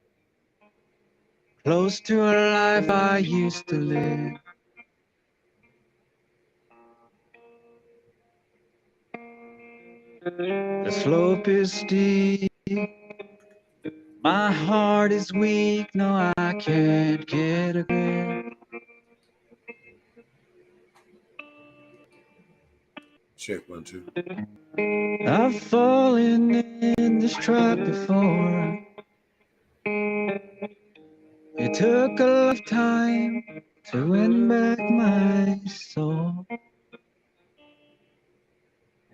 close to a life I used to live. The slope is steep, my heart is weak, no, I can't get a grip. Check 1 2. I've fallen in this trap before. It took a lifetime to win back my soul.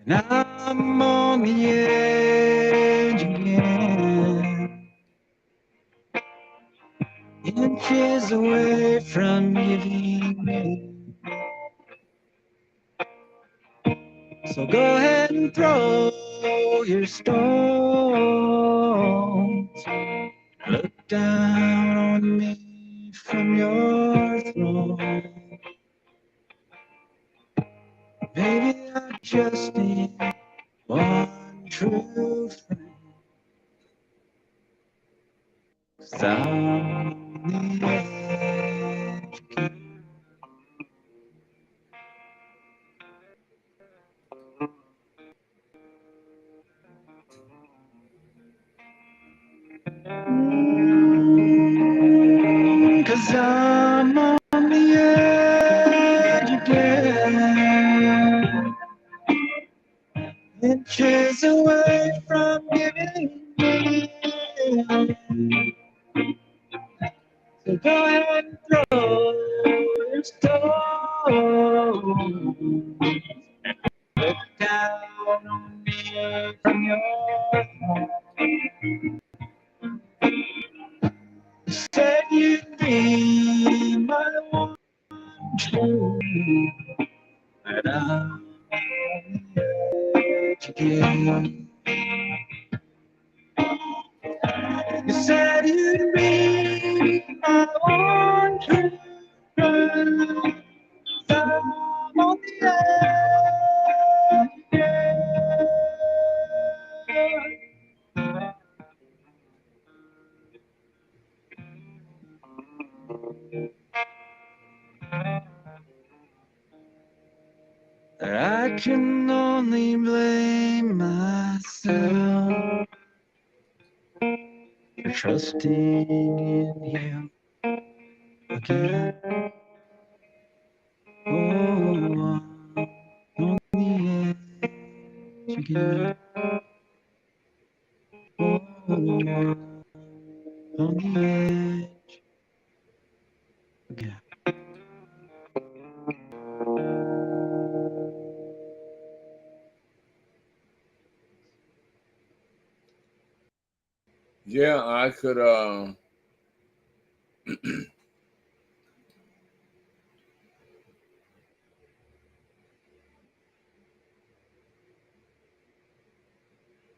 And I'm on the edge again. So go ahead and throw your stones. Look down on me from your throne. Maybe I just need one true friend. 'Cause I'm on the edge again. Cause I'm on the edge again. Inches away from giving in. So go ahead and throw your stone. Look down on me from your throne. Said you'd be my one true, but I'm on the edge again. You said you'd be my one true friend. I'm on the edge again. I can only blame myself for trusting in him again. Oh, I'm on the edge again. Oh, I'm on the edge again. Yeah, I could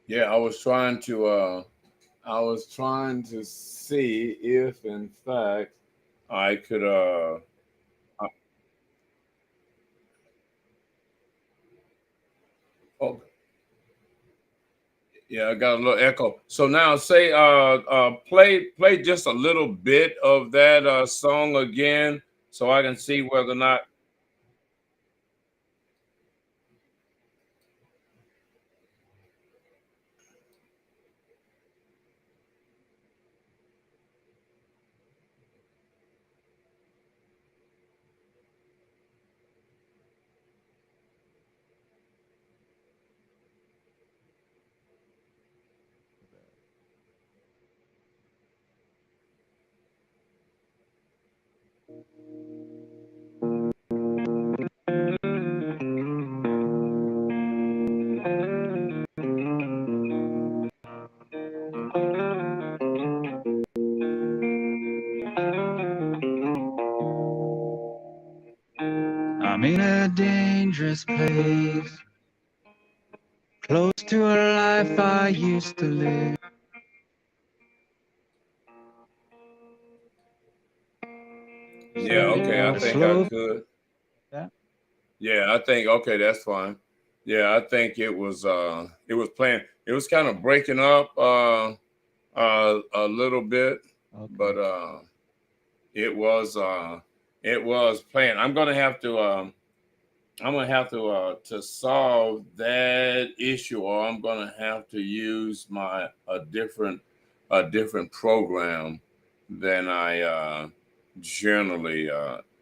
yeah, I was trying to see if in fact I could oh yeah, I got a little echo. So now say play just a little bit of that song again so I can see whether or not. I'm in a dangerous place, close to a life I used to live. Yeah, okay, I think I could. Yeah. Yeah, I think okay, that's fine. Yeah, I think it was playing. It was kind of breaking up a little bit, Okay. but it was playing. I'm gonna have to solve that issue, or I'm gonna have to use my a different program than I generally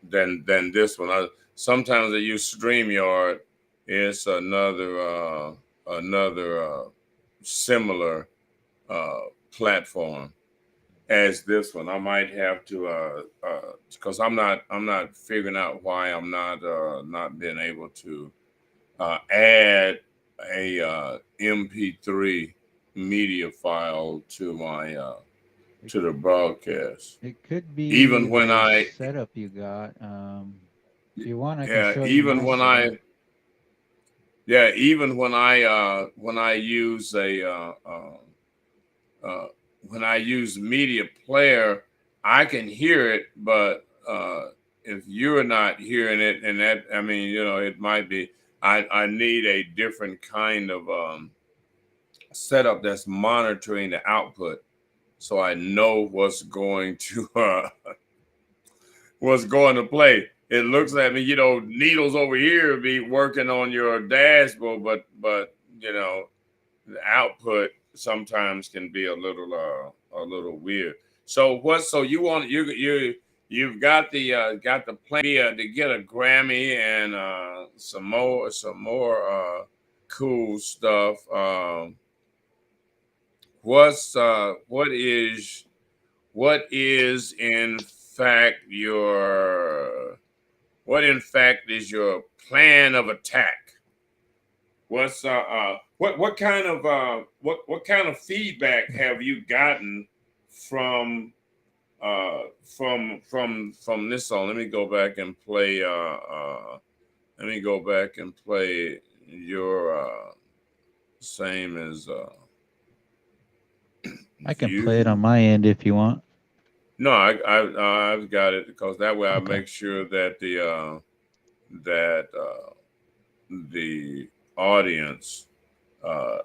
than this one. Sometimes I use StreamYard. It's another similar uh, platform as this one. I might have to because I'm not figuring out why I'm not being able to add a MP3 media file to my to the broadcast. It could be Even when the I setup you got. If you want, I can yeah, show you even my when setup. Yeah, even when I use a uh, when I use media player, I can hear it, but if you're not hearing it, and that, I mean, it might be, I need a different kind of setup that's monitoring the output, so I know what's going to play. It looks like me, needles over here be working on your dashboard, but the output sometimes can be a little weird. So you want you've got the plan to get a Grammy and some more cool stuff. What's what is in fact your what in fact is your plan of attack? What kind of feedback have you gotten from from this song? Let me go back and play your same as I can play it view. on my end if you want. No, I've got it, because that way I Okay. make sure that the audience uh,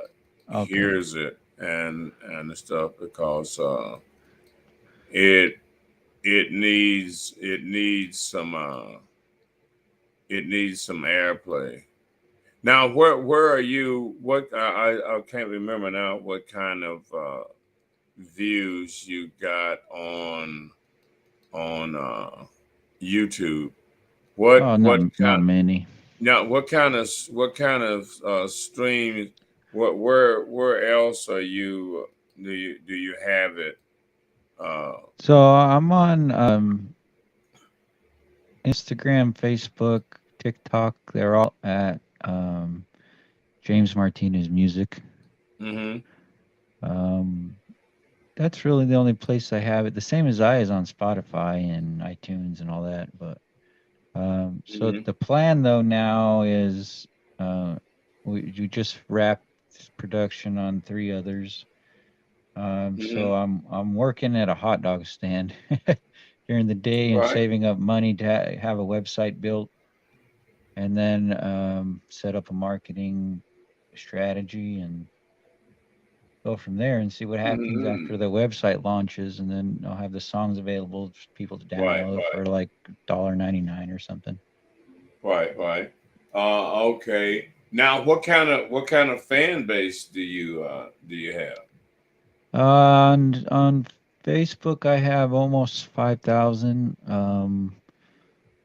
Okay. hears it and the stuff, because it it needs some airplay. Now, where are you? What I can't remember now. What kind of views you got on YouTube? Oh, What not kind? many. Now, what kind of streams? Where else are you? Do you have it? Uh, So I'm on Instagram, Facebook, TikTok. They're all at James Martinez Music. mm-hmm, Um, that's really the only place I have it. The same as I is on Spotify and iTunes and all that. But so mm-hmm, the plan though now is we just wrapped production on 3 others. mm-hmm. So I'm working at a hot dog stand during the day and Right. saving up money to have a website built, and then set up a marketing strategy and go from there and see what happens after Mm-hmm. the website launches, and then I'll have the songs available for people to Right. download Right. for like $1.99 or something. Right. Right. Okay. Now, what kind of fan base do you have? On Facebook, I have almost 5,000.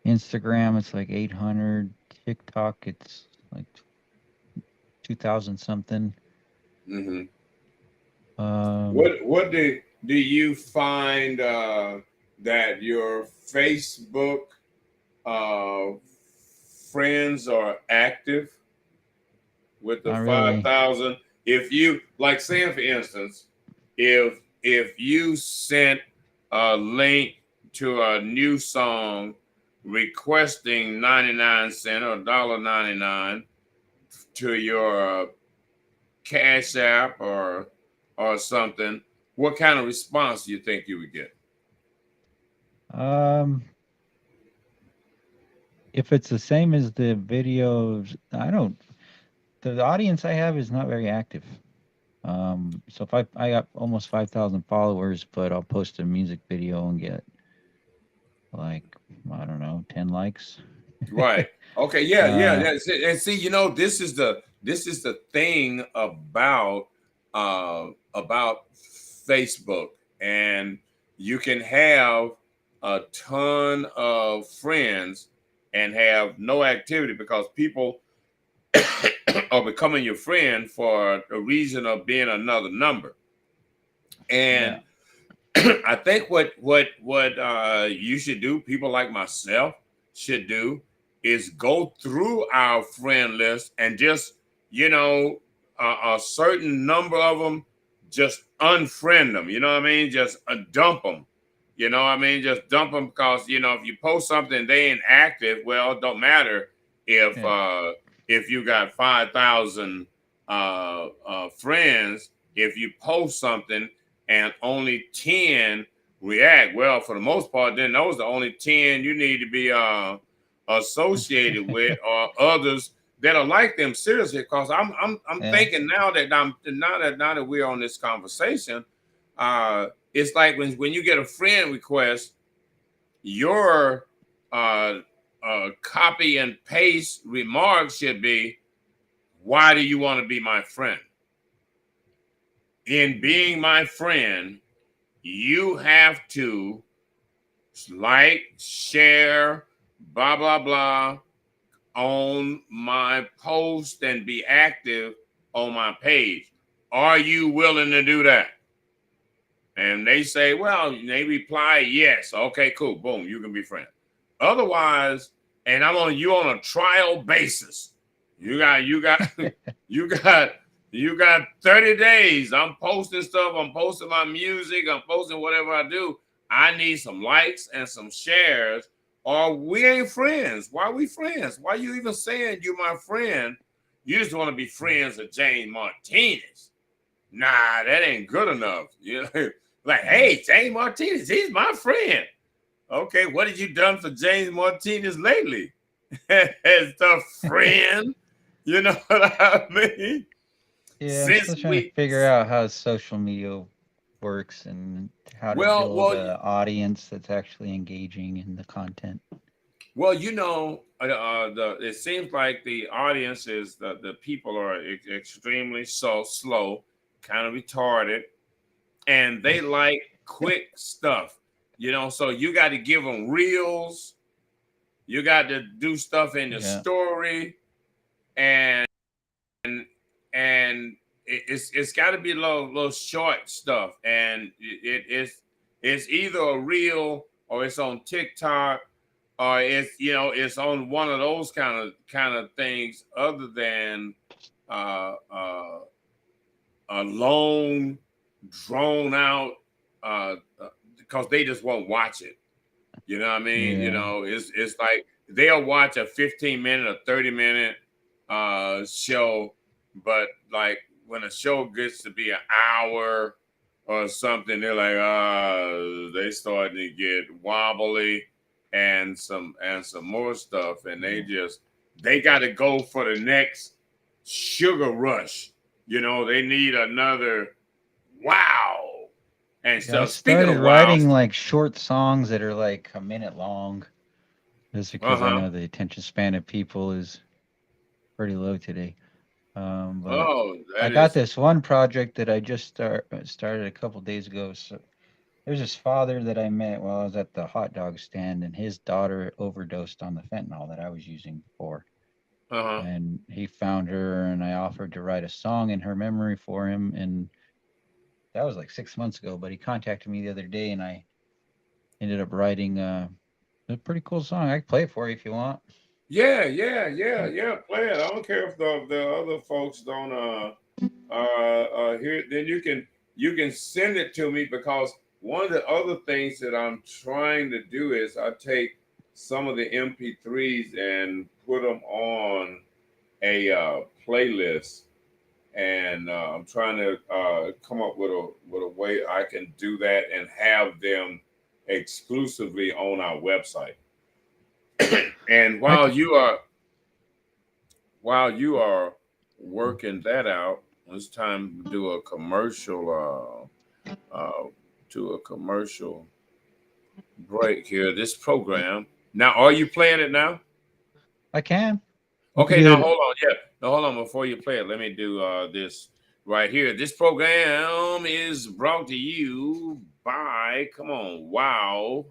Instagram, it's like 800. TikTok, it's like 2,000 something. Mm-hmm. Um, What do you find that your Facebook uh, friends are active with the Not five really. thousand? If you like, saying for instance, if you sent a link to a new song requesting 99 cent or $1.99 to your Cash App or something, what kind of response do you think you would get? Um, if it's the same as the videos, I don't. The audience I have is not very active. So if I got almost 5,000 followers, but I'll post a music video and get like, I don't know, 10 likes. Right. Okay. Yeah. Yeah. uh, That's it. And see, this is the thing about Facebook, and you can have a ton of friends and have no activity, because people are becoming your friend for a reason of being another number. yeah. And I think what you should do, people like myself should do, is go through our friend list and just, a certain number of them, just unfriend them. You know what I mean? Just dump them. You know what I mean? Just dump them, because if you post something they ain't active, well, it don't matter if Yeah. if you got 5,000 friends, if you post something and only 10 react, well, for the most part, then those are the only 10 you need to be associated with, or others that are like them. Seriously, because I'm thinking now that we're on this conversation, it's like when you get a friend request, your copy and paste remarks should be, why do you want to be my friend? In being my friend, you have to like, share, blah, blah, blah, on my post and be active on my page. Are you willing to do that? And they say, well, they reply, yes. Okay, cool. Boom, you can be friends. Otherwise, and I'm on you on a trial basis. You got you got 30 days. I'm posting stuff. I'm posting my music. I'm posting whatever I do. I need some likes and some shares, or we ain't friends. Why are we friends? Why are you even saying you're my friend? You just want to be friends with James Martinez. Nah, that ain't good enough. You know, like, hey, James Martinez, he's my friend. Okay, what have you done for James Martinez lately? As the friend, you know what I mean? Yeah, I'm still trying to figure out how social media works and how to build an audience that's actually engaging in the content. Well, you know, it seems like the audience is the people are extremely slow, kind of retarded, and they like quick stuff. You know, so you got to give them reels. You got to do stuff in the story, and it's got to be little short stuff, and it's either a reel or it's on TikTok, or it's on one of those kind of things, other than a long, drawn out, because they just won't watch it. You know what I mean? Yeah. You know, it's like they'll watch a 15-minute or 30-minute show, but like when a show gets to be an hour or something, they're like, they starting to get wobbly and some more stuff, and they got to go for the next sugar rush. You know, they need another wow. And so, I started writing like short songs that are like a minute long, just because I know the attention span of people is pretty low today. But I got this one project that I just started a couple days ago. So there's this father that I met while I was at the hot dog stand, and his daughter overdosed on the fentanyl that I was using before. And he found her, and I offered to write a song in her memory for him, and that was like 6 months ago, but he contacted me the other day, and I ended up writing a pretty cool song. I can play it for you if you want. Yeah. Play it. I don't care if the other folks don't hear it. Then you can send it to me, because one of the other things that I'm trying to do is I take some of the MP3s and put them on a playlist. And I'm trying to come up with a way I can do that and have them exclusively on our website. And while you are working that out, it's time to do a commercial break here. This program. Now, are you playing it now? I can. Okay, now hold on. Yeah, now hold on. Before you play it, let me do this right here. This program is brought to you by, come on, wow,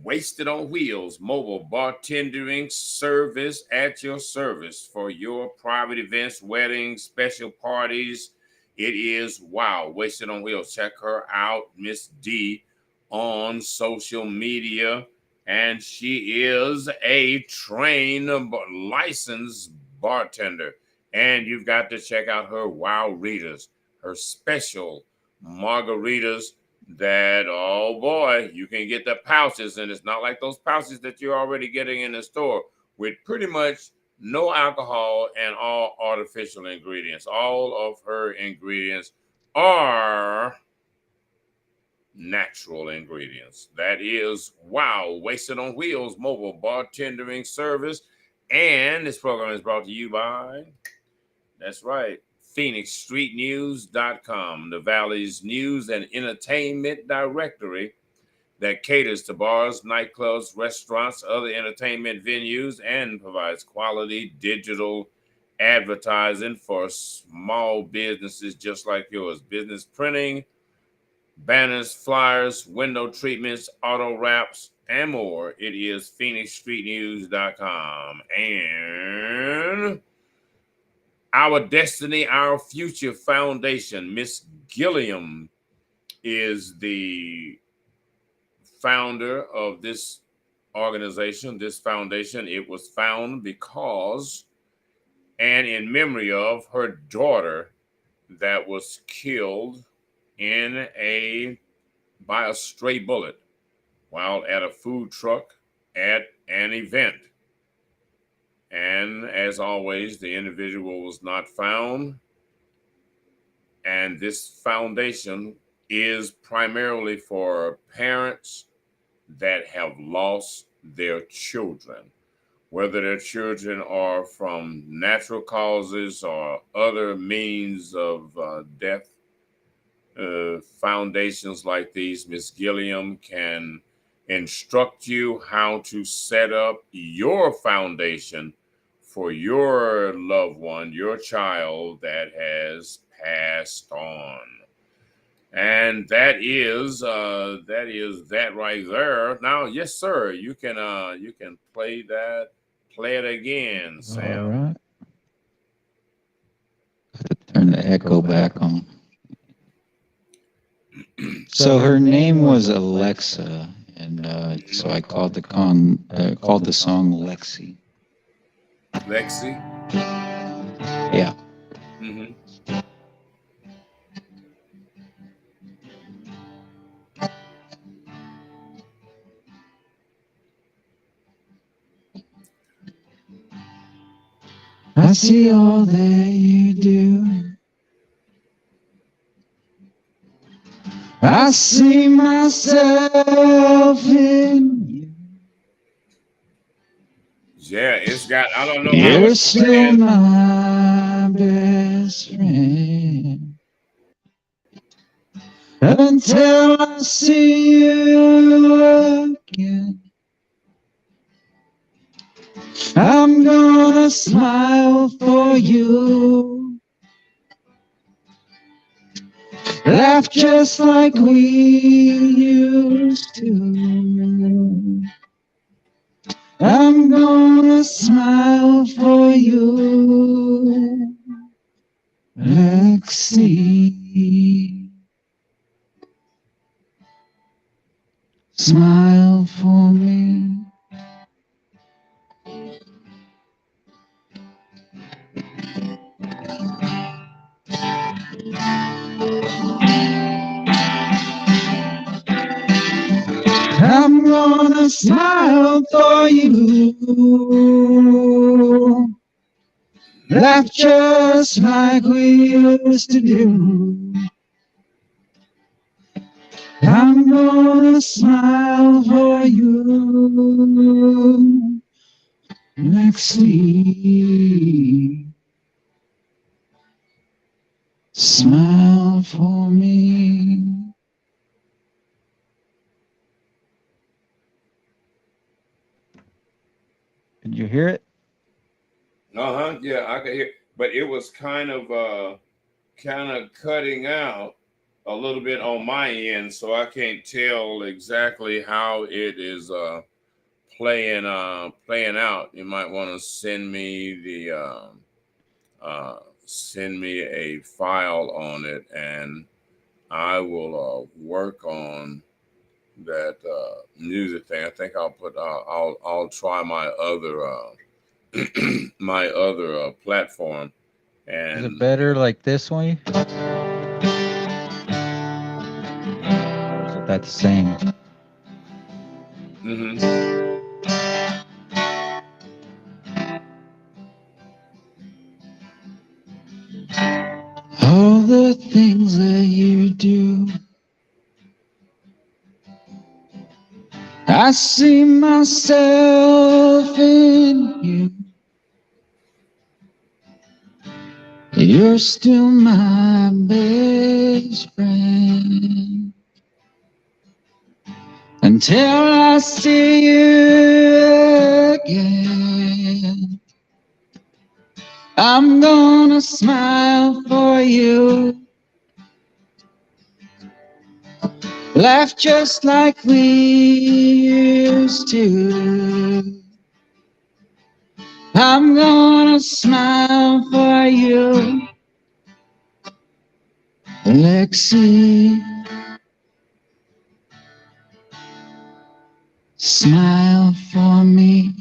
Wasted on Wheels, mobile bartending service at your service for your private events, weddings, special parties. It is wow, Wasted on Wheels. Check her out, Miss D, on social media. And she is a trained, licensed bartender. And you've got to check out her wow readers, her special margaritas that, oh boy, you can get the pouches. And it's not like those pouches that you're already getting in the store with pretty much no alcohol, and all artificial ingredients. All of her ingredients are natural ingredients. That is Wow, Wasted on Wheels mobile bartendering service. And this program is brought to you by, that's right, PhoenixStreetNews.com, the Valley's news and entertainment directory that caters to bars, nightclubs, restaurants, other entertainment venues, and provides quality digital advertising for small businesses just like yours. Business printing, banners, flyers, window treatments, auto wraps, and more. It is PhoenixStreetNews.com. And Our Destiny, Our Future Foundation. Miss Gilliam is the founder of this organization, this foundation. It was found because and in memory of her daughter that was killed by a stray bullet while at a food truck at an event. And as always, the individual was not found. And this foundation is primarily for parents that have lost their children, whether their children are from natural causes or other means of death. Foundations like these, Miss Gilliam can instruct you how to set up your foundation for your loved one, your child that has passed on. And that is that right there. Now, yes, sir, you can play that. Play it again, Sam. All right. Turn the echo back on. So her name was Alexa, and so I called the song Lexi. Lexi? Yeah. Mm-hmm. I see all that you do. I see myself in you. Yeah, it's got, I don't know. You're still my best friend. Until I see you again, I'm gonna smile for you. Laugh just like we used to. I'm gonna smile for you, Lexi. Smile for me. I'm gonna smile for you. Laugh just like we used to do. I'm gonna smile for you, Lexi. Smile for me. Did you hear it? Yeah, I could hear, but it was kind of cutting out a little bit on my end, so I can't tell exactly how it is playing out. You might want to send me a file on it, and I will work on that music thing. I think I'll try my other my other platform. And is it better like this way? Or is it that same? Mm-hmm. things that you do. I see myself in you. You're still my best friend. Until I see you again, I'm gonna smile for you. Laugh just like we used to. I'm gonna smile for you, Lexi. Smile for me.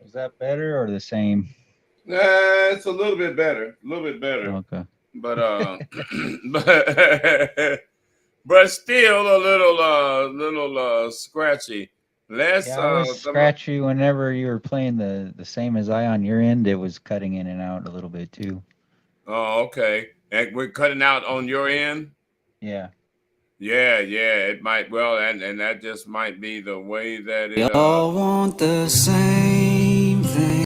Was that better or the same? It's a little bit better. A little bit better. Okay. But but still a little scratchy. Let's Yeah, I was scratchy whenever you were playing the same as I on your end. It was cutting in and out a little bit too. Oh, okay. And we're cutting out on your end? Yeah. Yeah, it might and that just might be the way that it We all want the same thing,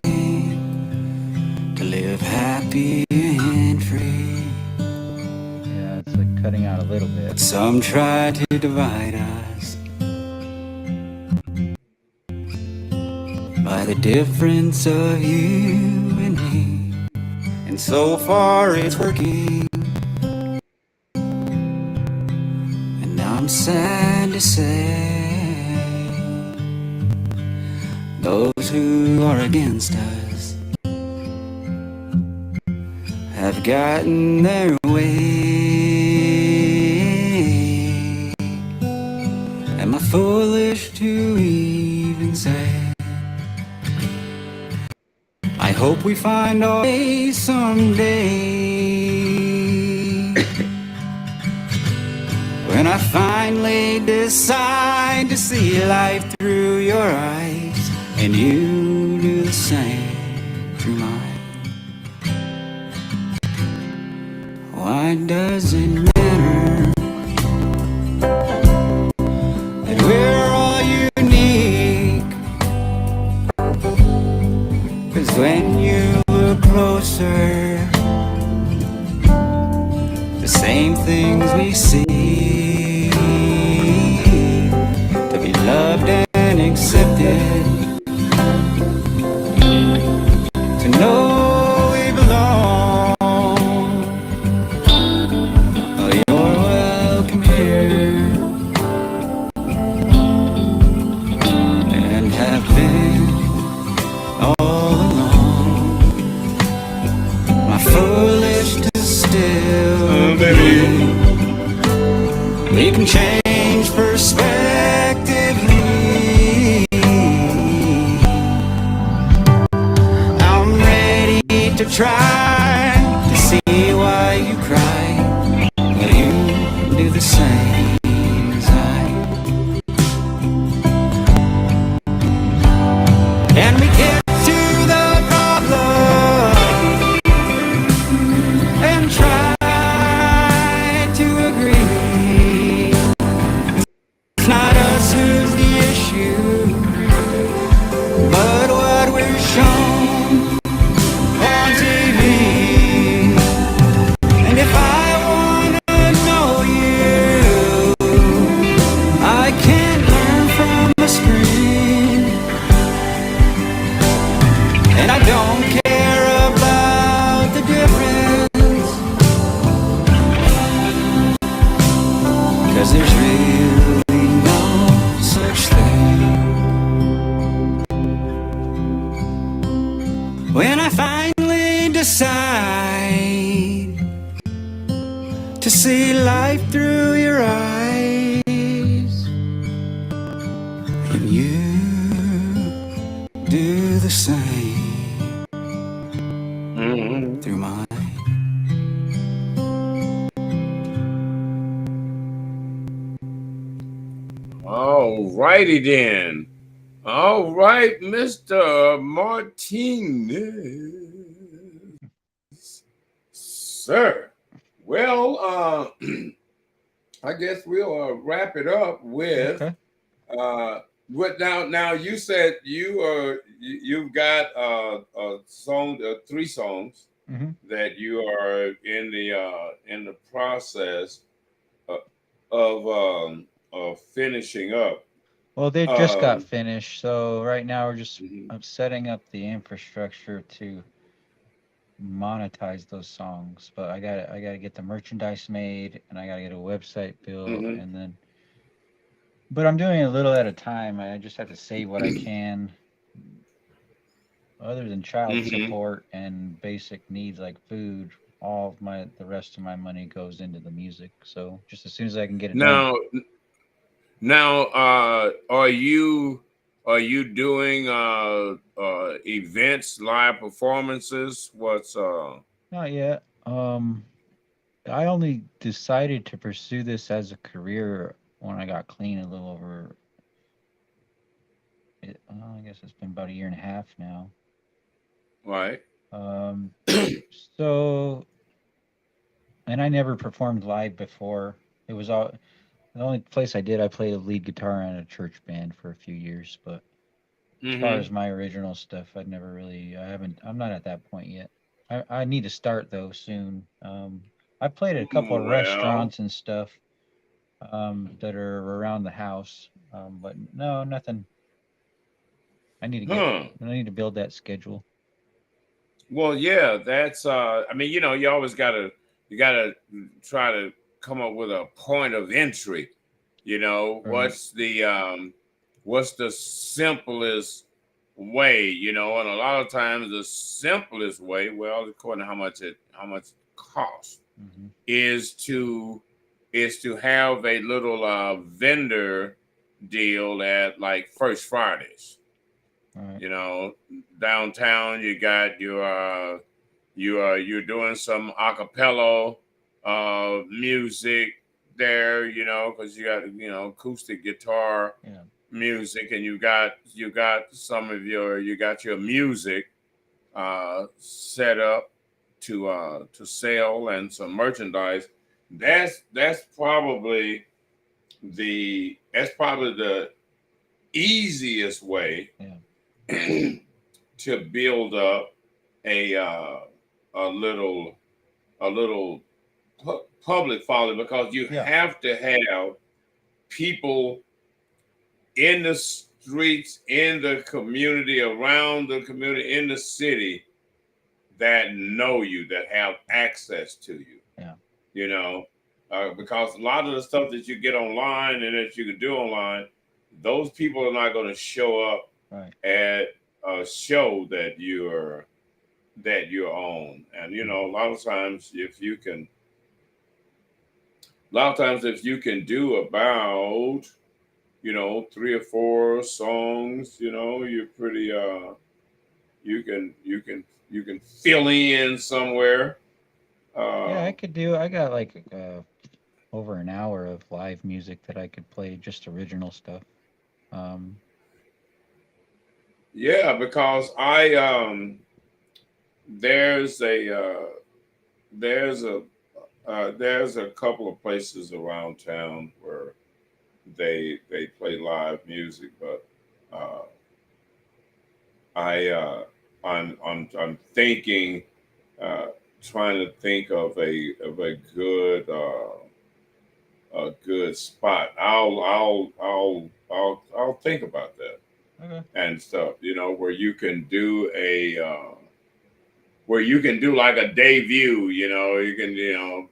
to live happy and free. Yeah, it's like cutting out a little bit. Some try to divide us by the difference of you and me, and so far it's working. And I'm sad to say, those who are against us have gotten their way. Am I foolish to even say, I hope we find our way someday, when I finally decide to see life through your eyes, and you do the same through mine. Why does it matter that we're all unique? 'Cause when you look closer, the same things we see, to be loved and accepted, to know we belong. Oh, you're welcome here, and have been all along. My foolish to still believe we can change perspectively. I'm ready to try to see why you cry. Will you do the same as I? And we get to the problem and try to agree. It's not us who's the issue, but what we're shown on TV. And if I wanna know you, I can't learn from a screen. And I don't care about the difference, 'cause there's really no such thing. When I finally decide to see life through your eyes, and you do the same through mine. All righty then. All right, Mr. Martinez. sir. Well, I guess we'll wrap it up with Okay. what now you said you've got a song, 3 songs Mm-hmm. that you are in the process of of finishing up. Well, they just got Um, finished, so right now mhm. I'm setting up the infrastructure to monetize those songs. But I gotta get the merchandise made, and I gotta get a website built, Mhm. and then. But I'm doing it a little at a time. I just have to save what I can. Other than child Mhm. support and basic needs like food, all of the rest of my money goes into the music. So just as soon as I can get it done. Now, are you doing events, live performances? What's Not yet. I only decided to pursue this as a career when I got clean a little over. I guess it's been about a year and a half now. right? Um, so and I never performed live before. It was all the only place I did. I played a lead guitar in a church band for a few years, but as far as Mm-hmm. my original stuff, I'm not at that point yet. I need to start though soon. I played at a couple of Well, restaurants and stuff that are around the house, but no, nothing. huh? I need to build that schedule. Well, yeah, that's I mean, you always you gotta try to come up with a point of entry. Right. What's the simplest way, and a lot of times the simplest way, well, according to how much it costs, Mm-hmm. is to have a little vendor deal at like First Fridays. All right. You know, downtown you got you're doing some acapella music there, because you got acoustic guitar Yeah. music, and you got your music set up to sell, and some merchandise. That's probably the easiest way Yeah. to build up a uh, a little a little public following, because you Yeah. have to have people in the streets, in the community, around the community, in the city, that know you, that have access to you. Yeah. You know, because a lot of the stuff that you get online and that you can do online, those people are not going to show up Right. at a show that you're on. And Mm. a lot of times if you can do about 3 or 4 songs, you're pretty you can fill in somewhere. Yeah, uh I got like over an hour of live music that I could play, just original stuff. Um, yeah, because I there's a there's a there's a couple of places around town where they play live music, but uh I I'm thinking, uh, trying to think of a good spot. I'll think about that okay. and stuff. Where you can do like a debut. You can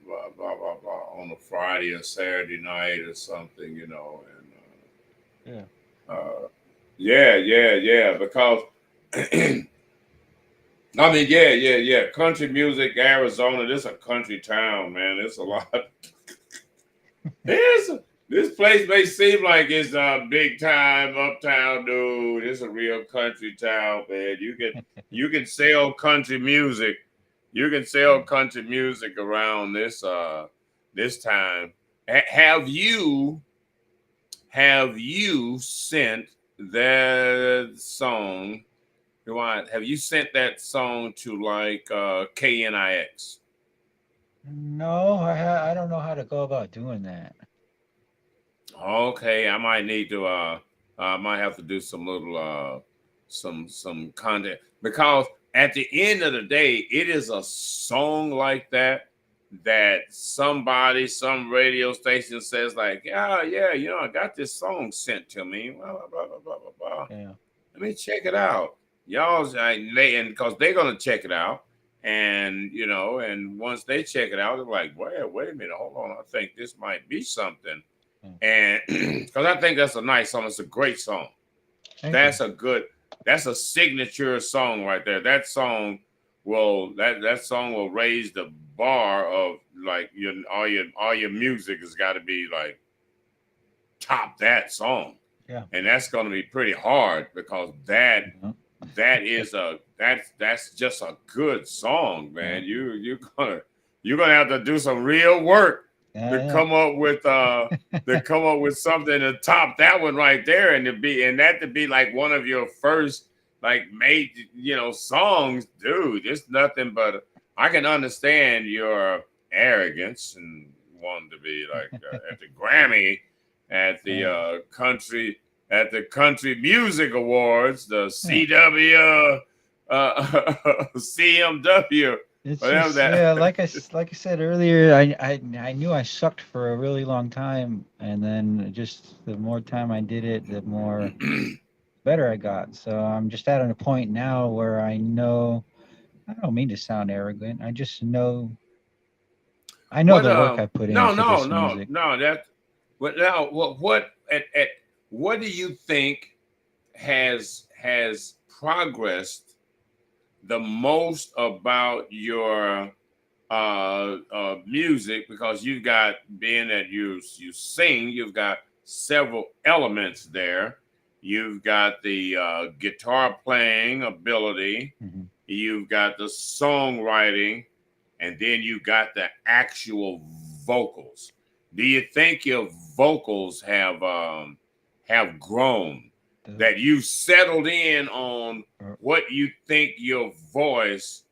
blah blah blah blah on a Friday or Saturday night or something. And Yeah. yeah, yeah, yeah. Because I mean, yeah, yeah, yeah. Country music, Arizona. This is a country town, man. It's a lot. It's this place may seem like it's a big time uptown, dude. It's a real country town, man. You can sell country music. You can sell Yeah. country music around this time. Have you sent that song? Have you sent that song to like KNIX? No, I don't know how to go about doing that. Okay, I might need to I might have to do some little some content, because at the end of the day, it is a song like that somebody, some radio station says like, yeah, yeah, I got this song sent to me, blah blah blah blah blah blah, blah. Yeah. Let me check it out. Y'all's and because they're gonna check it out, and and once they check it out, they're like, wait a minute, hold on, I think this might be something. Yeah. And because I think that's a nice song, it's a great song. Thank That's you. a good, that's a signature song right there. That song that song will raise the bar of like all your music has got to be like top that song. Yeah. And that's going to be pretty hard, because that's just a good song, man. You're gonna have to do some real work to Yeah. come up with something to top that one right there, and that to be like one of your first like made songs, dude. It's nothing but, I can understand your arrogance and wanting to be like at the Grammy, at the Country Music Awards, the CW, CMW, It's whatever just, that. yeah, like I said earlier, I knew I sucked for a really long time, and then just the more time I did it, the more better I got. So I'm just at a point now where I know, I don't mean to sound arrogant. I know What the work I put no into no this no music. no that what now what what do you think has progressed the most about your music? Because you've got, being that you sing, you've got several elements there. You've got the guitar playing ability, Hmm. you've got the songwriting, and then you got the actual vocals. Do you think your vocals have grown? The, That you settled in on or- what you think your voice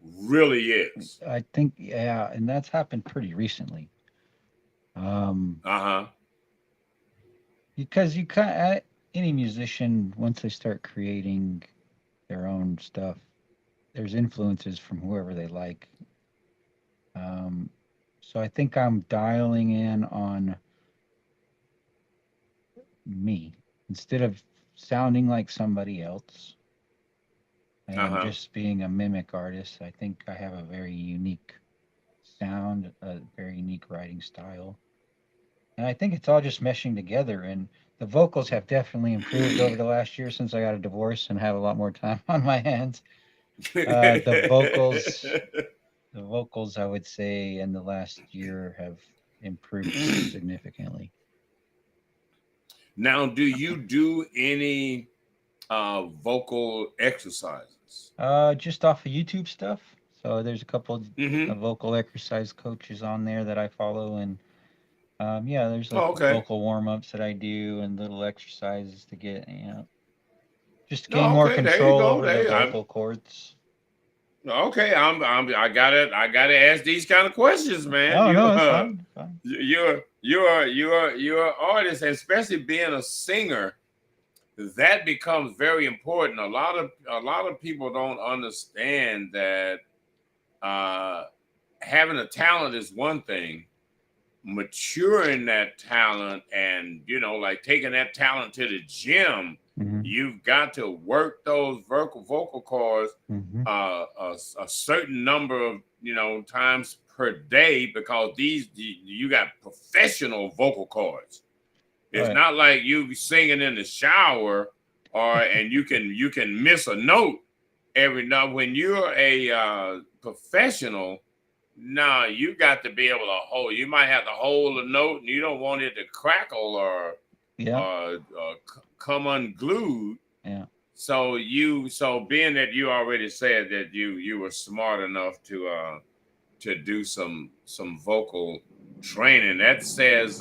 really is? I think, yeah, and that's happened pretty recently. Uh huh. Because you can't, any musician, once they start creating their own stuff, there's influences from whoever they like. Um, so I think I'm dialing in on me instead of sounding like somebody else Uh and huh. just being a mimic artist. I think I have a very unique sound, a very unique writing style. And I think it's all just meshing together. And the vocals have definitely improved over the last year since I got a divorce and have a lot more time on my hands. Uh, the vocals, the vocals, I would say, in the last year have improved significantly. Now, do you do any vocal exercises? Just off of YouTube stuff. So there's a couple Mm-hmm. of vocal exercise coaches on there that I follow, and yeah, there's like Oh, okay. vocal warm ups that I do and little exercises to get, just gain No, more okay. There you control go. over the There. vocal cords. Okay. I gotta ask these kind of questions, man. Oh no, it's fine, fine. You're an artist, and especially being a singer, that becomes very important. A lot of people don't understand that uh, having a talent is one thing, maturing that talent, and like taking that talent to the gym, Hmm. you've got to work those vocal cords Hmm. a certain number of times per day, because you got professional vocal cords. It's Right. not like you singing in the shower, and you can miss a note every now. When you're a professional, now you got to be able to hold. You might have to hold a note, and you don't want it to crackle Yeah. come unglued. Yeah. So being that you already said that you were smart enough to do some vocal training, that says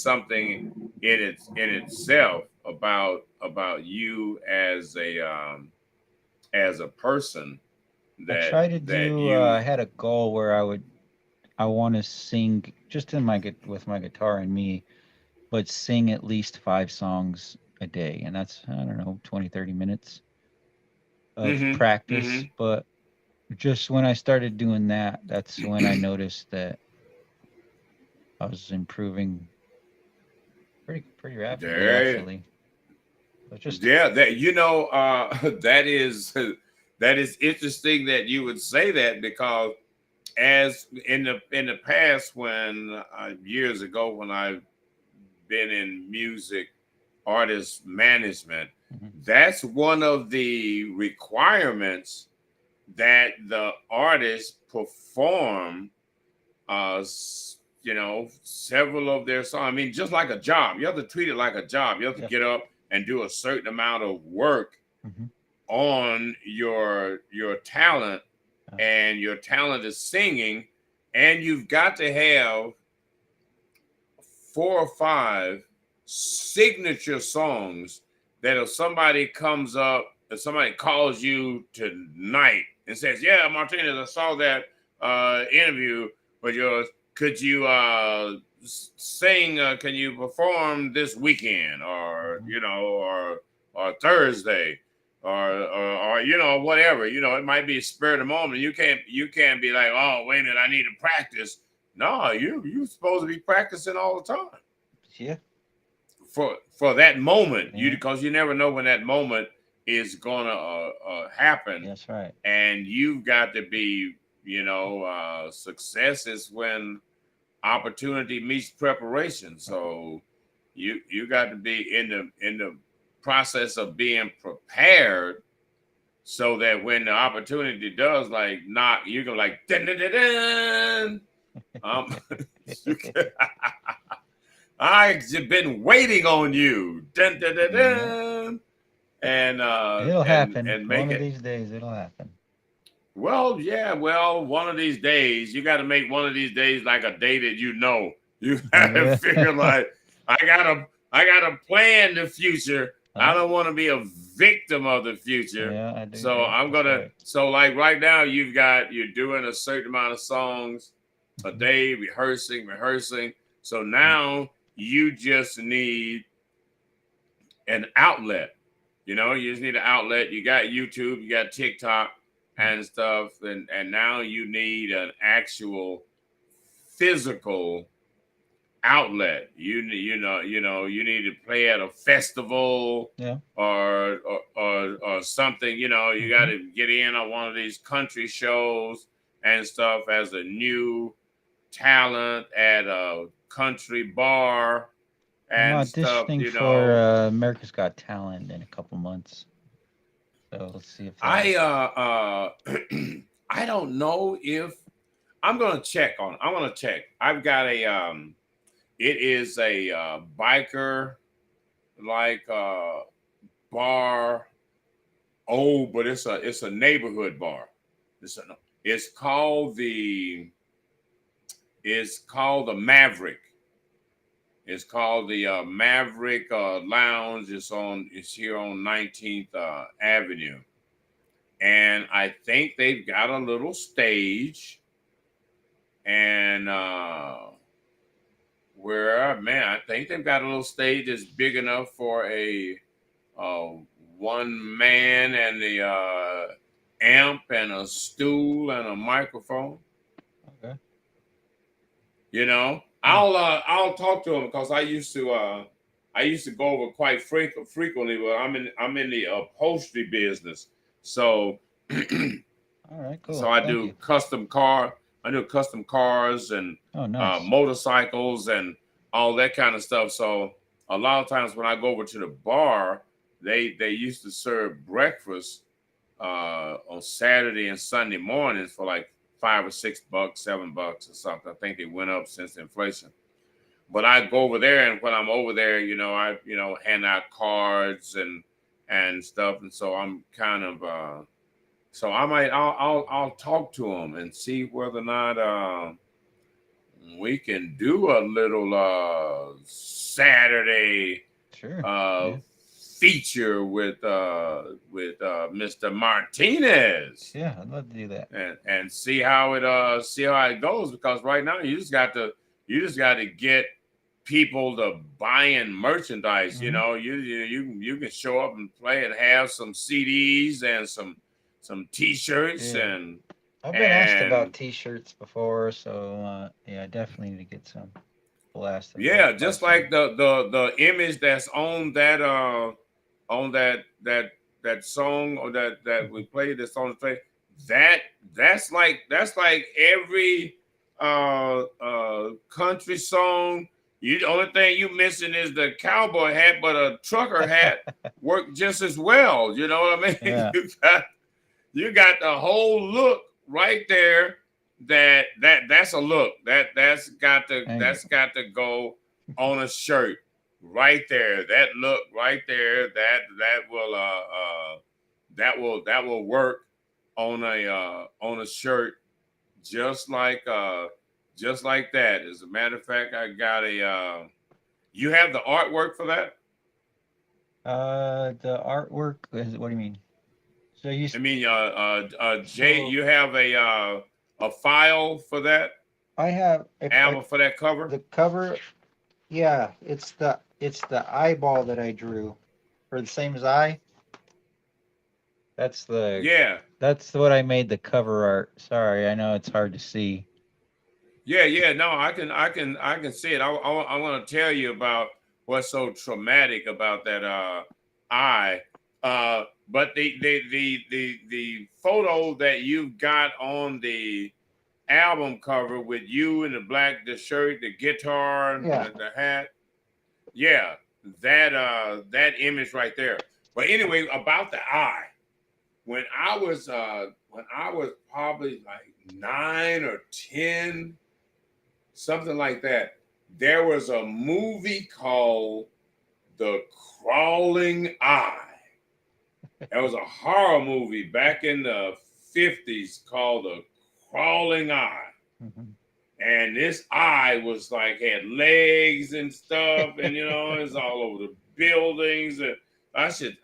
something in itself about you as a person. I try to that do. you I had a goal where I want to sing just with my guitar and me, but sing at least 5 songs a day, and that's, I don't know, 20, 30 minutes of practice. But just when I started doing that, that's when I noticed that I was improving pretty rapidly, there. actually. But just Yeah, that that is interesting that you would say that, because as in the past, when years ago, when I've been in music artist management, mhm, that's one of the requirements, that the artists perform several of their songs. I mean, just like a job, you have to treat it like a job. You have to yeah, get up and do a certain amount of work mhm, on your talent, yeah, and your talent is singing, and you've got to have 4 or 5 signature songs that if somebody calls you tonight and says, "Yeah, Martinez, I saw that interview with yours. Could you sing? Can you perform this weekend, or mhm, or Thursday, or whatever? It might be a spur of the moment. You can't be like, oh, wait a minute, I need to practice. No, you supposed to be practicing all the time yeah, for that moment. yeah, Because you never know when that moment is gonna happen, that's right. and you've got to be, success is when opportunity meets preparation. So you got to be in the process of being prepared, so that when the opportunity does like knock, you go like dun, dun, dun, dun. Um, I've been waiting on you. Dun, dun, dun, Yeah, dun. And it'll and happen. and One make of it. these days, it'll happen. Well, yeah, well, one of these days, you got to make one of these days like a day that you got to Yeah. figure like, I gotta plan the future. I don't want to be a victim of the future. Yeah, I do. So Yeah, I'm that's gonna right. so like right now you're doing a certain amount of songs a Mhm, day, rehearsing. So mhm, now you just need an outlet. You just need an outlet. You got YouTube, you got TikTok mhm. and stuff, and now you need an actual physical outlet. You need to play at a festival, Yeah. or something. You got Mhm. to get in on one of these country shows and stuff as a new talent at a country bar I'm and stuff. auditioning for America's Got Talent in a couple months, so let's see if I I don't know if I'm gonna check on. I'm gonna check. I've got a It is a biker like bar. Oh, but it's a neighborhood bar. It's a, it's called the it's called the Maverick. It's called the Maverick Lounge. It's here on 19th Avenue, and I think they've got a little stage, and where man, I think they've got a little stage that's big enough for a uh, one man and the amp and a stool and a microphone. okay. Yeah. I'll talk to him, because I used to go over quite frequently. But I'm in the upholstery business, so All right. so Cool. I Thank do you. custom cars and Oh, nice. motorcycles and all that kind of stuff. So a lot of times when I go over to the bar, they used to serve breakfast on Saturday and Sunday mornings for like $5 or $6, $7 or something. I think they went up since inflation. But I go over there, and when I'm over there, I hand out cards and stuff, and so I'm kind of so I'll talk to them and see whether or not we can do a little Saturday Sure. uh Yeah. feature with Mr. Martinez. Yeah, I'd love to do that. And see how it goes, because right now you just got to get people to buying merchandise. Mm-hmm. You know, you can show up and play and have some CDs and some T-shirts. Yeah. And I've been asked about T-shirts before, so yeah, I definitely need to get some. Yeah, just like the image that's on that song, or that we played, that's on the play. That's like every country song. The only thing you missing is the cowboy hat, but a trucker hat worked just as well. You know what I mean? Yeah. You got the whole look right there. That's a look. That's got to go on a shirt right there. That look right there. That will work on a shirt just like that. As a matter of fact, I got a. You have the artwork for that? The artwork is, what do you mean? So you? I mean, Jay, you have a file for that? I have album for that cover. The cover, yeah, it's the eyeball that I drew, for the same as I. That's That's what I made the cover art. Sorry, I know it's hard to see. Yeah. No, I can see it. I want to tell you about what's so traumatic about that eye. But the photo that you've got on the album cover with you in the shirt, the guitar, and the hat. Yeah, that image right there. But anyway, about the eye. When I was probably like 9 or 10, something like that, there was a movie called The Crawling Eye. There was a horror movie back in the 50s called The Crawling Eye. Mm-hmm. And this eye was like, had legs and stuff, and it's all over the buildings. And I should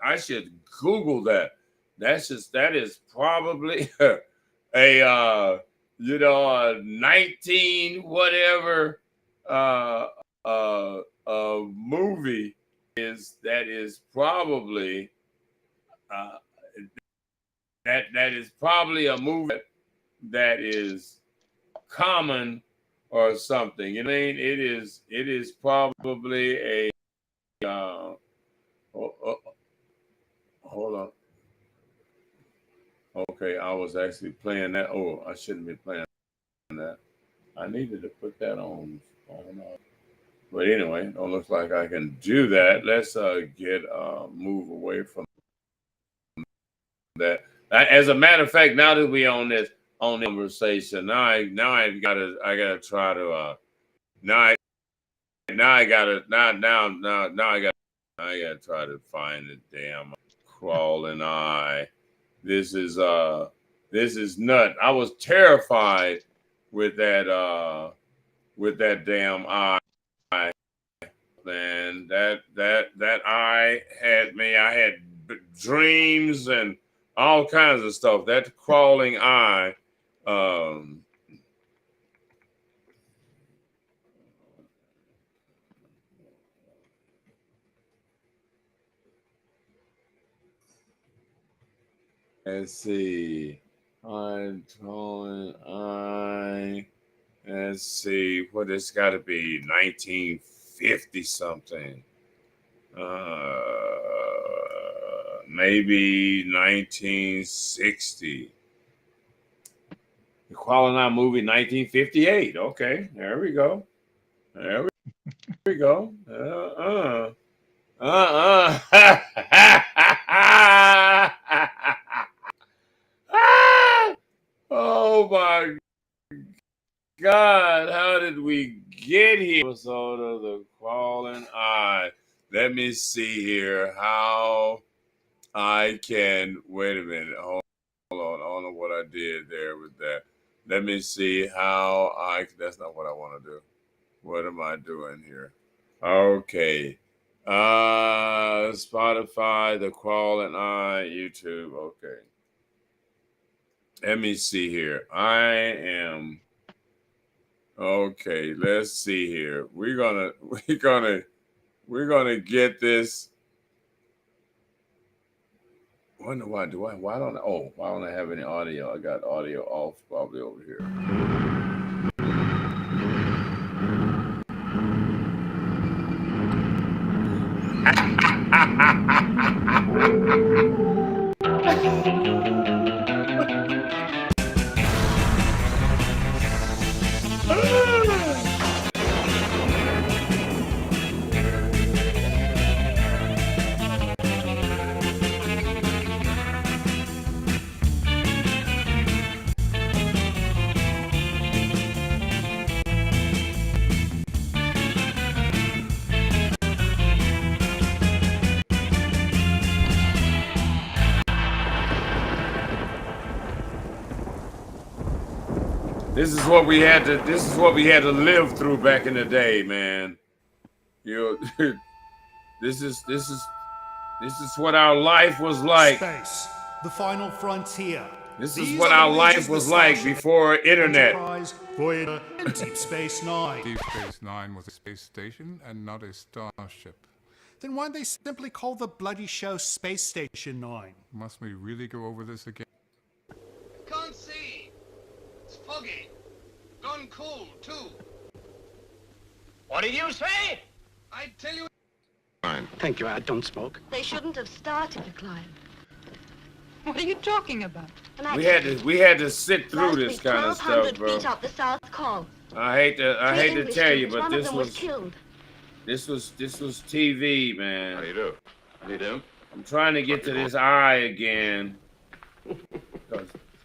Google that. That is probably a 19 whatever movie that is probably that is probably a movie that is common or something. You know what I mean? It is probably a hold on. Okay, I was actually playing that. Oh, I shouldn't be playing that. I needed to put that on. But anyway, don't look like I can do that. Let's move away from that. As a matter of fact, now that we on this conversation, I gotta try to I gotta try to find the damn crawling eye. This is nut. I was terrified with that damn eye. And that eye had me. I had dreams and all kinds of stuff. That crawling eye. Let's see. Crawling eye. Let's see. What it's got to be 1950 something. Maybe 1960. The Crawling Eye movie, 1958. Okay, there we go. There we go. Oh my God, how did we get here? Episode of The Crawling Eye. Let me see here how I can, wait a minute, hold on, I don't know what I did there with that. Let me see how that's not what I want to do. What am I doing here? Okay. Spotify, The Crawl and I, YouTube. Okay. Let me see here. Okay, let's see here. We're gonna get this. Wonder why don't I have any audio? I got audio off probably over here. This is what we had to live through back in the day, man. You know, this is what our life was like. Space, the final frontier. This is what our life was like before internet. Enterprise, Voyager, and Deep Space Nine. Deep Space Nine was a space station and not a starship. Then why'd they simply call the bloody show Space Station 9? Must we really go over this again? Can't see. It's foggy. Gone cold, too. What did you say? I tell you... Fine. Thank you, I don't smoke. They shouldn't have started the climb. What are you talking about? We had to sit through this kind of stuff, bro. Feet up the South Col. I hate to tell you, but One this of them was killed. This was TV, man. How do you do? How do you do? I'm trying to get to this eye again.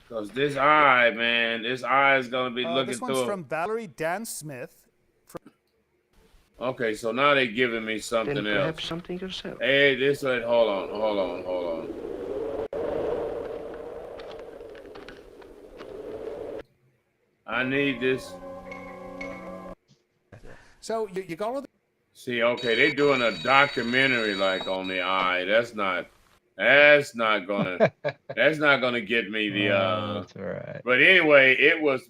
Because this eye, man, this eye is going to be looking this through. one's from Valerie Dan Smith. Okay, so now they're giving me something Then else. perhaps something yourself. Hey, this one, hold on. I need this. So you got all the... See, okay, they're doing a documentary like on the eye. That's not gonna get me the That's all right. But anyway, it was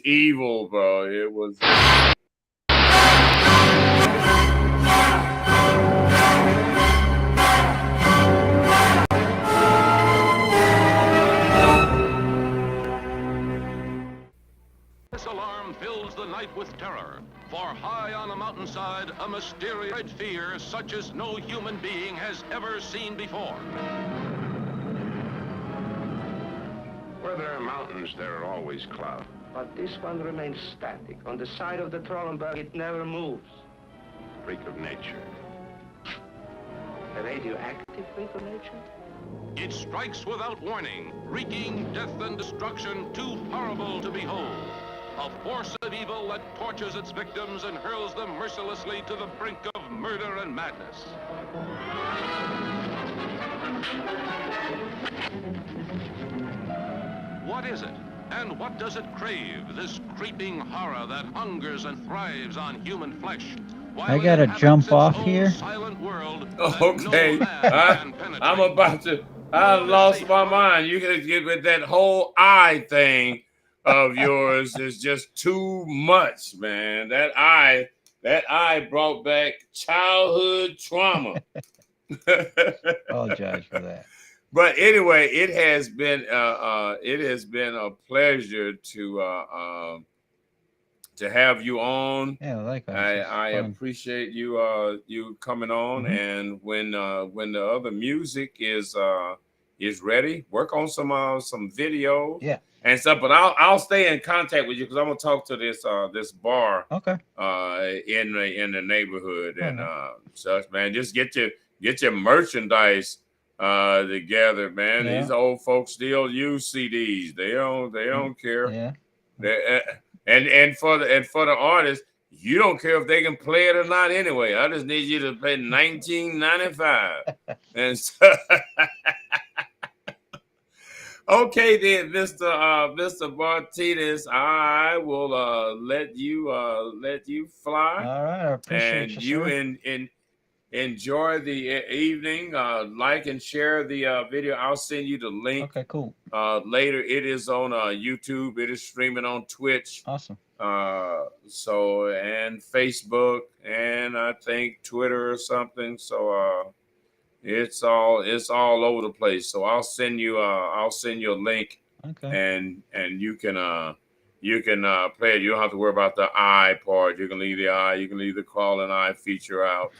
evil, bro. It was This alarm fills the night with terror, for high on a mountainside, a mysterious fear such as no human being has ever seen before. Where there are mountains, there are always clouds. But this one remains static. On the side of the Trollenberg, it never moves. Freak of nature. A radioactive freak of nature? It strikes without warning, wreaking death and destruction too horrible to behold. A force of evil that tortures its victims and hurls them mercilessly to the brink of murder and madness. What is it? And what does it crave, this creeping horror that hungers and thrives on human flesh? I gotta jump off here. okay. I'm about to. I lost my mind. You can get with that whole eye thing of yours is just too much, man. That eye brought back childhood trauma. Apologize for that. But anyway, it has been a pleasure to have you on. Yeah, likewise. I appreciate you coming on, and when the other music is ready, work on some videos. Yeah. And stuff, but I'll stay in contact with you because I'm gonna talk to this bar Okay. in the neighborhood and such, man. Just get your merchandise together, man. Yeah. These old folks still use CDs. They don't care. Yeah. And for the artists, you don't care if they can play it or not anyway. I just need you to play 1995 and so. Okay then, Mr. Martinez, I will let you fly, All right, I appreciate and you, you sir. enjoy the evening. Like and share the video. I'll send you the link. Okay, cool. Later, it is on YouTube. It is streaming on Twitch. Awesome. So and Facebook, and I think Twitter or something. So it's all over the place. So I'll send you a link, Okay. and you can play it. You don't have to worry about the eye part. You can leave the eye. You can leave the crawling eye feature out.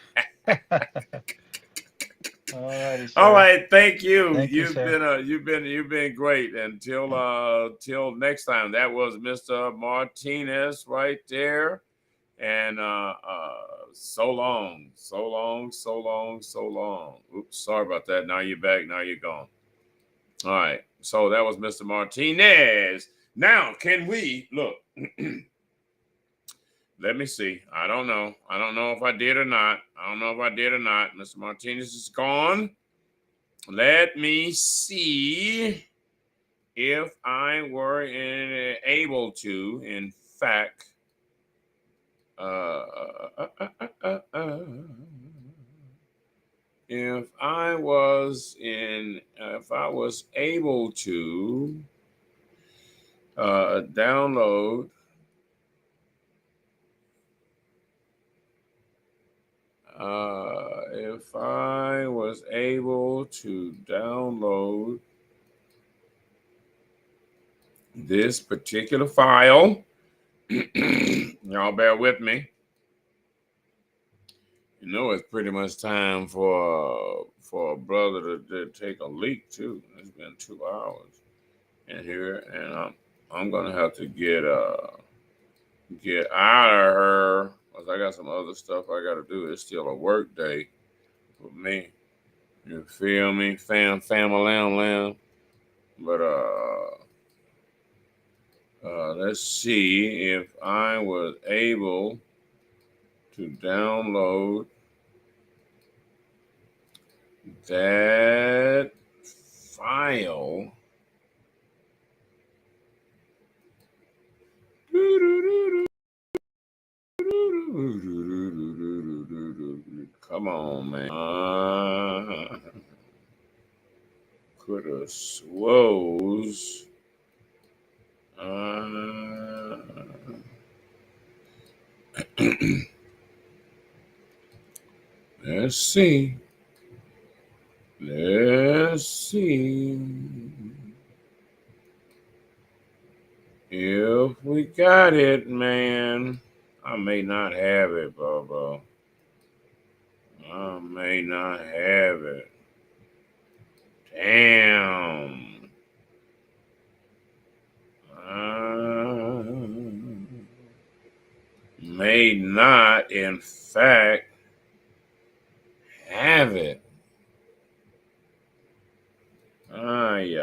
Alrighty, sir. All right, thank you. Thank you, sir. You've been great. Until till next time. That was Mr. Martinez right there. And so long. Oops, sorry about that. Now you're back. Now you're gone. All right. So that was Mr. Martinez. Now, can we look? Let me see. I don't know if I did or not. Mr. Martinez is gone. Let me see if I were able to, in fact, if I was able to download if I was able to download this particular file, y'all bear with me. You know, it's pretty much time for a brother to take a leak too. It's been 2 hours in here, and I'm gonna have to get out of her because I got some other stuff I got to do. It's still a work day for me. You feel me, family. But let's see if I was able to download that file. Come on, man. Could have swows. Let's see. If we got it, man. I may not have it, Bobo. I may not have it. Damn. May not, in fact, have it. Ay.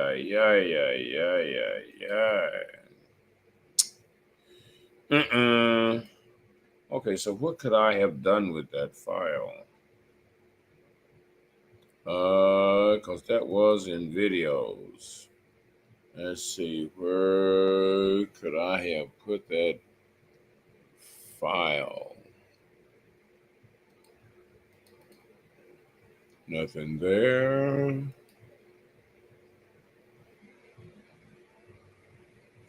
Okay, so what could I have done with that file? Because that was in videos. Let's see, where could I have put that file? Nothing there.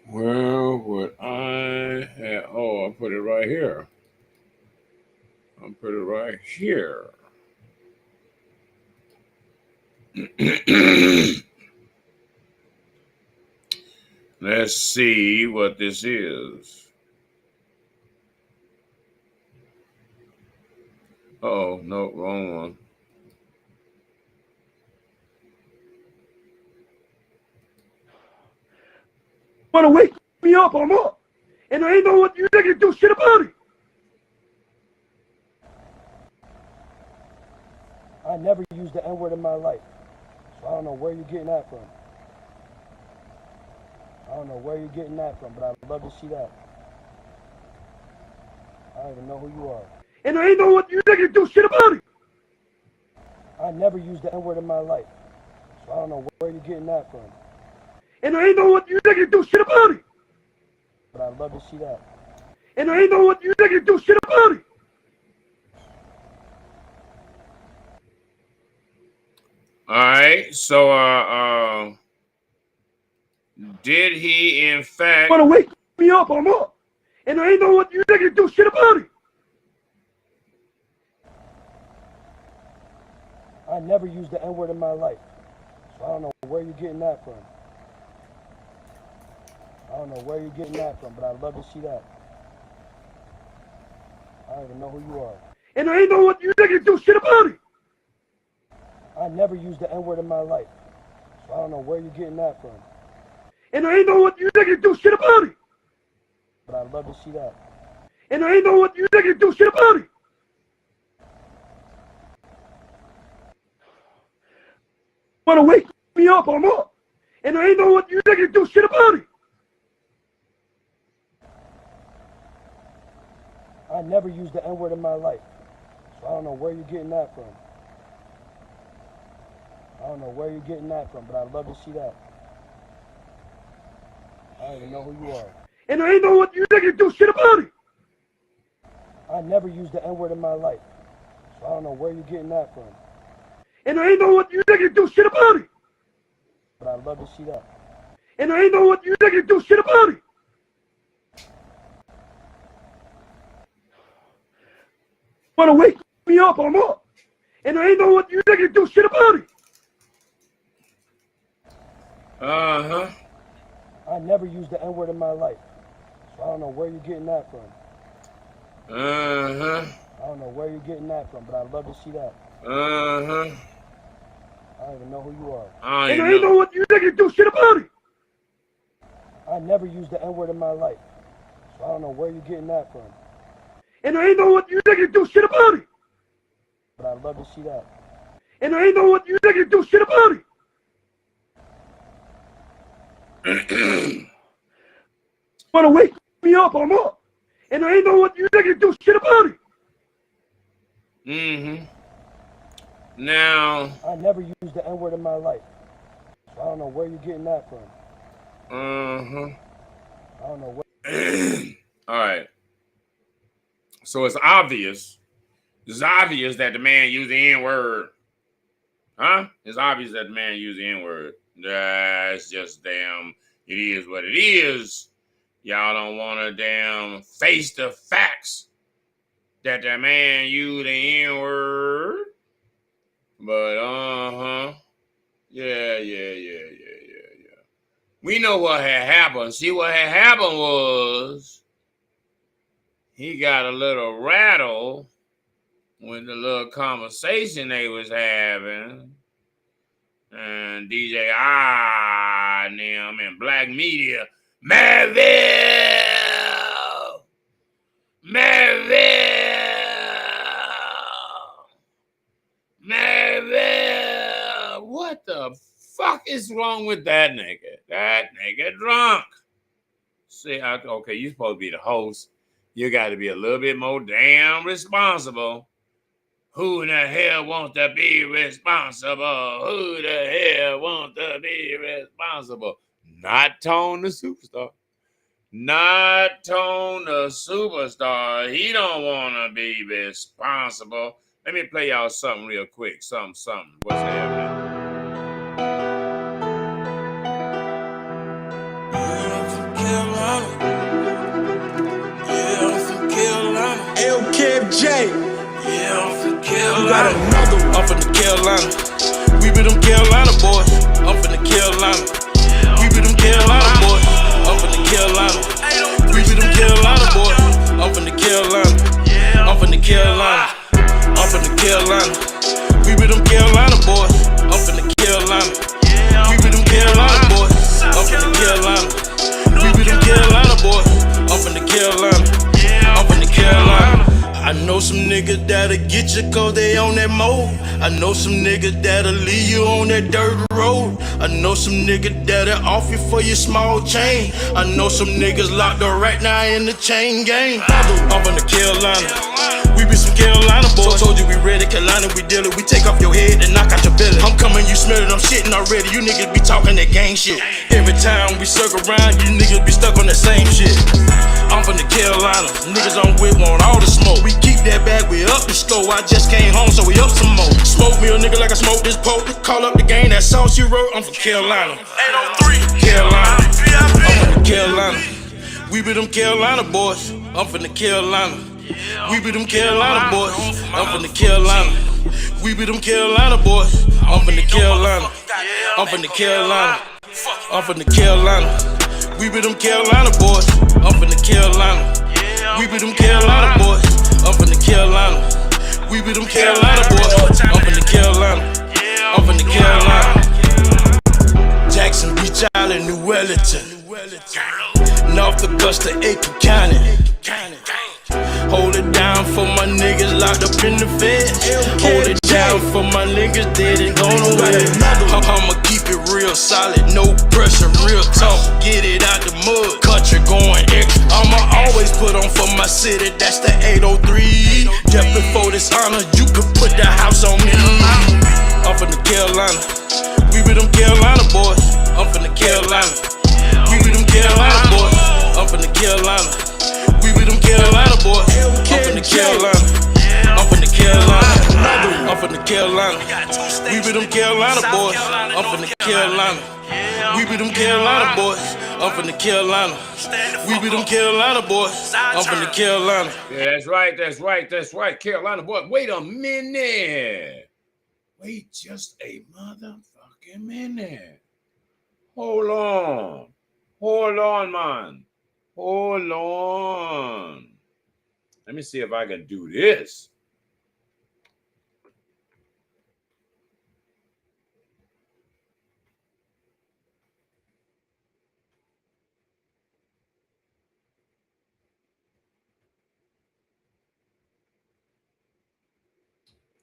Where would I have? Oh, I put it right here. Let's see what this is. Oh, no, wrong one. Want to wake me up, I'm up. And I ain't know what you niggas do shit about it. I never used the N-word in my life. So I don't know where you're getting that from. But I'd love to see that. I don't even know who you are. And I ain't know what you niggas do shit about it. I never used the N-word in my life. So I don't know where you're getting that from. And I ain't know what you niggas do shit about it. But I'd love to see that. And I ain't know what you niggas do shit about it. All right, so did he in fact wanna wake me up? I'm up. And I ain't know what you niggas do shit about it. I never used the N-word in my life. So I don't know where you're getting that from. I don't know where you're getting that from, but I'd love to see that. I don't even know who you are. And I ain't know what you niggas do shit about it. I never used the N-word in my life. So I don't know where you're getting that from. And I ain't know what you niggas do shit about it. But I'd love to see that. And I ain't know what you niggas do shit about it. Wanna wake me up? I'm up. And I ain't know what you niggas do shit about it. I never used the N-word in my life. So I don't know where you're getting that from. I don't know where you're getting that from, but I'd love to see that. I don't even know who you are. And I ain't know what you niggas do shit about it. I never used the N-word in my life. So I don't know where you're getting that from. And I ain't know what you niggas do shit about it. But I'd love to see that. And I ain't know what you niggas do shit about it. Wanna wake me up? I'm up. And I ain't know what you niggas do shit about it. Uh-huh. I never used the N-word in my life. So I don't know where you're getting that from. Uh-huh. I don't know where you're getting that from, but I'd love to see that. Uh-huh. I don't even know who you are. And I ain't know what you niggas do shit about it. I never used the N-word in my life. So I don't know where you're getting that from. And I ain't know what you niggas do shit about it. But I'd love to see that. And I ain't know what you niggas do shit about it. Wanna wake me up? I'm up. And I ain't know what you niggas do shit about it. Mm-hmm. Now. I never used the N-word in my life. So I don't know where you're getting that from. Uh-huh. I don't know where. All right. So it's obvious. It's obvious that the man used the N-word. Huh? It's obvious that the man used the N-word. That's just damn, it is what it is. Y'all don't want to damn face the facts that the man used the N-word. But yeah. We know what had happened. See, what had happened was he got a little rattled with the little conversation they was having. And DJ and them and black media, Maryville, what the fuck is wrong with that nigga? That nigga drunk. See, okay, you supposed to be the host. You got to be a little bit more damn responsible. Who in the hell wants to be responsible? Who the hell wants to be responsible? Not Tone the Superstar. Not Tone the Superstar. He don't want to be responsible. Let me play y'all something real quick. Something. What's happening? LKJ. Yeah, I'm from Carolina. I'm from the Carolina. We be them Carolina boys. I'm from the Carolina. We be them Carolina boys. I'm from the Carolina. We be them Carolina boys. I'm from the Carolina. I'm from the Carolina. I'm from the Carolina. We be them Carolina boys. I'm from the Carolina. We be them Carolina boys. I'm from the Carolina. We be them Carolina boys. I'm from the Carolina. I'm from the Carolina. I know some niggas that'll get you cause they on that mode. I know some niggas that'll leave you on that dirt road. I know some niggas that'll off you for your small chain. I know some niggas locked up right now in the chain gang. I'm from the Carolina. We be some Carolina boys. Told you we ready, Carolina, we deal it. We take off your head and knock out your belly. I'm coming, you smell it, I'm shitting already. You niggas be talking that gang shit. Every time we circle around, you niggas be stuck on that same shit. I'm from the Carolinas, niggas on with want all the smoke. We keep that bag, we up the score. I just came home, so we up some more. Smoke me a nigga like I smoke this poke. Call up the gang, that sauce you wrote. I'm from Carolina. 803 Carolina. I'm from the Carolina. We be them Carolina boys. I'm from the Carolina. We be them Carolina boys. I'm from the Carolina. We be them Carolina boys. I'm from the Carolina. I'm from the Carolina. I'm from the Carolina. We be them Carolina boys. I'm from the Carolina. We be them Carolina boys. I'm from the Carolina. We be them Carolina boys. I'm from the Carolina. I'm from the Carolina. Jackson Beach Island, New Wellington. North Augusta, Aiken County. Hold it down for my niggas locked up in the feds. Hold it down for my niggas dead and gone away. I'ma keep it real solid, no pressure, real talk. Get it out the mud, country going extra. I'ma always put on for my city, that's the 803. Just before this honor, you could put the house on me. I'm from the Carolina. We be them Carolina boys. I'm from the Carolina. We be them Carolina boys. I'm from the Carolina. We be them Carolina boys. I'm from the Carolina. I'm from the Carolina. I'm from the Carolina. We be them Carolina boys. I'm from the Carolina. We be them Carolina boys. I'm from the Carolina. We be them Carolina boys. I'm from the Carolina. Yeah, that's right. That's right. That's right. Carolina boy. Wait a minute. Wait just a motherfucking minute. Hold on. Hold on, man. Hold on. Let me see if I can do this.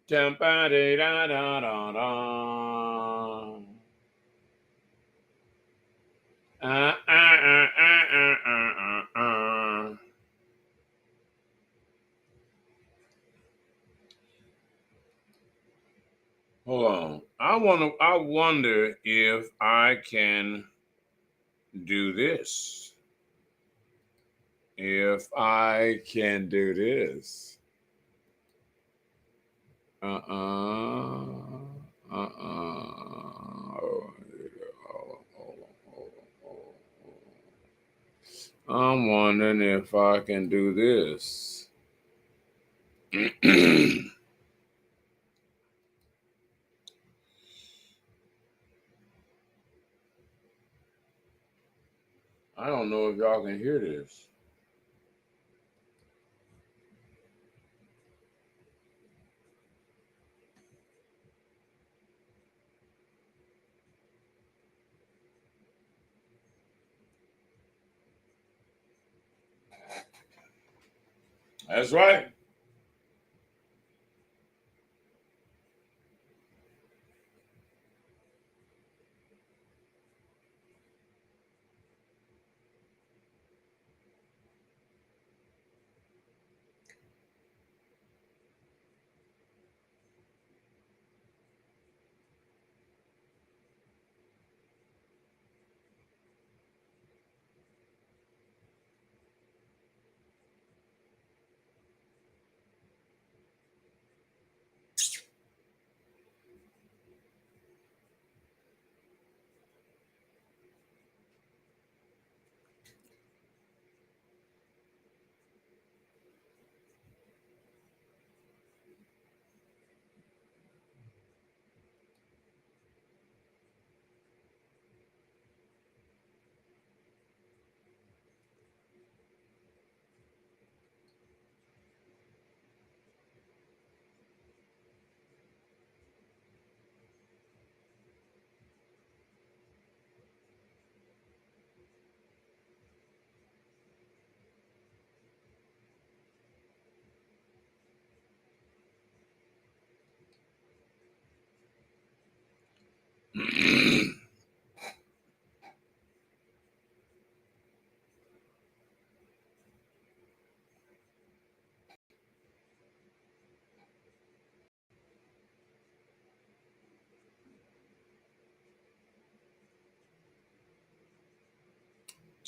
Da-da-da-da-da-da. Hold on. I wonder if I can do this. If I can do this. I'm wondering if I can do this. I don't know if y'all can hear this. That's right.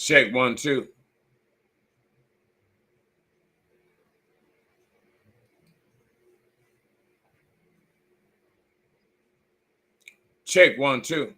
Check 1 2. Check 1 2.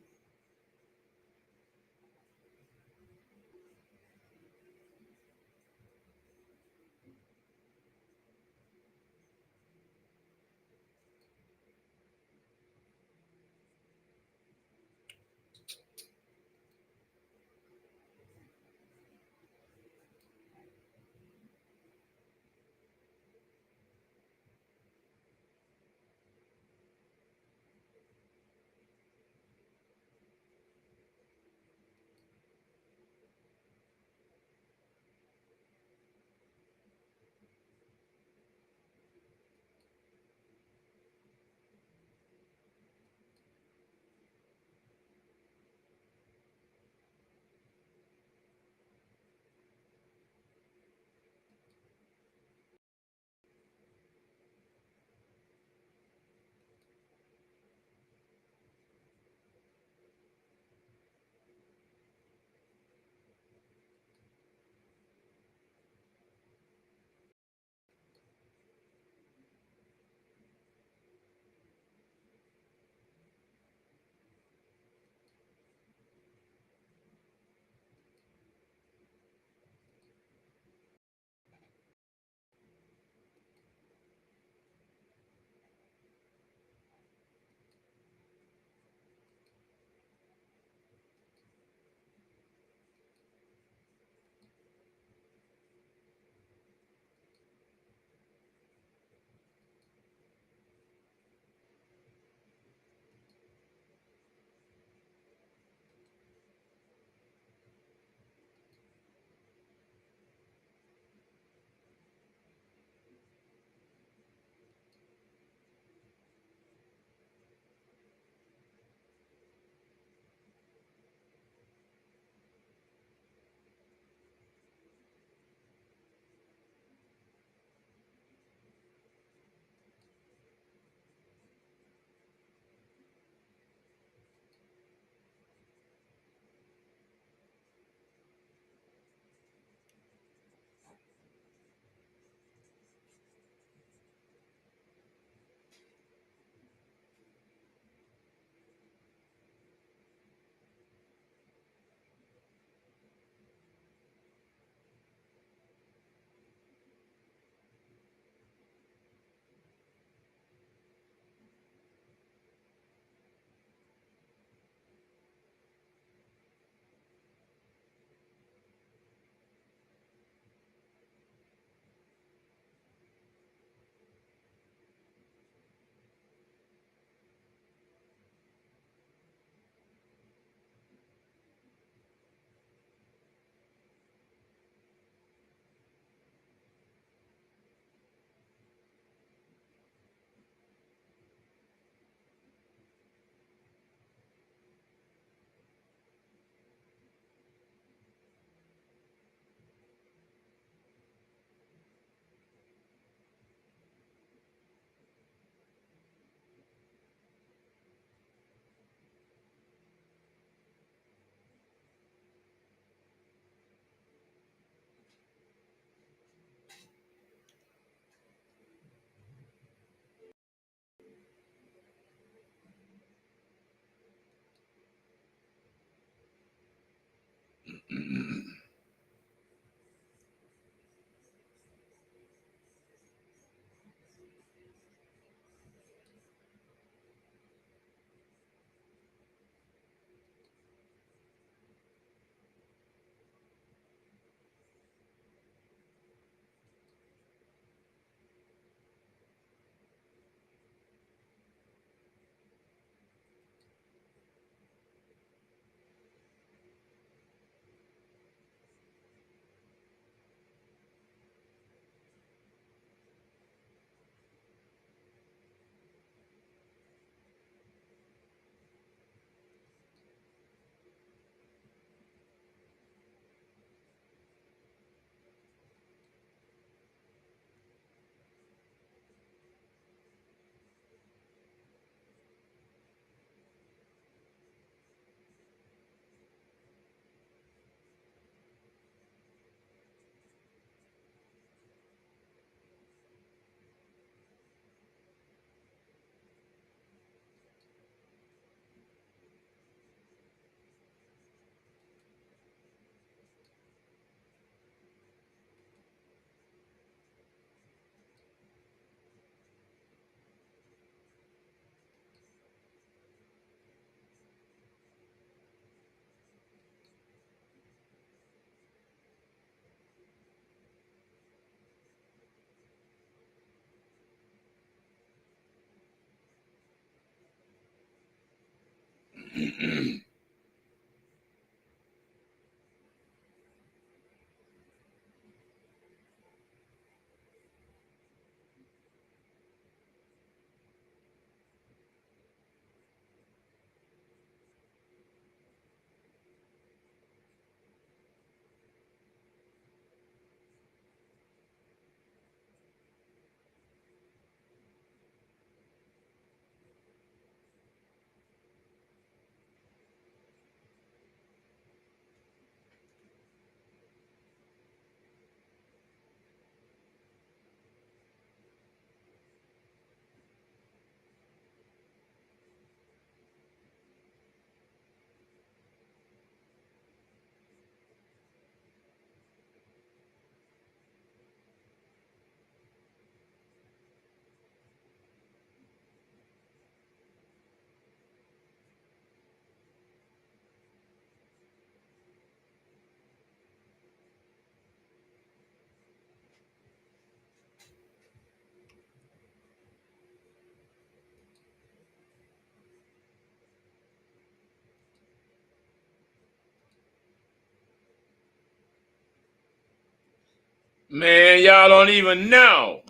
Man, y'all don't even know.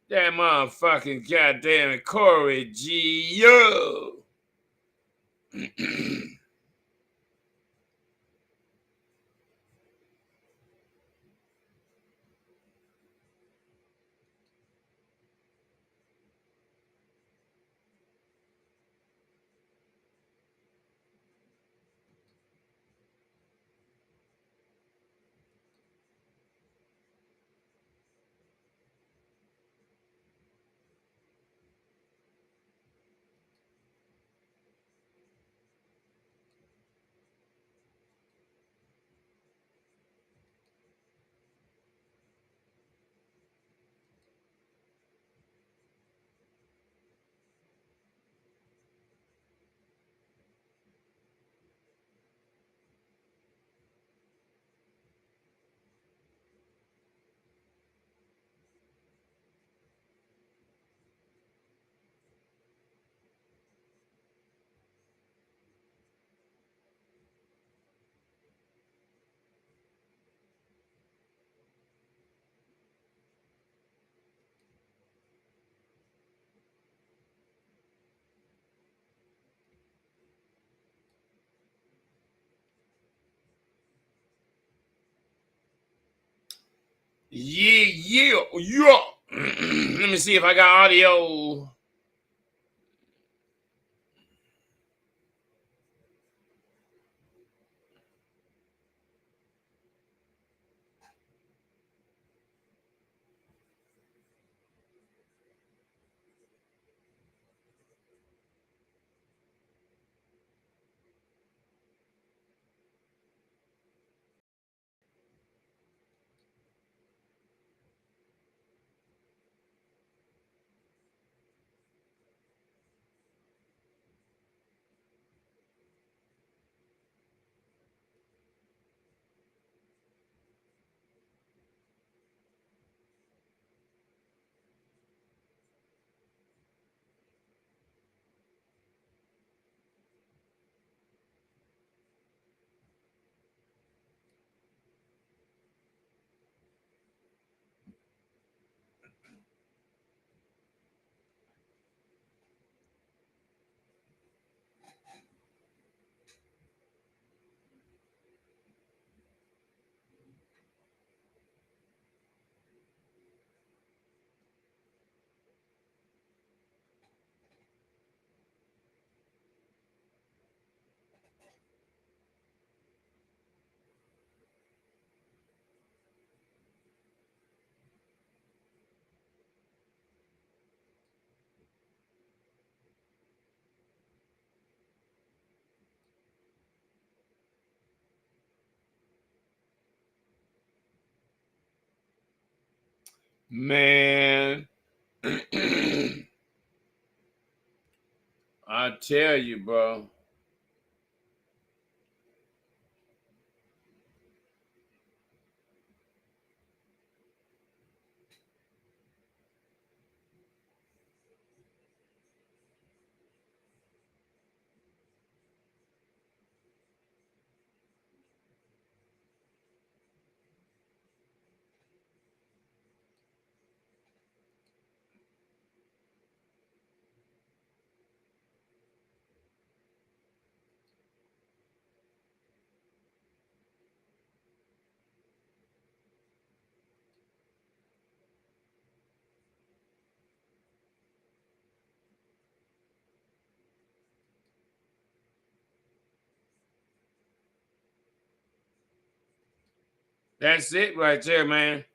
That motherfucking goddamn Corey G. Yo. Yeah. Let me see if I got audio. Man, I tell you, bro. That's it right there, man.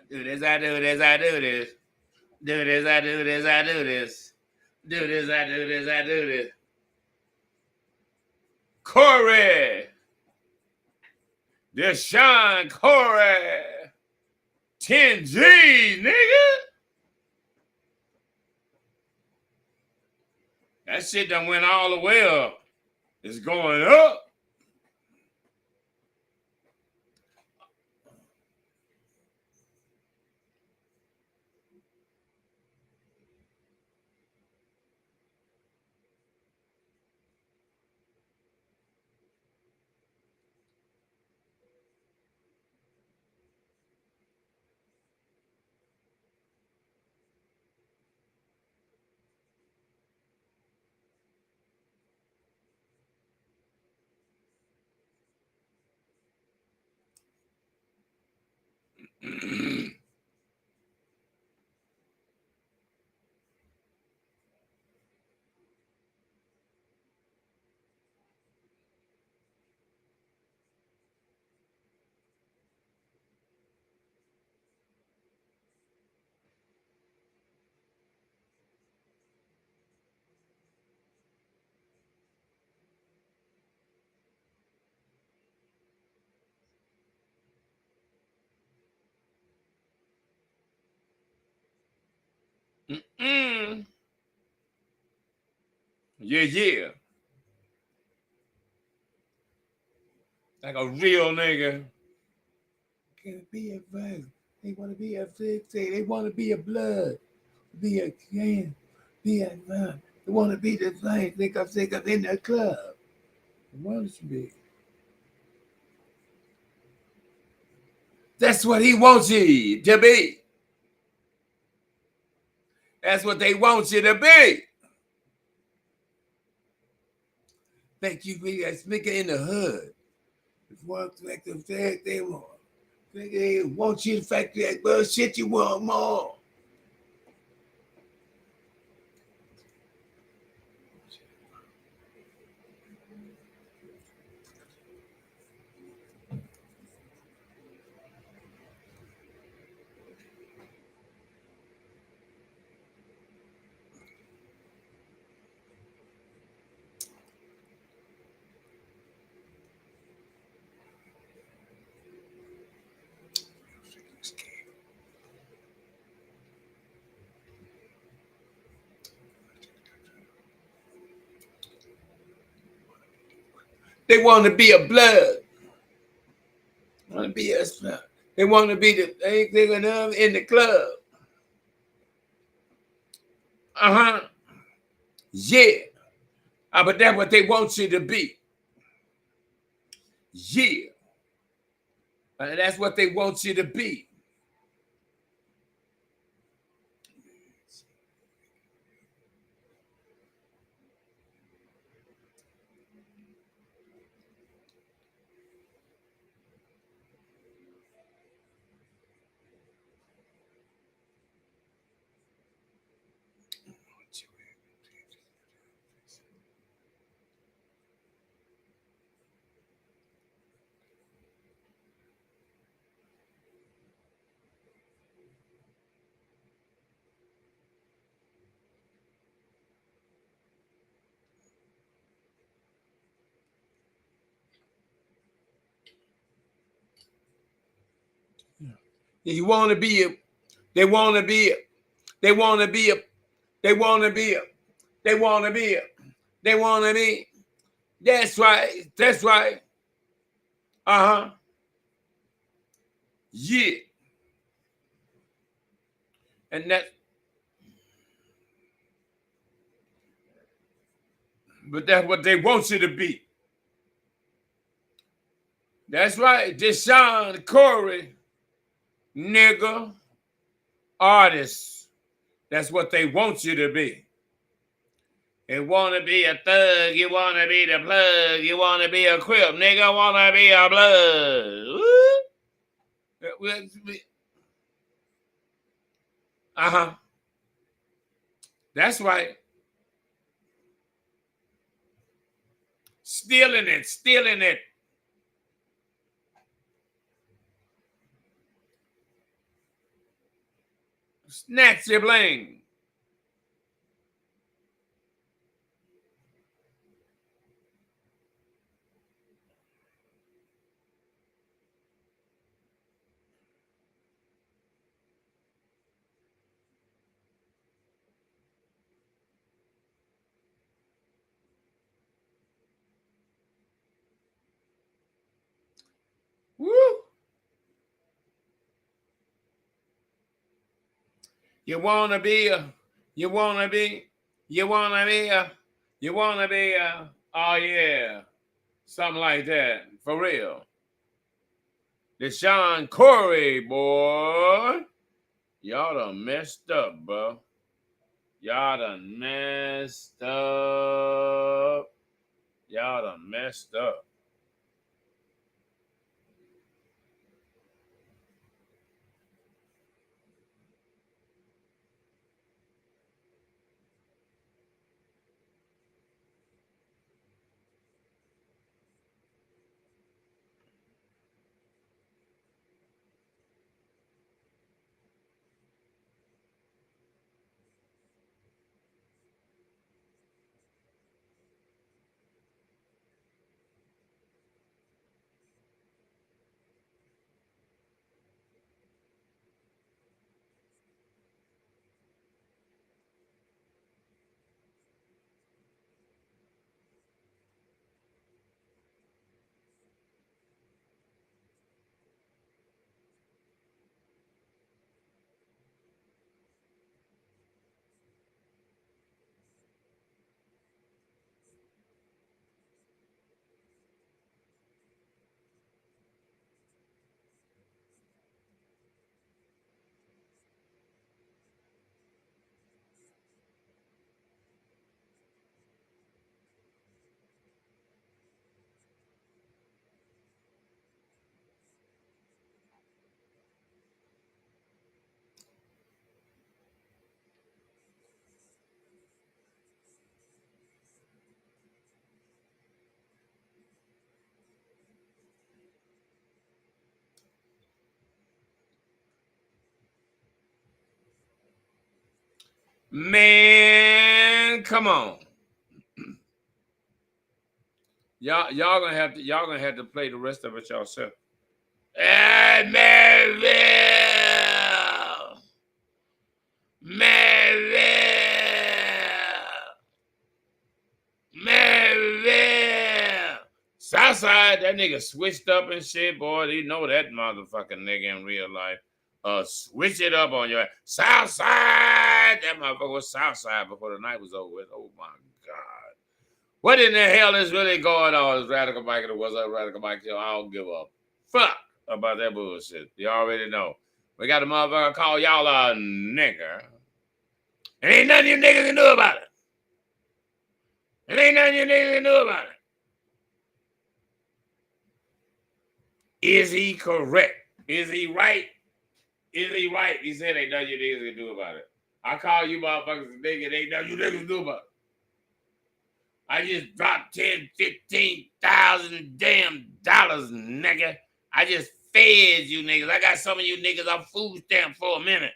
Do this, I do this, I do this. Do this, I do this, I do this. Do this, I do this, I do this. Corey. Deshawn Corey. 10 G's, nigga. That shit done went all the way up. It's going up. Yeah, yeah. Like a real nigga. Can't be a vice. They want to be a 50. They want to be a blood. Be a can. Be a man. They want to be the thing. Think I'm in the club. They want to be. That's what he wants you to be. That's what they want you to be. Think you be a nigga in the hood. It's one fact the fact they want. Think they want you to fact that bullshit you want more. They want to be a blood. Want to be a blood. They want to be the thing in the club. Yeah. But that's what they want you to be. Yeah. That's what they want you to be. You want to be a, they want to be a, they want to be a, they want to be a, they want to be a, they want to be. That's right. That's right. Yeah. And but that's what they want you to be. That's right. Deshawn Corey, nigga, artist. That's what they want you to be. You want to be a thug. You want to be the plug. You want to be a crip. Nigga want to be a blood. That's right. Stealing it. Stealing it. Snatch your bling. Woo! You wanna be a, you wanna be, you wanna be a, you wanna be a, oh yeah, something like that, for real. Deshawn Corey, boy, y'all done messed up, bro. Y'all done messed up. Y'all done messed up. Man, come on. Y'all gonna have to play the rest of it yourself. Melville! Melville! Melville! Southside, that nigga switched up and shit, boy. You know that motherfucking nigga in real life. Switch it up on your Southside. That motherfucker was Southside before the night was over with. Oh my God. What in the hell is really going on? Is Radical Mike and What's Up Radical Mike Show? I don't give a fuck about that bullshit. You already know. We got a motherfucker call y'all a nigger. And ain't nothing you niggas can do about it. It ain't nothing you niggas can do about it. Is he correct? Is he right? Is he right? He said ain't nothing you niggas can do about it. I call you motherfuckers a nigga, ain't nothing you niggas can do about it. I just dropped 10, 15,000 damn dollars, nigga. I just fed you niggas. I got some of you niggas on food stamp for a minute.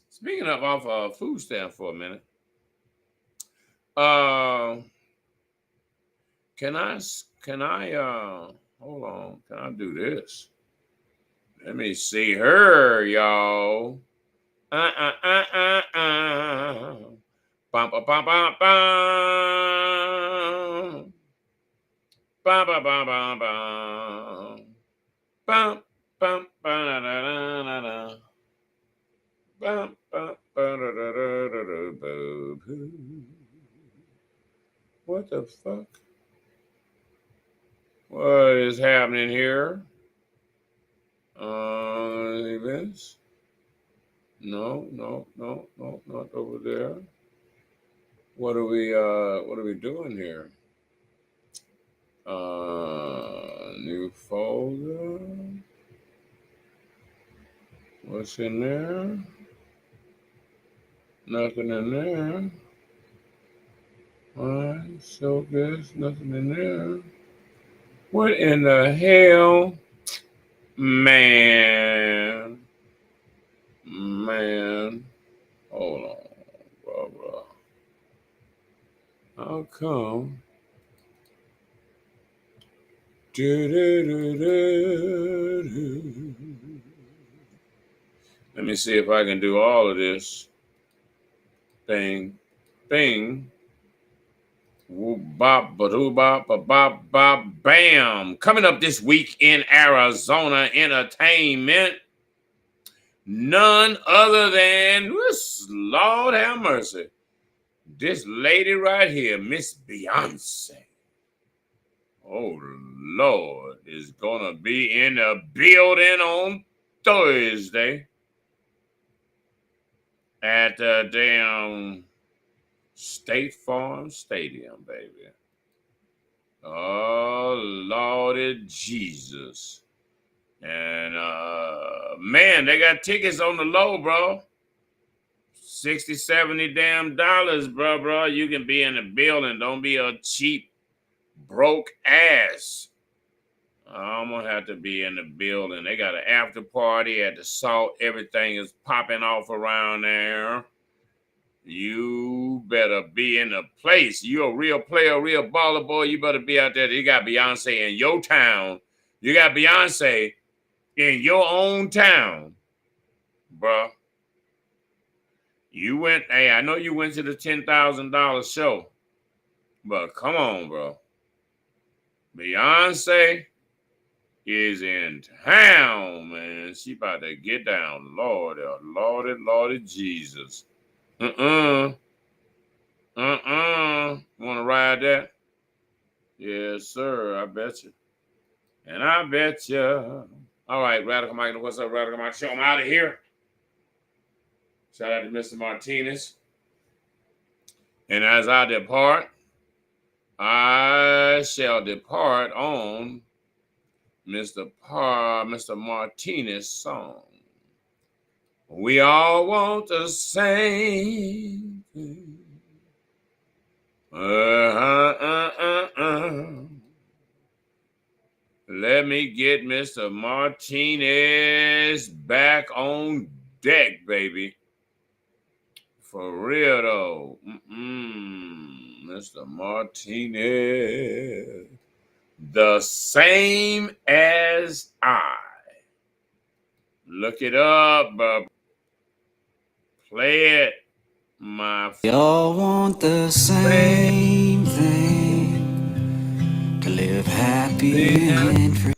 Speaking of off food stamp for a minute, can I hold on, can I do this? Let me see her, y'all. Bum, bum, bum, bum, bum. Bum, bum, bum, bum, bum. Bum, bum, bum, da, da, da, da. Bum, bum, bum, da, da, da, da, da. What the fuck? What is happening here? Events? No, not over there. What are we doing here? New folder. What's in there? Nothing in there. All right, so good. Nothing in there. What in the hell? Man. Hold on, bro. How come? Let me see if I can do all of this. Bing. Bop, ba-doo-bop, ba-bop, bop, bam. Coming up this week in Arizona entertainment, none other than, Lord have mercy, this lady right here, Miss Beyonce. Oh, Lord, is going to be in the building on Thursday at the damn State Farm Stadium, baby. Oh, Lordy Jesus. And, man, they got tickets on the low, bro. $60, $70 damn dollars, bro. You can be in the building. Don't be a cheap, broke ass. I'm going to have to be in the building. They got an after party at the Salt. Everything is popping off around there. You better be in the place. You a real player, real baller, boy. You better be out there. You got Beyonce in your town. You got Beyonce in your own town, bro. You went, hey, I know you went to the $10,000 show, but come on, bro. Beyonce is in town, man. She about to get down. Lordy Jesus. Want to ride that? Yes, sir. I bet you. And I bet you. All right, Radical Mike. What's up, Radical Mike? Show I'm out of here. Shout out to Mr. Martinez. And as I depart, I shall depart on Mr. Martinez' song. We all want the same thing. Let me get Mr. Martinez back on deck, baby. For real, though. Mr. Martinez. The same as I. Look it up, bro. Play it, my friend. We all want the same thing. happy and free.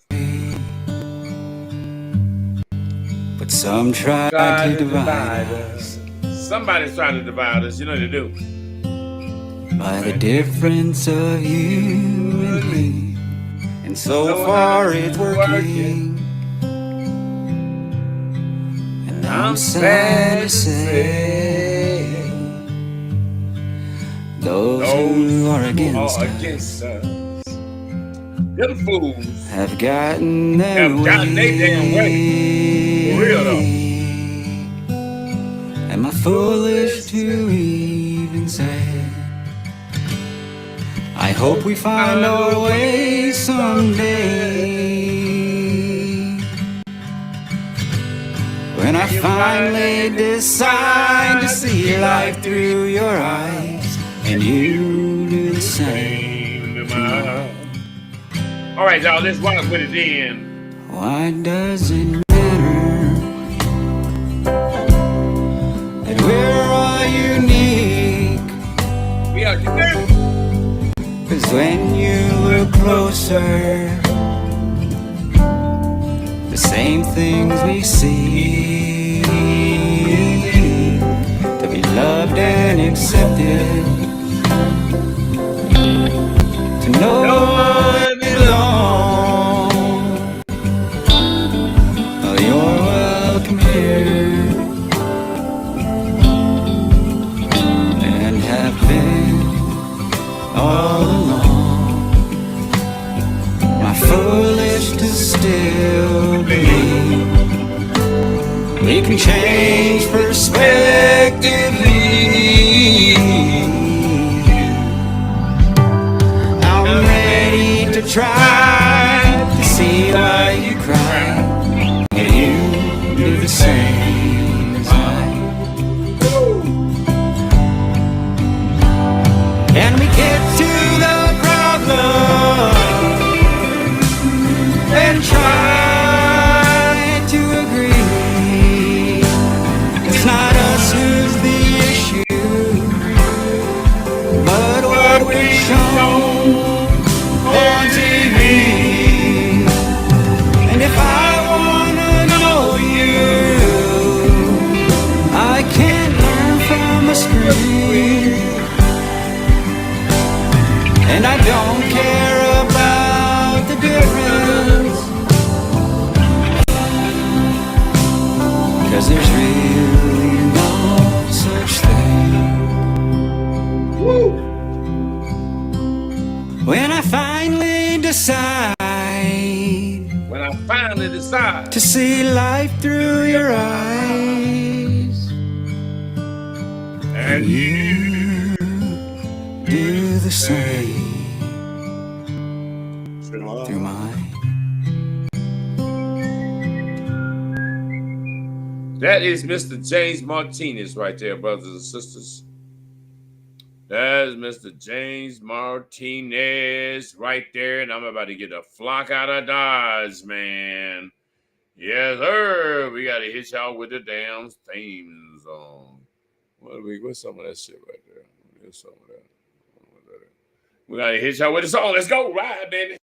But some try to divide us. Somebody's trying to divide us. You know they do. By the difference of you and me. And so far it's working. And I'm sad to say those who are against us them fools have gotten their damn way. For real though. Am I foolish to even say? I hope we find our way someday. When I finally decide to see life through your eyes, and you do the same to mine. All right, y'all, let's want to put it in. Why does it matter that we're all unique? We are unique. 'Cause when you look closer, the same things we see, to be loved and accepted, to know I belong. Oh, you're welcome here, and have been all along. My foolish to still believe we can change perspectively. I'm ready to try to see why you cry, and you do the same as I. And we get to the problem and try to agree. It's not us who's the issue, but what we're shown on TV. And if I wanna know you, I can't learn from a screen. And I don't care about the difference, 'cause there's really no such thing. Woo. When I finally decide to see life through your eyes, and you do the same through mine. That is Mr. James Martinez right there, brothers and sisters. That is Mr. James Martinez right there. And I'm about to get a flock out of Dodge, man. Yes, sir. We got to hit y'all with the damn theme song. What's some of that shit right there? There's some of that. We got to hit y'all with the song. Let's go. Ride, baby.